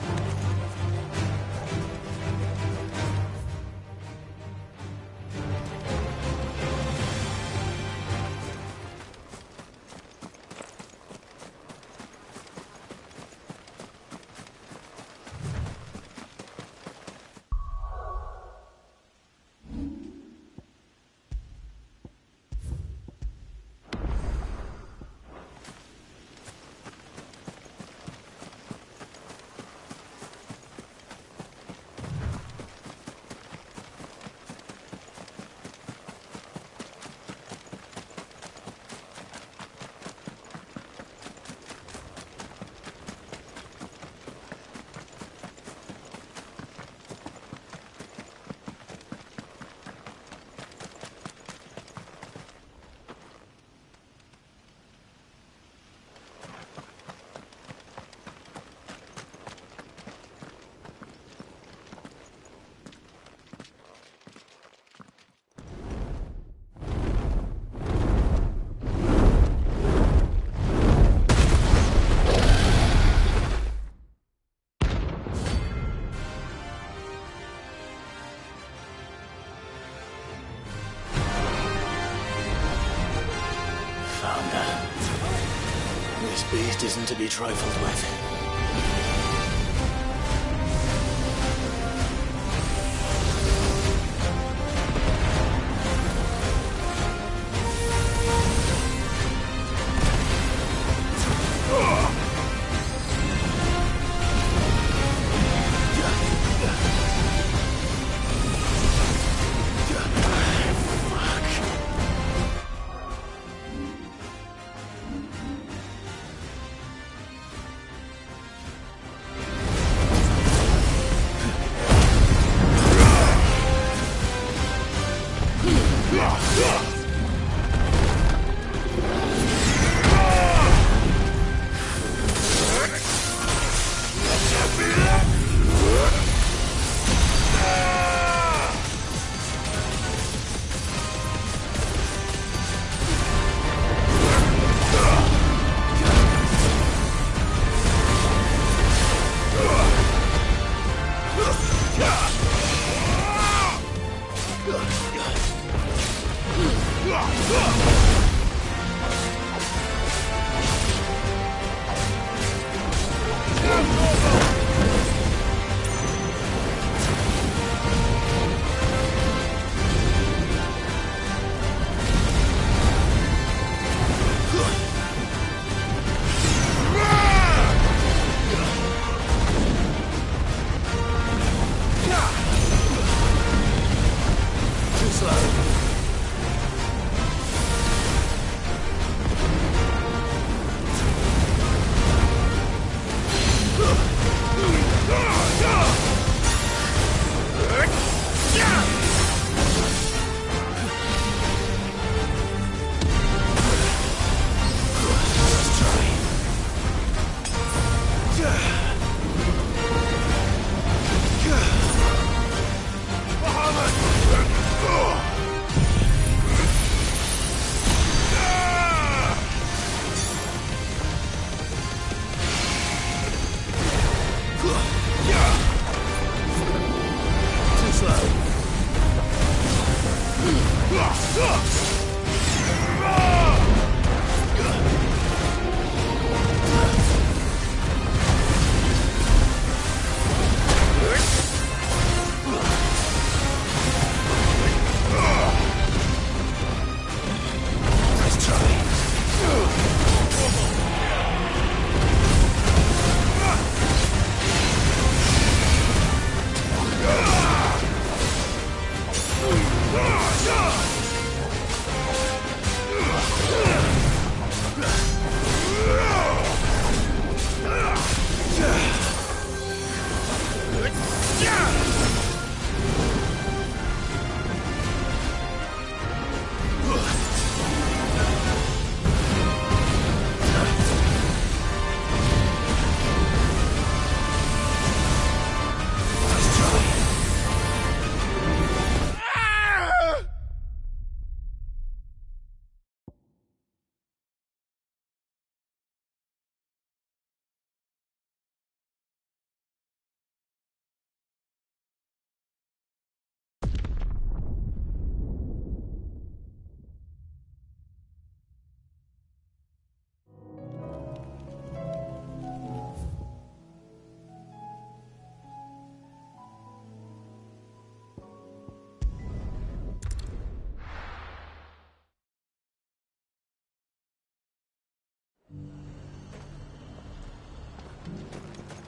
This beast isn't to be trifled with.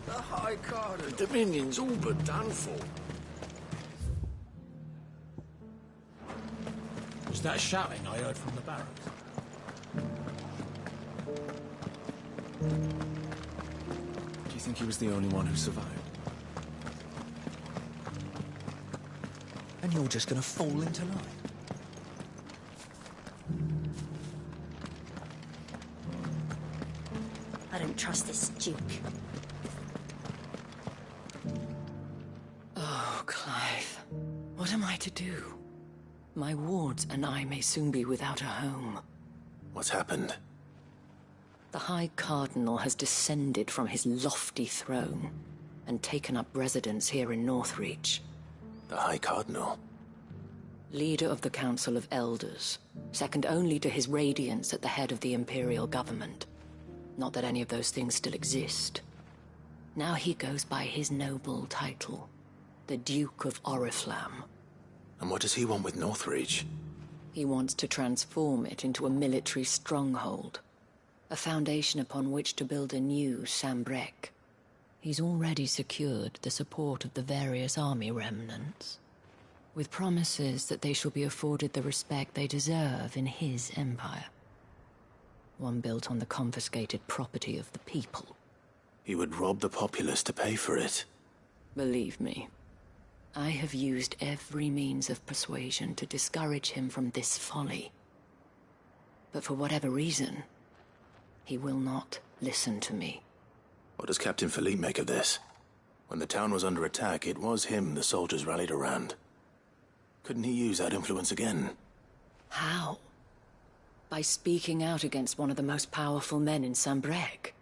The High Cardinal. The Dominion's all but done for. Was that shouting I heard from the barracks? Do you think he was the only one who survived? And you're just gonna fall into line? I don't trust this Duke. Oh, Clive. What am I to do? My wards and I may soon be without a home. What's happened? The High Cardinal has descended from his lofty throne and taken up residence here in Northreach. The High Cardinal? Leader of the Council of Elders, second only to his Radiance at the head of the Imperial government. Not that any of those things still exist. Now he goes by his noble title, the Duke of Oriflamme. And what does he want with Northreach? He wants to transform it into a military stronghold, a foundation upon which to build a new Sambrec. He's already secured the support of the various army remnants, with promises that they shall be afforded the respect they deserve in his empire. One built on the confiscated property of the people. He would rob the populace to pay for it. Believe me, I have used every means of persuasion to discourage him from this folly. But for whatever reason, he will not listen to me. What does Captain Philippe make of this? When the town was under attack, it was him the soldiers rallied around. Couldn't he use that influence again? How? By speaking out against one of the most powerful men in Sambrec.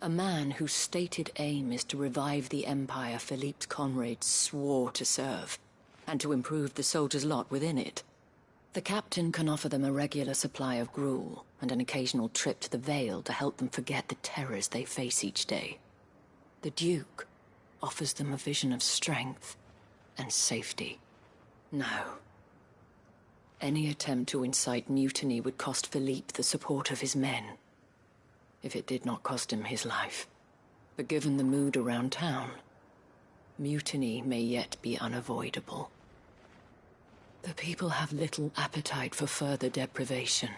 A man whose stated aim is to revive the empire Philippe's comrades swore to serve, and to improve the soldiers' lot within it. The captain can offer them a regular supply of gruel, and an occasional trip to the Vale to help them forget the terrors they face each day. The Duke offers them a vision of strength and safety. No. Any attempt to incite mutiny would cost Philippe the support of his men, if it did not cost him his life. But given the mood around town, mutiny may yet be unavoidable. The people have little appetite for further deprivation,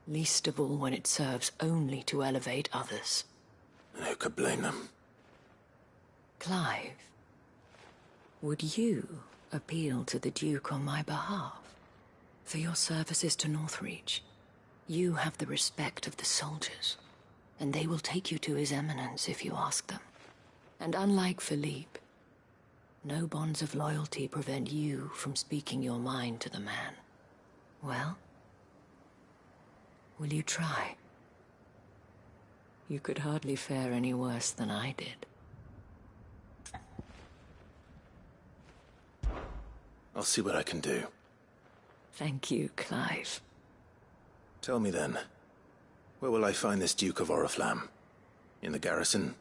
least of all when it serves only to elevate others. And who could blame them? Clive, would you appeal to the Duke on my behalf? For your services to Northreach, you have the respect of the soldiers, and they will take you to His Eminence if you ask them. And unlike Philippe, no bonds of loyalty prevent you from speaking your mind to the man. Well, will you try? You could hardly fare any worse than I did. I'll see what I can do. Thank you, Clive. Tell me then, where will I find this Duke of Oriflamme? In the garrison?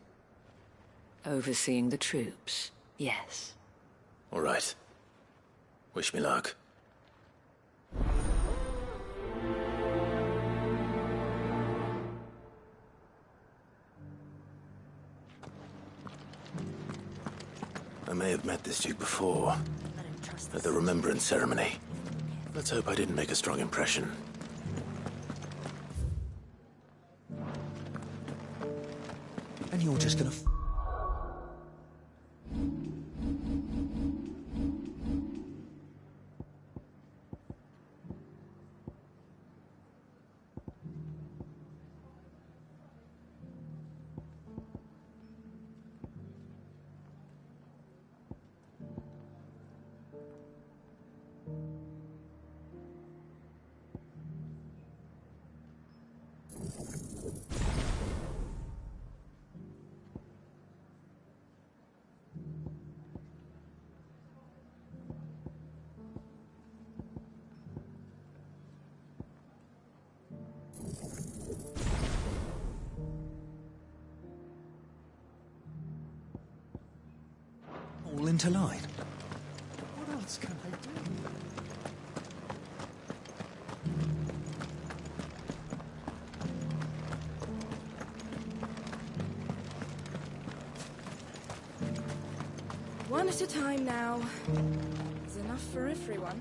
Overseeing the troops, yes. All right. Wish me luck. I may have met this Duke before, at the Remembrance Ceremony. Let's hope I didn't make a strong impression. And you're just gonna All into line. What else can I do? One at a time now. There's enough for everyone.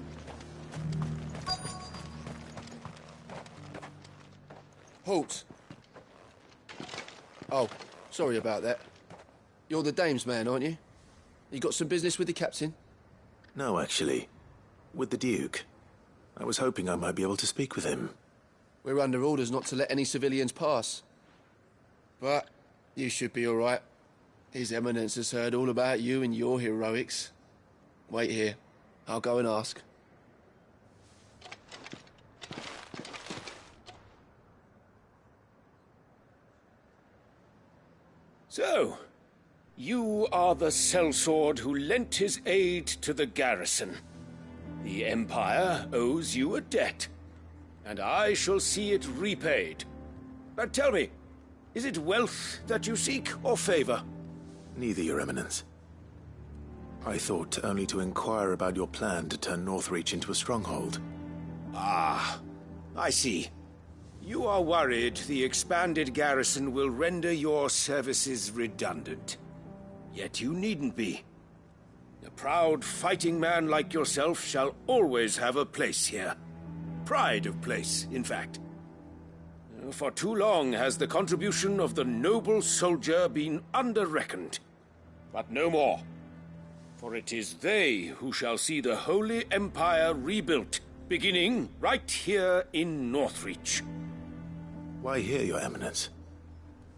Halt! Oh, sorry about that. You're the dame's man, aren't you? You got some business with the captain? No, actually. With the Duke. I was hoping I might be able to speak with him. We're under orders not to let any civilians pass. But you should be all right. His Eminence has heard all about you and your heroics. Wait here. I'll go and ask. So, you are the sellsword who lent his aid to the garrison. The Empire owes you a debt, and I shall see it repaid. But tell me, is it wealth that you seek, or favor? Neither, Your Eminence. I thought only to inquire about your plan to turn Northreach into a stronghold. Ah, I see. You are worried the expanded garrison will render your services redundant. Yet you needn't be. A proud fighting man like yourself shall always have a place here. Pride of place, in fact. For too long has the contribution of the noble soldier been under-reckoned. But no more. For it is they who shall see the Holy Empire rebuilt, beginning right here in Northreach. Why here, Your Eminence?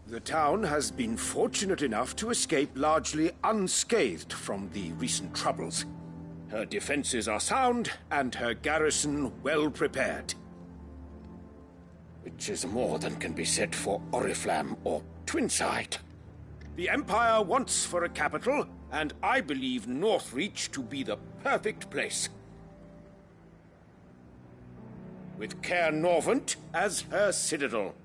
The town has been fortunate enough to escape largely unscathed from the recent troubles. Her defenses are sound, and her garrison well prepared. Which is more than can be said for Oriflamme or Twinside. The Empire wants for a capital, and I believe Northreach to be the perfect place. With Caer Norvent as her citadel.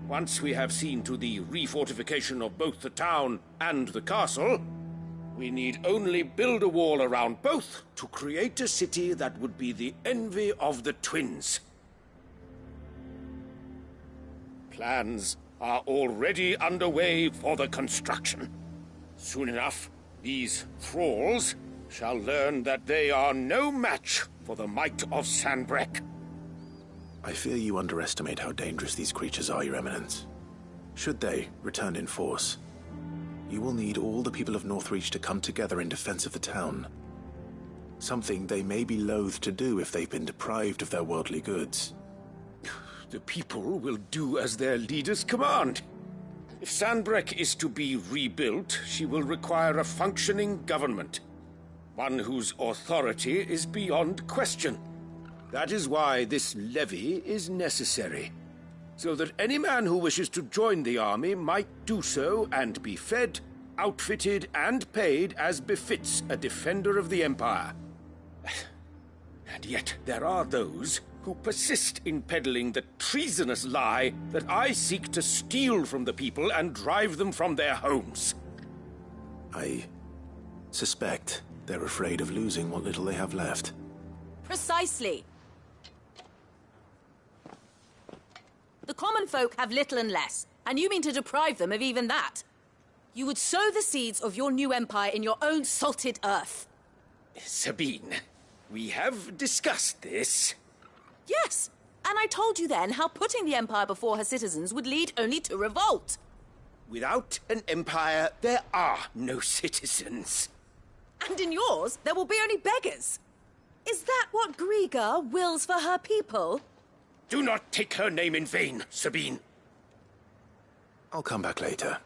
Once we have seen to the refortification of both the town and the castle, we need only build a wall around both to create a city that would be the envy of the twins. Plans are already underway for the construction. Soon enough, these thralls shall learn that they are no match for the might of Sanbreque. I fear you underestimate how dangerous these creatures are, Your Eminence. Should they return in force, you will need all the people of Northreach to come together in defense of the town. Something they may be loath to do if they've been deprived of their worldly goods. The people will do as their leaders command. If Sanbreque is to be rebuilt, she will require a functioning government. One whose authority is beyond question. That is why this levy is necessary. So that any man who wishes to join the army might do so and be fed, outfitted, and paid as befits a defender of the Empire. And yet there are those who persist in peddling the treasonous lie that I seek to steal from the people and drive them from their homes. I suspect they're afraid of losing what little they have left. Precisely. The common folk have little and less, and you mean to deprive them of even that. You would sow the seeds of your new empire in your own salted earth. Sabine, we have discussed this. Yes, and I told you then how putting the empire before her citizens would lead only to revolt. Without an empire, there are no citizens. And in yours, there will be only beggars. Is that what Griga wills for her people? Do not take her name in vain, Sabine. I'll come back later.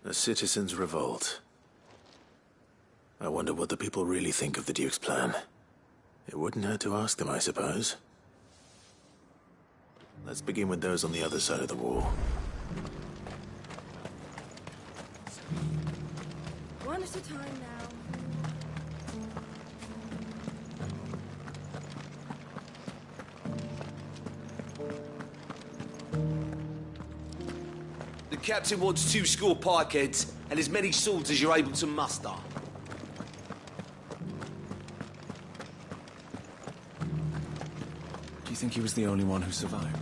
The citizens revolt. I wonder what the people really think of the Duke's plan. It wouldn't hurt to ask them, I suppose. Let's begin with those on the other side of the wall. One at a time now. The captain wants 2 score pikeheads and as many swords as you're able to muster. Do you think he was the only one who survived?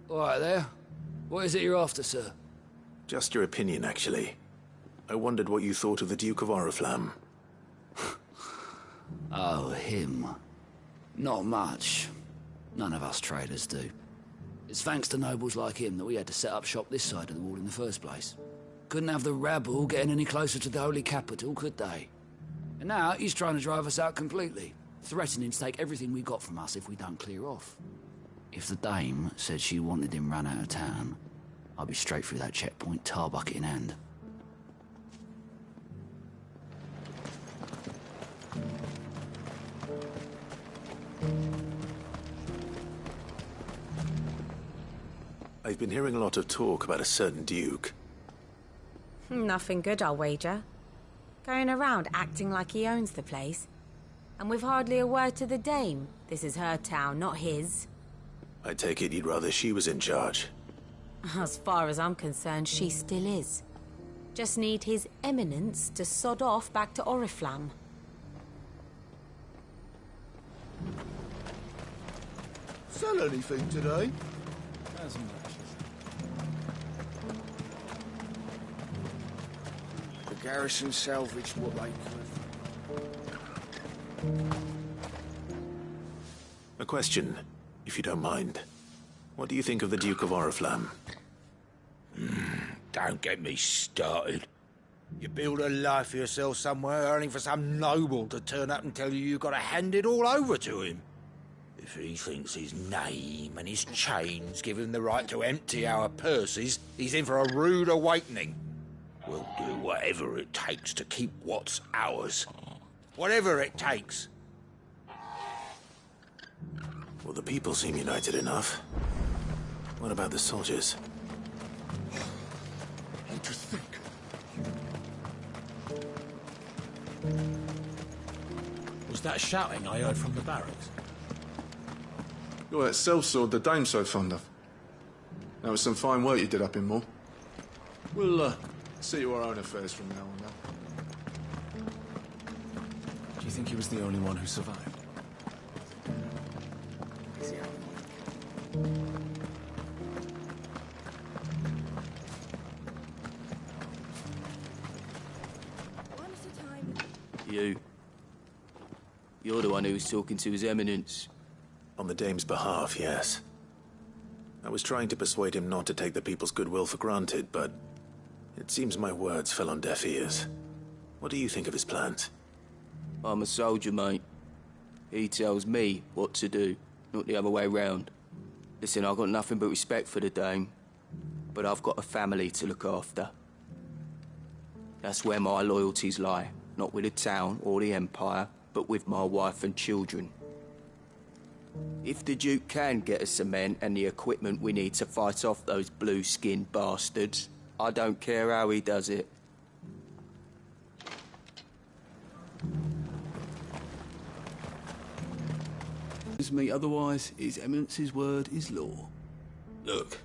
All right there. What is it you're after, sir? Just your opinion, actually. I wondered what you thought of the Duke of Oriflamme. Oh, him. Not much. None of us traders do. It's thanks to nobles like him that we had to set up shop this side of the wall in the first place. Couldn't have the rabble getting any closer to the holy capital, could they? And now he's trying to drive us out completely, threatening to take everything we got from us if we don't clear off. If the dame said she wanted him run out of town, I'd be straight through that checkpoint, tar bucket in hand. I've been hearing a lot of talk about a certain duke. Nothing good, I'll wager. Going around acting like he owns the place. And with hardly a word to the dame. This is her town, not his. I take it you'd rather she was in charge. As far as I'm concerned, she still is. Just need his eminence to sod off back to Oriflamme. Sell anything today? As much. The garrison salvaged what they could. A question, if you don't mind. What do you think of the Duke of Oriflamme? Don't get me started. You build a life for yourself somewhere, only for some noble to turn up and tell you you've got to hand it all over to him. If he thinks his name and his chains give him the right to empty our purses, he's in for a rude awakening. We'll do whatever it takes to keep what's ours. Whatever it takes. Well, the people seem united enough. What about the soldiers? What do you think? Was that shouting I heard from the barracks? You're that sellsword the dame's so fond of. That was some fine work you did up in Moor. We'll, see to our own affairs from now on now. Do you think he was the only one who survived? You're the one who was talking to His Eminence. On the dame's behalf, yes. I was trying to persuade him not to take the people's goodwill for granted, but it seems my words fell on deaf ears. What do you think of his plans? I'm a soldier, mate. He tells me what to do, not the other way round. Listen, I've got nothing but respect for the dame, but I've got a family to look after. That's where my loyalties lie, not with the town or the Empire, but with my wife and children. If the Duke can get us some men and the equipment we need to fight off those blue-skinned bastards, I don't care how he does it. Me, otherwise, His Eminence's word is law. Look,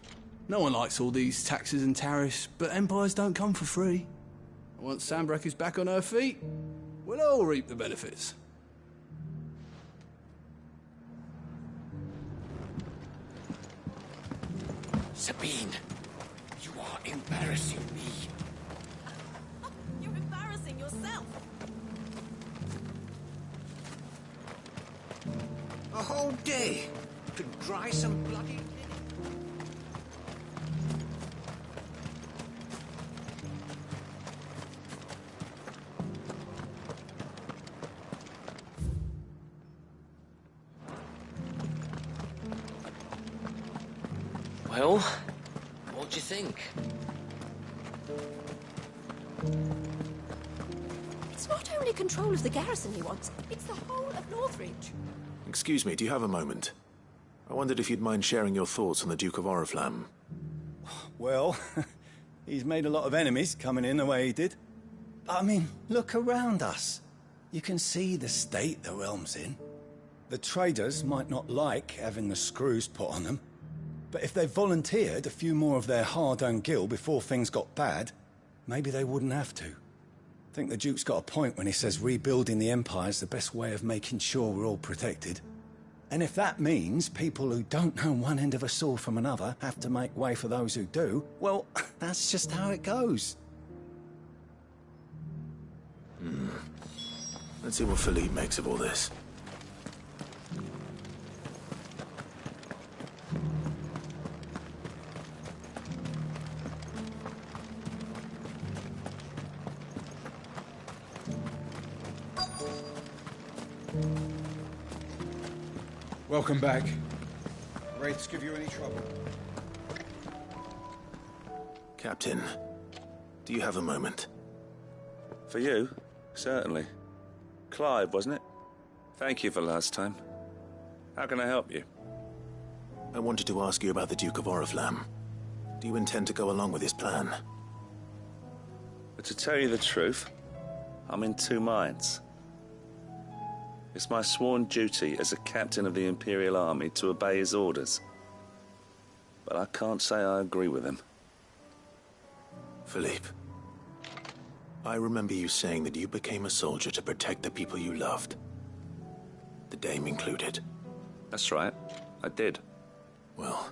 no one likes all these taxes and tariffs, but empires don't come for free. Once Sandbreak is back on her feet, we'll all reap the benefits. Sabine, you are embarrassing me. You're embarrassing yourself. A whole day to dry some bloody linen. Well, what do you think? It's not only control of the garrison he wants, it's the whole of Northridge. Excuse me, do you have a moment? I wondered if you'd mind sharing your thoughts on the Duke of Oriflamme. Well, he's made a lot of enemies coming in the way he did. I mean, look around us. You can see the state the realm's in. The traders might not like having the screws put on them, but if they volunteered a few more of their hard-earned gil before things got bad, maybe they wouldn't have to. I think the Duke's got a point when he says rebuilding the Empire's the best way of making sure we're all protected. And if that means people who don't know one end of a sword from another have to make way for those who do, well, that's just how it goes. Let's see what Philippe makes of all this. Welcome back. Wraiths give you any trouble? Captain, do you have a moment? For you? Certainly. Clive, wasn't it? Thank you for last time. How can I help you? I wanted to ask you about the Duke of Oriflamme. Do you intend to go along with his plan? But to tell you the truth, I'm in two minds. It's my sworn duty as a captain of the Imperial Army to obey his orders. But I can't say I agree with him. Philippe, I remember you saying that you became a soldier to protect the people you loved. The Dame included. That's right. I did. Well,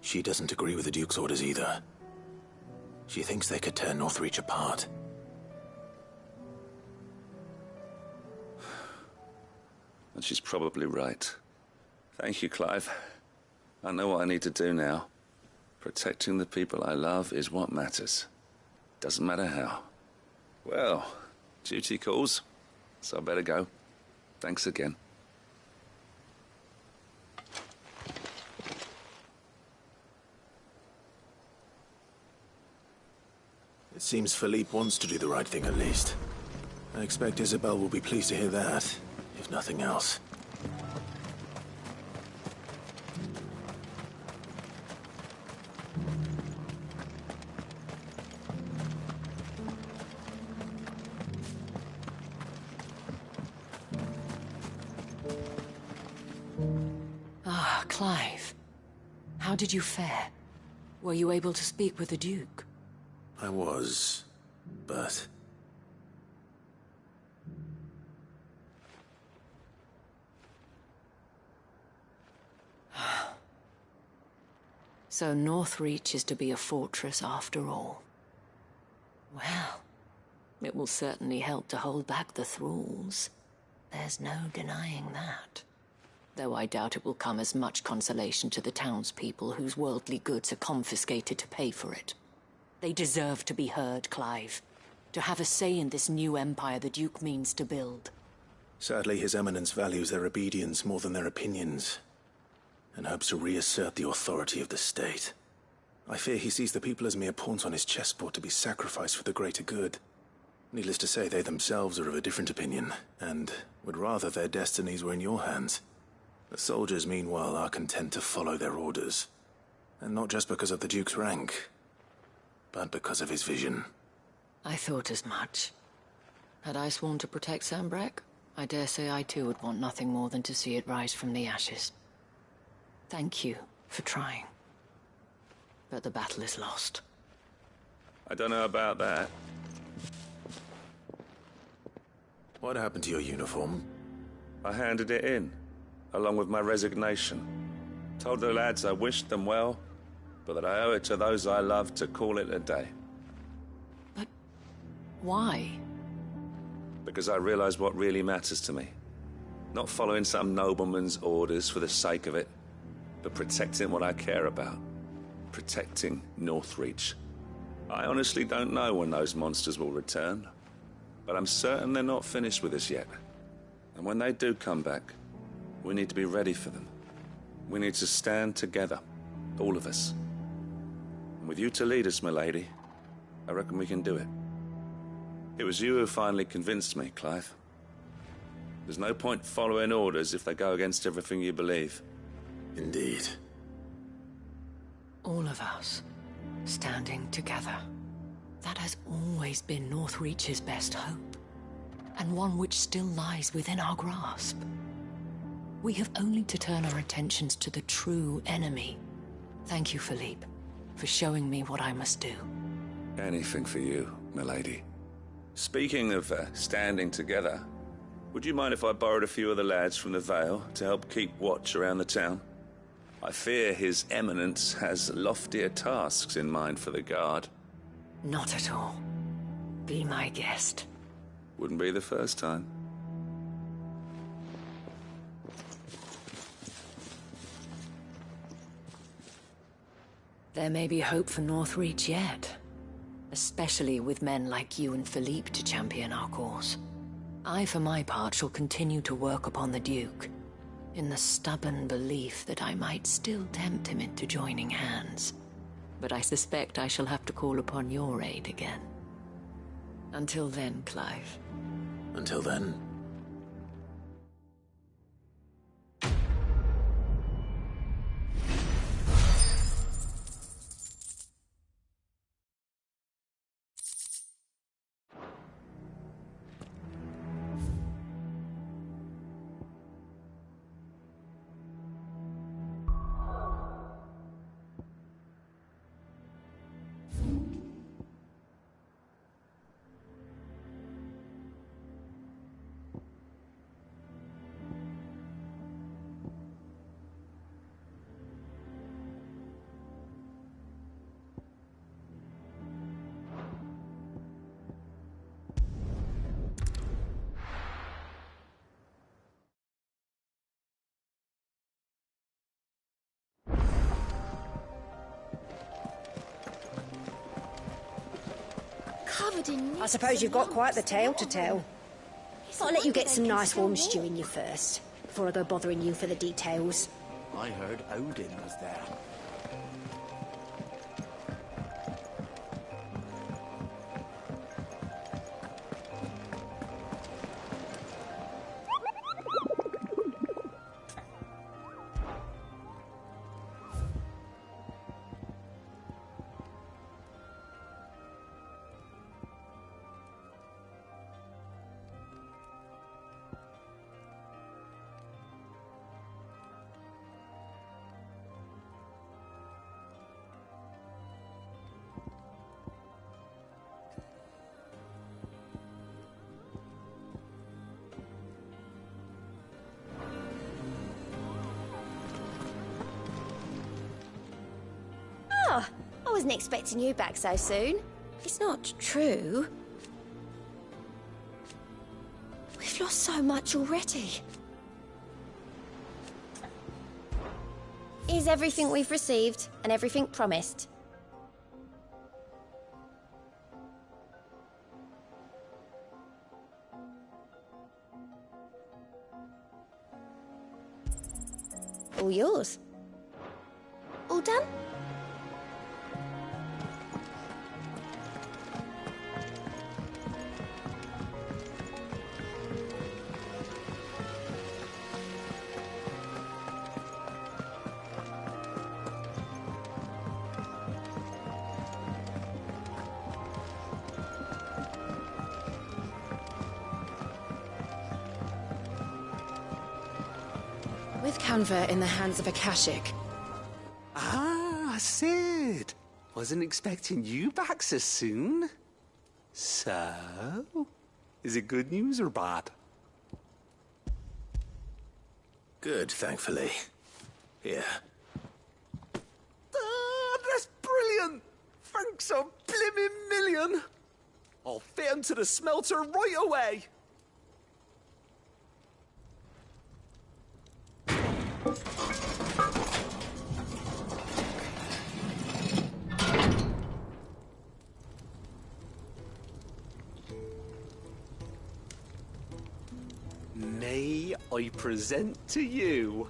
she doesn't agree with the Duke's orders either. She thinks they could tear Northreach apart. And she's probably right. Thank you, Clive. I know what I need to do now. Protecting the people I love is what matters. Doesn't matter how. Well, duty calls, so I better go. Thanks again. It seems Philippe wants to do the right thing at least. I expect Isabel will be pleased to hear that, if nothing else. Ah, Clive. How did you fare? Were you able to speak with the Duke? I was, but... So Northreach is to be a fortress after all. Well, it will certainly help to hold back the thralls. There's no denying that. Though I doubt it will come as much consolation to the townspeople whose worldly goods are confiscated to pay for it. They deserve to be heard, Clive. To have a say in this new empire the Duke means to build. Sadly, His Eminence values their obedience more than their opinions, and hopes to reassert the authority of the state. I fear he sees the people as mere pawns on his chessboard to be sacrificed for the greater good. Needless to say, they themselves are of a different opinion, and would rather their destinies were in your hands. The soldiers, meanwhile, are content to follow their orders. And not just because of the Duke's rank, but because of his vision. I thought as much. Had I sworn to protect Sambrek, I dare say I too would want nothing more than to see it rise from the ashes. Thank you for trying. But the battle is lost. I don't know about that. What happened to your uniform? I handed it in, along with my resignation. Told the lads I wished them well, but that I owe it to those I love to call it a day. But why? Because I realize what really matters to me. Not following some nobleman's orders for the sake of it, but protecting what I care about. Protecting Northreach. I honestly don't know when those monsters will return, but I'm certain they're not finished with us yet. And when they do come back, we need to be ready for them. We need to stand together, all of us. And with you to lead us, milady, I reckon we can do it. It was you who finally convinced me, Clive. There's no point following orders if they go against everything you believe. Indeed. All of us, standing together. That has always been Northreach's best hope. and one which still lies within our grasp. We have only to turn our attentions to the true enemy. Thank you, Philippe, for showing me what I must do. Anything for you, milady. Speaking of standing together, would you mind if I borrowed a few of the lads from the Vale to help keep watch around the town? I fear His Eminence has loftier tasks in mind for the guard. Not at all. Be my guest. Wouldn't be the first time. There may be hope for Northreach yet. Especially with men like you and Philippe to champion our cause. I, for my part, shall continue to work upon the Duke, in the stubborn belief that I might still tempt him into joining hands. But I suspect I shall have to call upon your aid again. Until then, Clive. Until then. I suppose you've got quite the tale to tell. I'll let you get some nice warm stew in you first, before I go bothering you for the details. I heard Odin was there. Oh, I wasn't expecting you back so soon. It's not true. We've lost so much already. Is everything we've received and everything promised? All yours. All done? With Canva in the hands of Akashic. Ah, Sid. Wasn't expecting you back so soon. So, is it good news or bad? Good, thankfully. Here. Ah, that's brilliant. Thanks a blimmin' million. I'll fit 'em to the smelter right away. May I present to you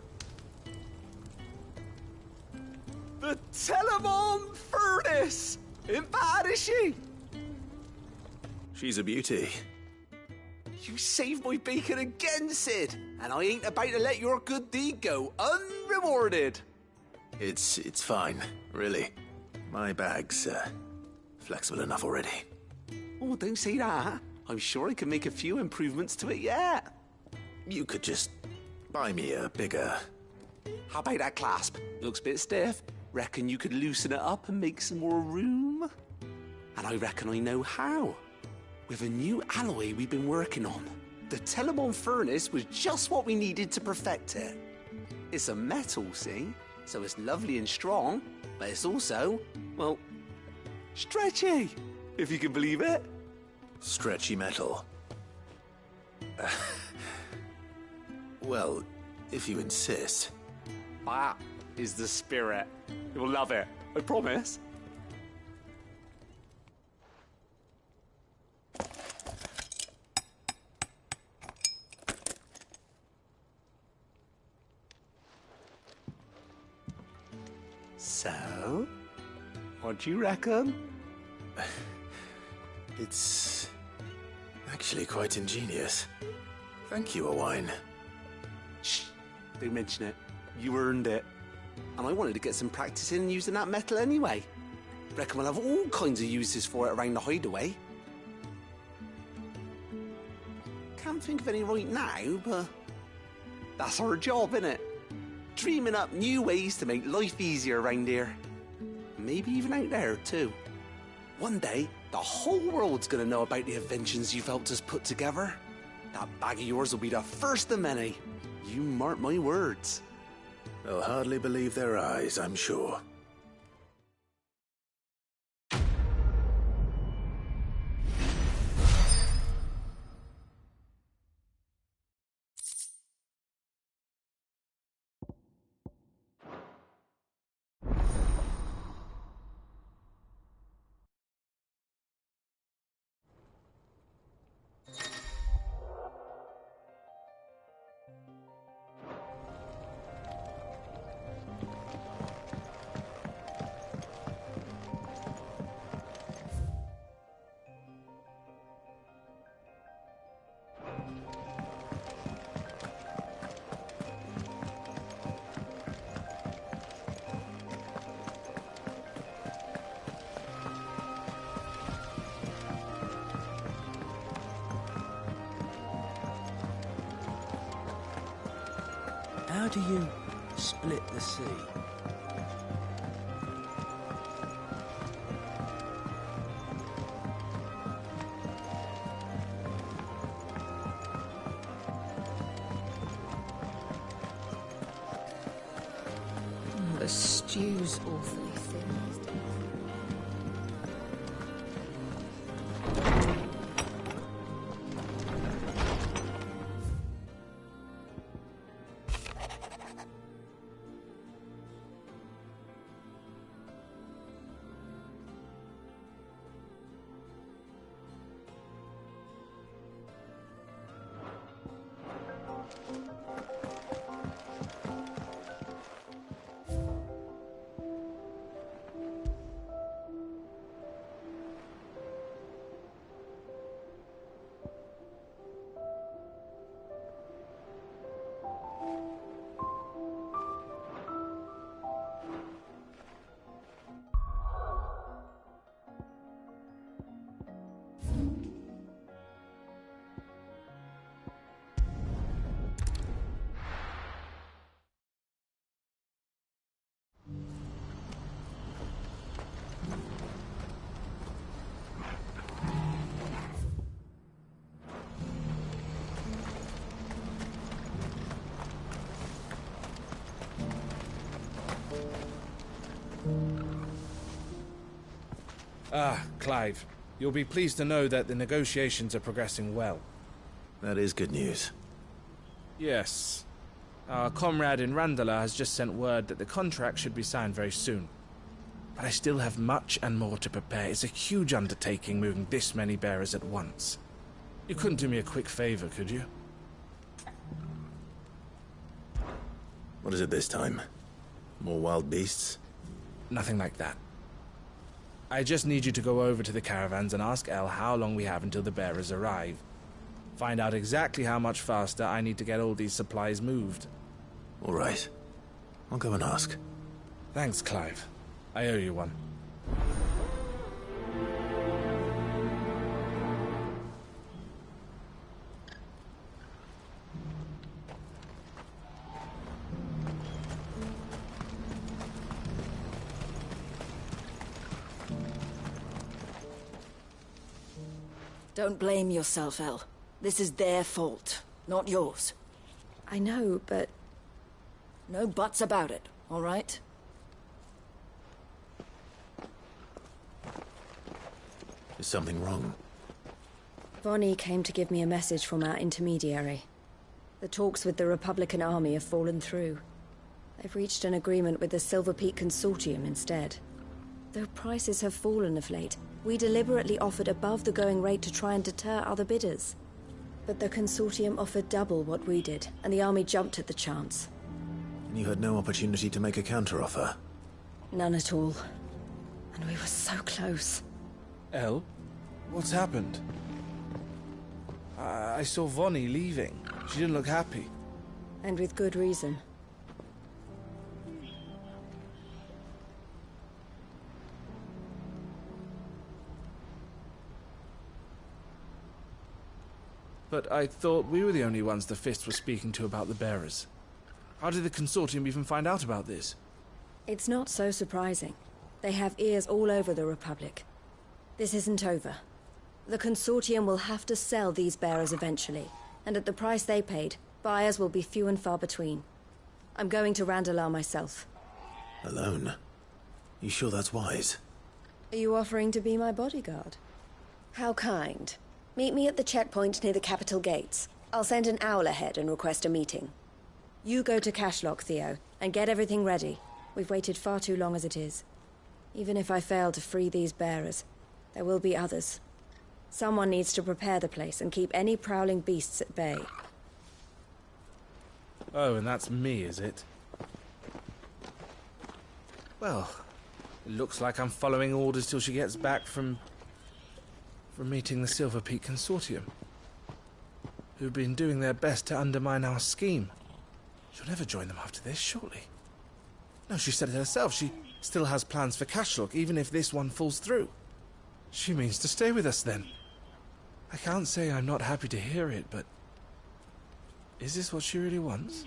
the Telemon Furnace? Ain't bad, is she? She's a beauty. You saved my bacon again, Sid, and I ain't about to let your good deed go unrewarded. It's fine, really. My bag's flexible enough already. Oh, don't say that. I'm sure I can make a few improvements to it yet. You could just buy me a bigger... How about that clasp? Looks a bit stiff. Reckon you could loosen it up and make some more room? And I reckon I know how. With a new alloy we've been working on. The Telemon furnace was just what we needed to perfect it. It's a metal, see? So it's lovely and strong, but it's also, well, stretchy, if you can believe it. Stretchy metal. Well, if you insist. That is the spirit. You'll love it, I promise. So, what do you reckon? It's actually quite ingenious. Thank you, Owain. Shh, don't mention it. You earned it. And I wanted to get some practice in using that metal anyway. Reckon we'll have all kinds of uses for it around the hideaway. Can't think of any right now, but that's our job, innit? Dreaming up new ways to make life easier around here. Maybe even out there, too. One day, the whole world's gonna know about the inventions you've helped us put together. That bag of yours will be the first of many. You mark my words. They'll hardly believe their eyes, I'm sure. How do you split the sea? The stew's awfully thin. Ah, Clive. You'll be pleased to know that the negotiations are progressing well. That is good news. Yes. Our comrade in Randala has just sent word that the contract should be signed very soon. But I still have much and more to prepare. It's a huge undertaking moving this many bearers at once. You couldn't do me a quick favor, could you? What is it this time? More wild beasts? Nothing like that. I just need you to go over to the caravans and ask El how long we have until the bearers arrive. Find out exactly how much faster I need to get all these supplies moved. All right. I'll go and ask. Thanks, Clive. I owe you one. Don't blame yourself, El. This is their fault, not yours. I know, but... No buts about it, all right? Is something wrong? Vonnie came to give me a message from our intermediary. The talks with the Republican army have fallen through. They've reached an agreement with the Silver Peak Consortium instead. Though prices have fallen of late, we deliberately offered above the going rate to try and deter other bidders. But the Consortium offered double what we did, and the army jumped at the chance. And you had no opportunity to make a counteroffer? None at all. And we were so close. El? What's happened? I saw Vonnie leaving. She didn't look happy. And with good reason. But I thought we were the only ones the Fist were speaking to about the bearers. How did the Consortium even find out about this? It's not so surprising. They have ears all over the Republic. This isn't over. The Consortium will have to sell these bearers eventually, and at the price they paid, buyers will be few and far between. I'm going to Randalar myself. Alone? You sure that's wise? Are you offering to be my bodyguard? How kind. Meet me at the checkpoint near the capital gates. I'll send an owl ahead and request a meeting. You go to Cashlock, Theo, and get everything ready. We've waited far too long as it is. Even if I fail to free these bearers, there will be others. Someone needs to prepare the place and keep any prowling beasts at bay. Oh, and that's me, is it? Well, it looks like I'm following orders till she gets back from meeting the Silver Peak Consortium, who've been doing their best to undermine our scheme. She'll never join them after this, surely. No, she said it herself. She still has plans for Cashlock, even if this one falls through. She means to stay with us, then. I can't say I'm not happy to hear it, but... is this what she really wants?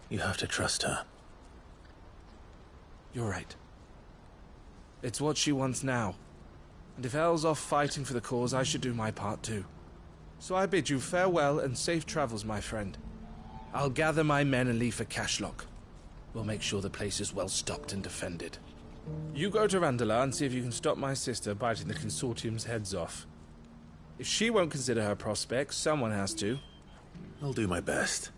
You have to trust her. You're right. It's what she wants now. And if Elle's off fighting for the cause, I should do my part too. So I bid you farewell and safe travels, my friend. I'll gather my men and leave for Cashlock. We'll make sure the place is well stocked and defended. You go to Randalar and see if you can stop my sister biting the Consortium's heads off. If she won't consider her prospects, someone has to. I'll do my best.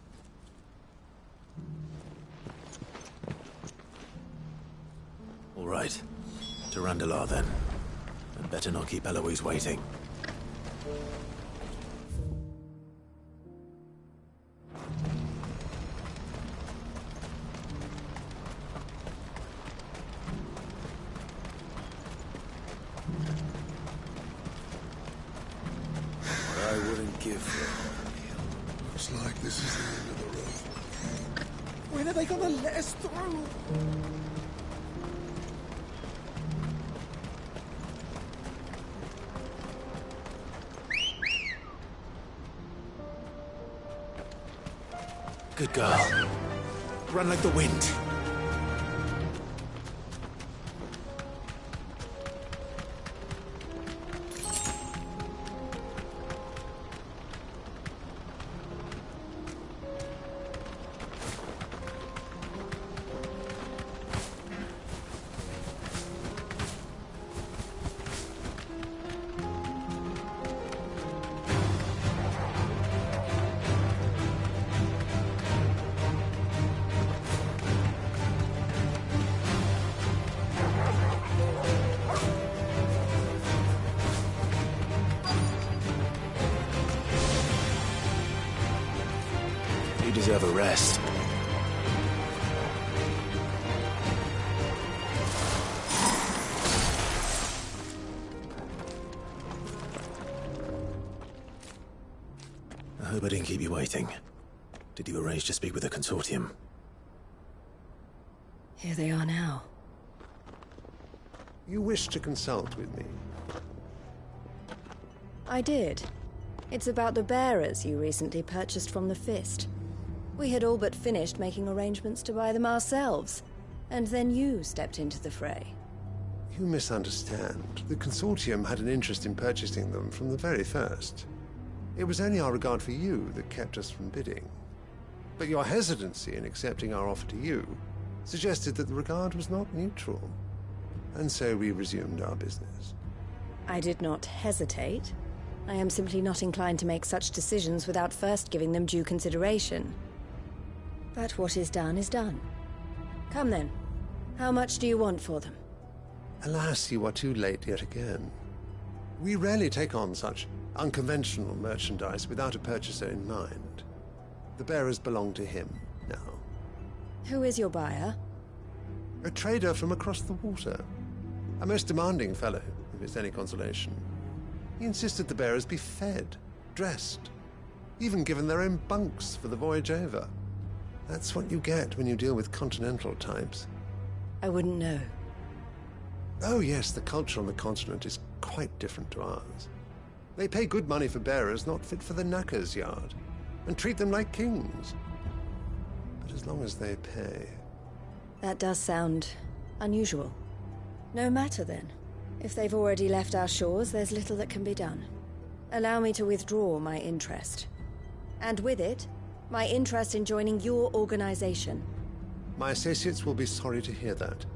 All right. To Randalar, then. And better not keep Eloise waiting. I wouldn't give for... Looks like this is the end of the road. When are they gonna let us through? Good girl. Run like the wind. You deserve a rest. I hope I didn't keep you waiting. Did you arrange to speak with the Consortium? Here they are now. You wish to consult with me? I did. It's about the bearers you recently purchased from the Fist. We had all but finished making arrangements to buy them ourselves, and then you stepped into the fray. You misunderstand. The Consortium had an interest in purchasing them from the very first. It was only our regard for you that kept us from bidding. But your hesitancy in accepting our offer to you suggested that the regard was not neutral. And so we resumed our business. I did not hesitate. I am simply not inclined to make such decisions without first giving them due consideration. But what is done is done. Come then. How much do you want for them? Alas, you are too late yet again. We rarely take on such unconventional merchandise without a purchaser in mind. The bearers belong to him now. Who is your buyer? A trader from across the water. A most demanding fellow, if it's any consolation. He insisted the bearers be fed, dressed, even given their own bunks for the voyage over. That's what you get when you deal with continental types. I wouldn't know. Oh yes, the culture on the continent is quite different to ours. They pay good money for bearers not fit for the knacker's yard, and treat them like kings. But as long as they pay... That does sound unusual. No matter then. If they've already left our shores, there's little that can be done. Allow me to withdraw my interest. And with it, my interest in joining your organization. My associates will be sorry to hear that.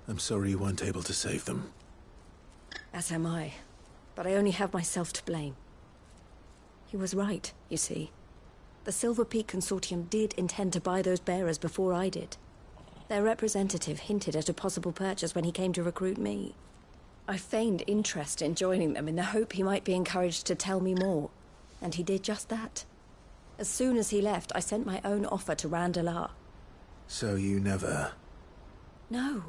I'm sorry you weren't able to save them. As am I. But I only have myself to blame. He was right, you see. The Silver Peak Consortium did intend to buy those bearers before I did. Their representative hinted at a possible purchase when he came to recruit me. I feigned interest in joining them in the hope he might be encouraged to tell me more. And he did just that. As soon as he left, I sent my own offer to Randalar. So you never... No.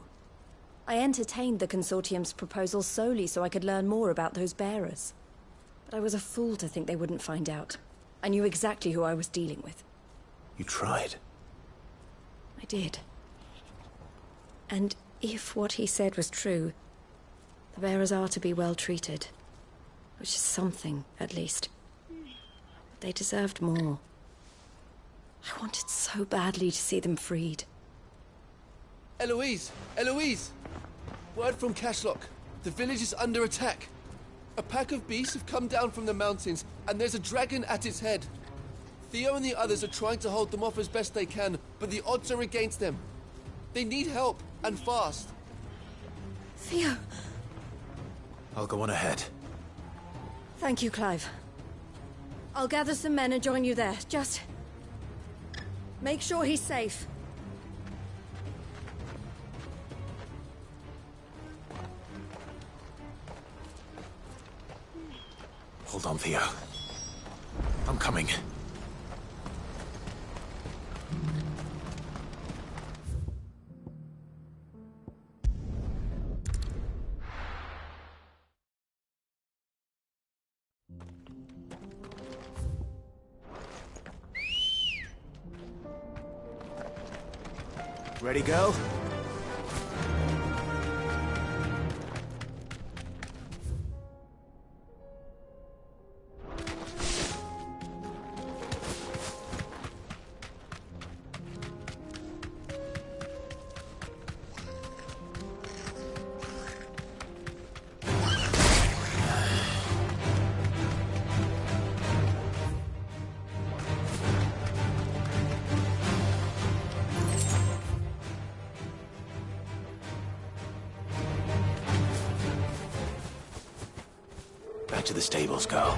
I entertained the Consortium's proposal solely so I could learn more about those bearers. But I was a fool to think they wouldn't find out. I knew exactly who I was dealing with. You tried. I did. And if what he said was true, the bearers are to be well treated. Which is something, at least. But they deserved more. I wanted so badly to see them freed. Eloise! Eloise! Word from Cashlock. The village is under attack. A pack of beasts have come down from the mountains, and there's a dragon at its head. Theo and the others are trying to hold them off as best they can, but the odds are against them. They need help, and fast. Theo! I'll go on ahead. Thank you, Clive. I'll gather some men and join you there. Just... make sure he's safe. Hold on, Theo. I'm coming. Ready, go? Back to the stables, go.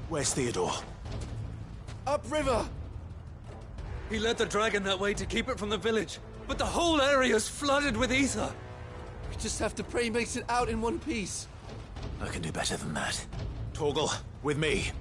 Where's Theodore? Upriver! He led the dragon that way to keep it from the village, but the whole area's flooded with ether. We just have to pray he makes it out in one piece. I can do better than that. Torgal, with me.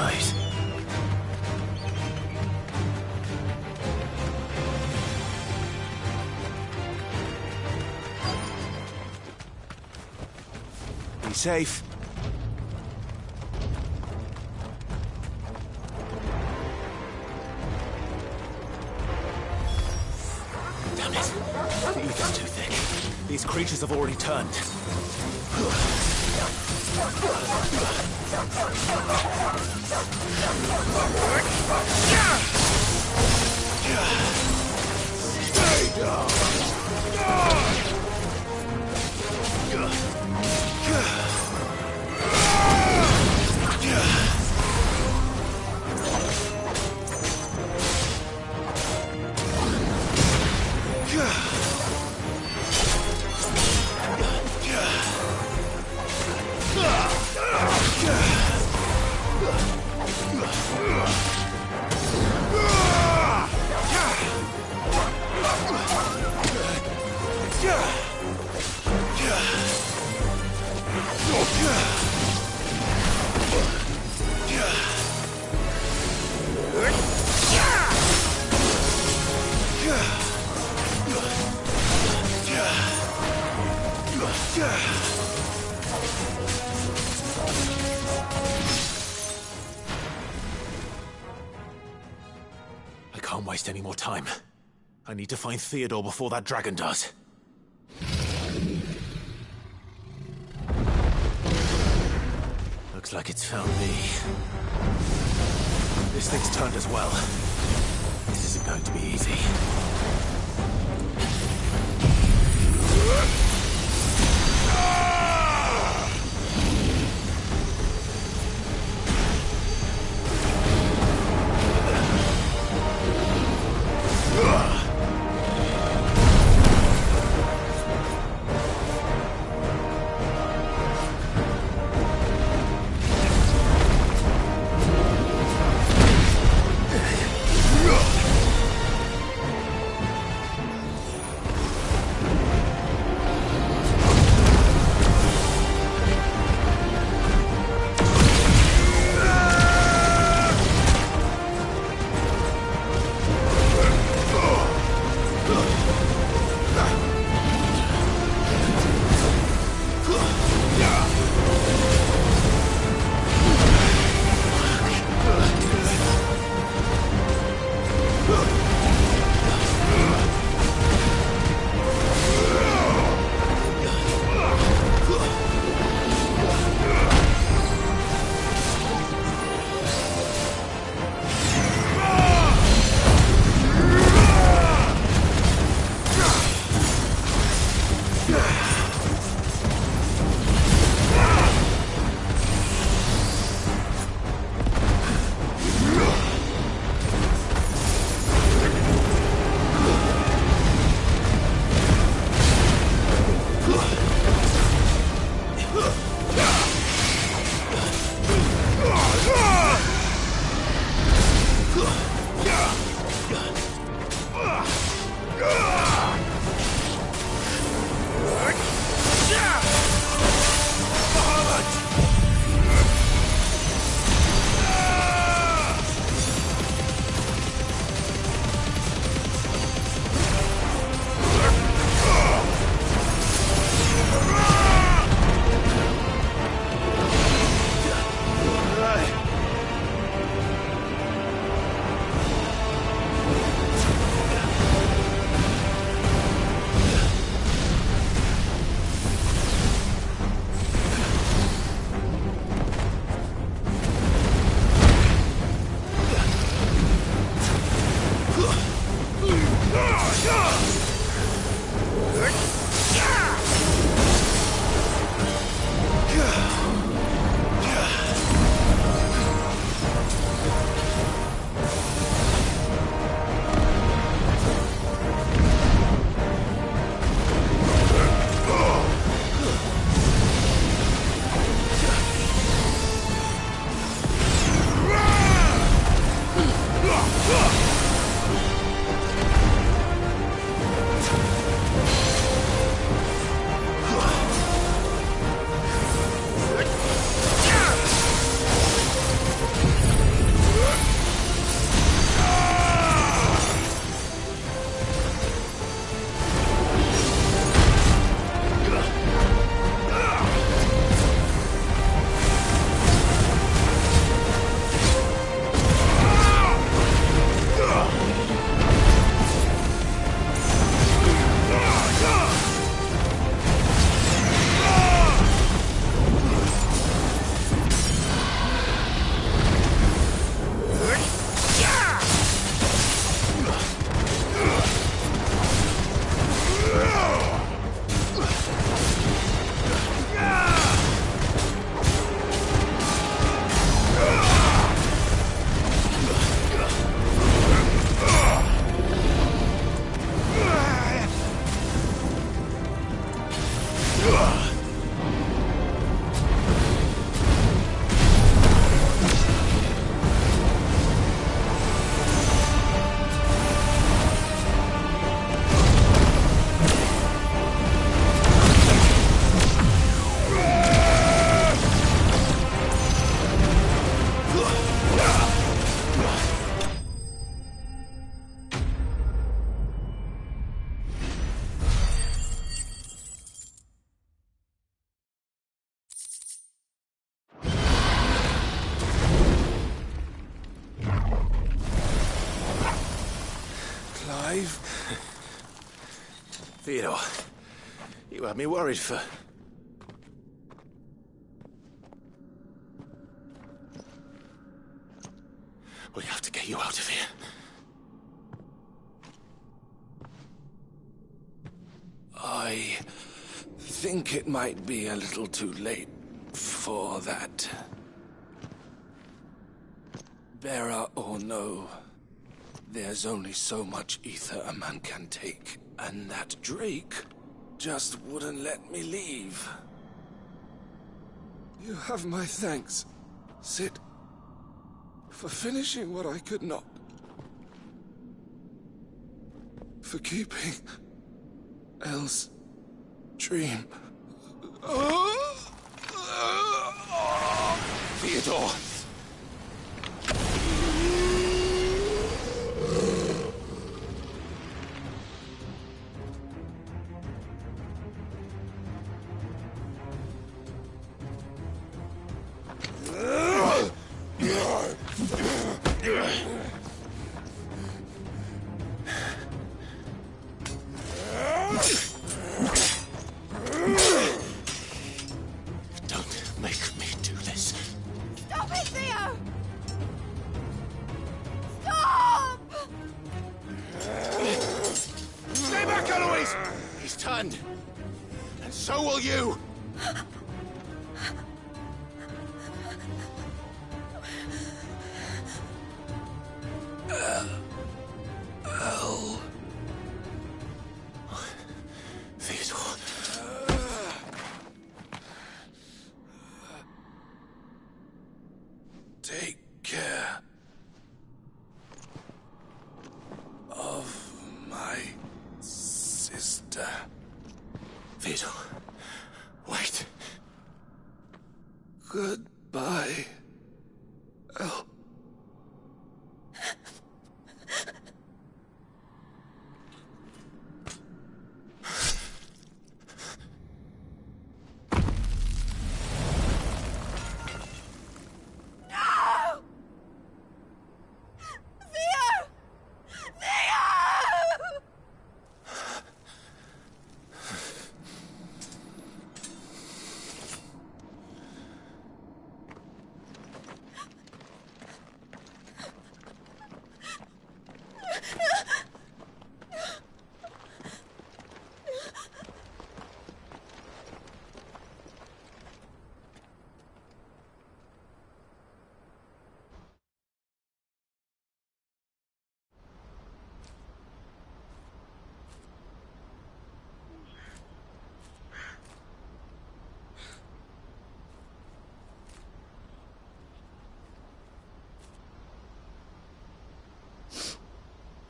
eyes. Be safe. Damn it. The ether's too thick. These creatures have already turned. Stay down! I can't waste any more time. I need to find Theodore before that dragon does. Looks like it's found me. This thing's turned as well. This isn't going to be easy. Theodore, you had me worried for... We have to get you out of here. I think it might be a little too late for that. Bearer or no, there's only so much ether a man can take, and that Drake just wouldn't let me leave. You have my thanks, Sid, for finishing what I could not. For keeping Elle's dream. Theodore! Don't make me do this. Stop it, Theo! Stop! Stay back, Eloise! He's turned. And so will you! Elle. Theodore. Take care of my sister. Theodore, wait. Goodbye, Elle. No! Theo! Theo!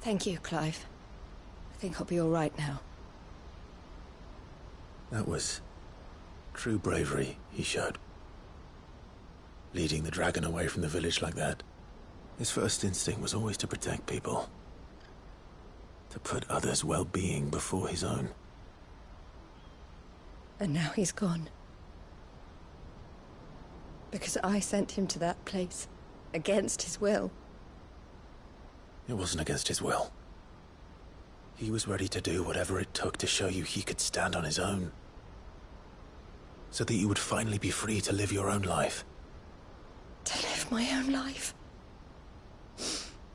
Thank you, Clive. I think I'll be all right now. That was true bravery he showed. Leading the dragon away from the village like that. His first instinct was always to protect people. To put others' well-being before his own. And now he's gone. Because I sent him to that place, against his will. It wasn't against his will. He was ready to do whatever it took to show you he could stand on his own. So that you would finally be free to live your own life. To live my own life.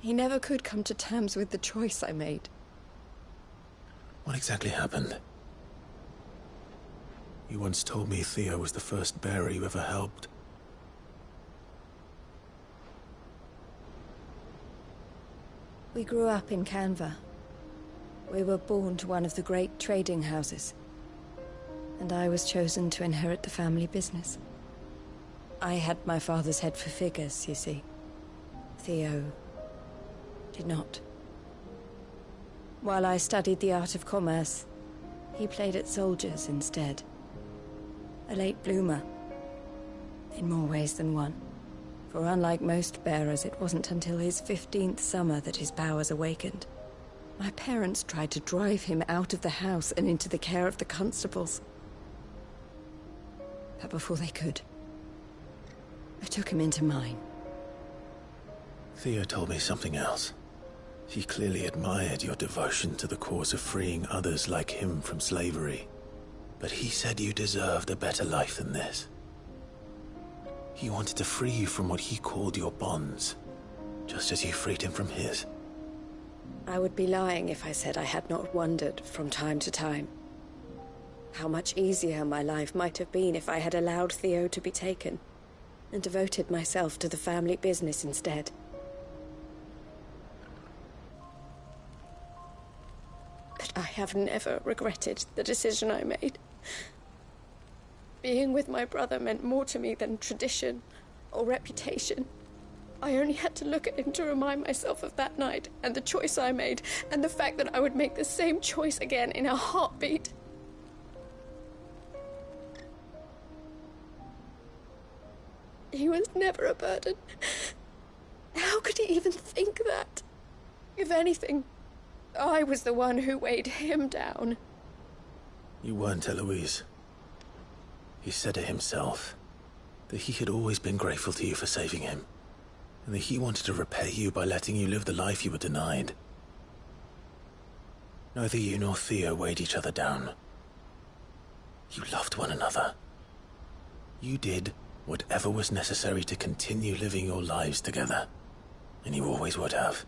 He never could come to terms with the choice I made. What exactly happened? You once told me Theo was the first bearer you ever helped. We grew up in Canva. We were born to one of the great trading houses. And I was chosen to inherit the family business. I had my father's head for figures, you see. Theo did not. While I studied the art of commerce, he played at soldiers instead. A late bloomer. In more ways than one. For unlike most bearers, it wasn't until his 15th summer that his powers awakened. My parents tried to drive him out of the house and into the care of the constables. But before they could, I took him into mine. Theo told me something else. He clearly admired your devotion to the cause of freeing others like him from slavery. But he said you deserved a better life than this. He wanted to free you from what he called your bonds, just as you freed him from his. I would be lying if I said I had not wondered from time to time how much easier my life might have been if I had allowed Theo to be taken and devoted myself to the family business instead. But I have never regretted the decision I made. Being with my brother meant more to me than tradition or reputation. I only had to look at him to remind myself of that night and the choice I made, and the fact that I would make the same choice again in a heartbeat. He was never a burden. How could he even think that? If anything, I was the one who weighed him down. You weren't, Eloise. He said it himself, that he had always been grateful to you for saving him, and that he wanted to repay you by letting you live the life you were denied. Neither you nor Theo weighed each other down. You loved one another. You did whatever was necessary to continue living your lives together, and you always would have.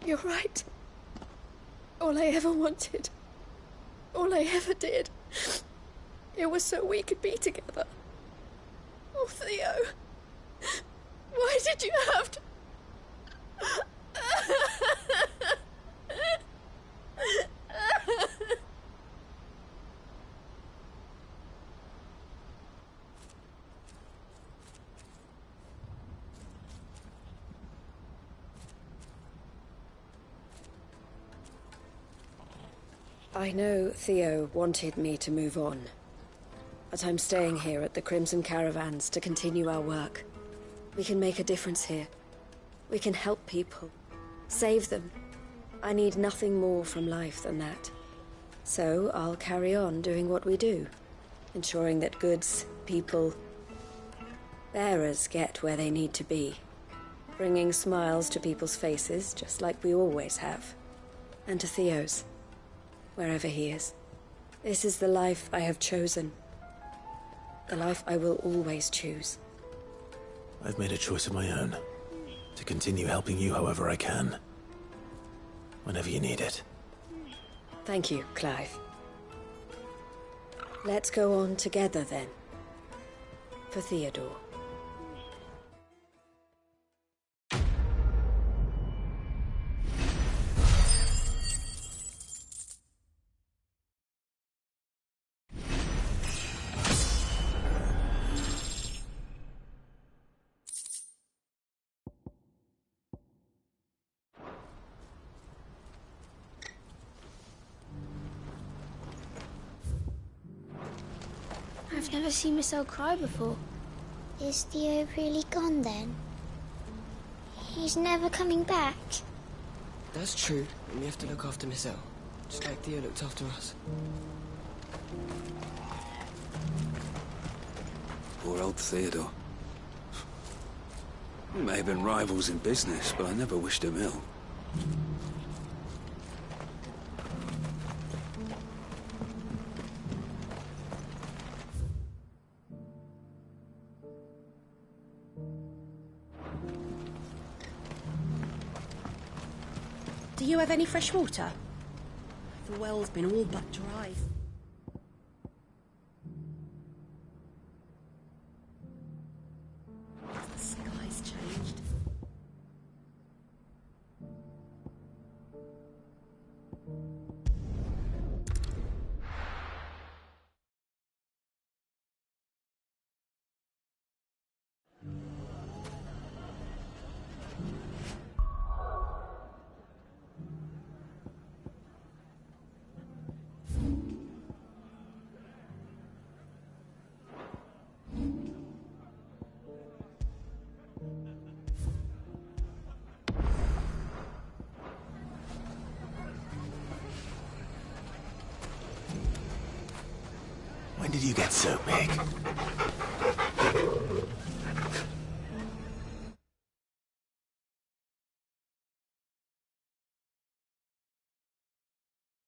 You're right. All I ever wanted, all I ever did, it was so we could be together. Oh, Theo, why did you have to... I know Theo wanted me to move on, but I'm staying here at the Crimson Caravans to continue our work. We can make a difference here. We can help people, save them. I need nothing more from life than that. So I'll carry on doing what we do, ensuring that goods, people, bearers get where they need to be, bringing smiles to people's faces just like we always have, and to Theo's. Wherever he is. This is the life I have chosen. The life I will always choose. I've made a choice of my own. To continue helping you however I can. Whenever you need it. Thank you, Clive. Let's go on together then. For Theodore. I've never seen Miss L cry before. Is Theo really gone then? He's never coming back? That's true, and we have to look after Miss L, just like Theo looked after us. Poor old Theodore. We may have been rivals in business, but I never wished him ill. Do you have any fresh water? The well's been all but dry. The sky's changed. When did you get so big?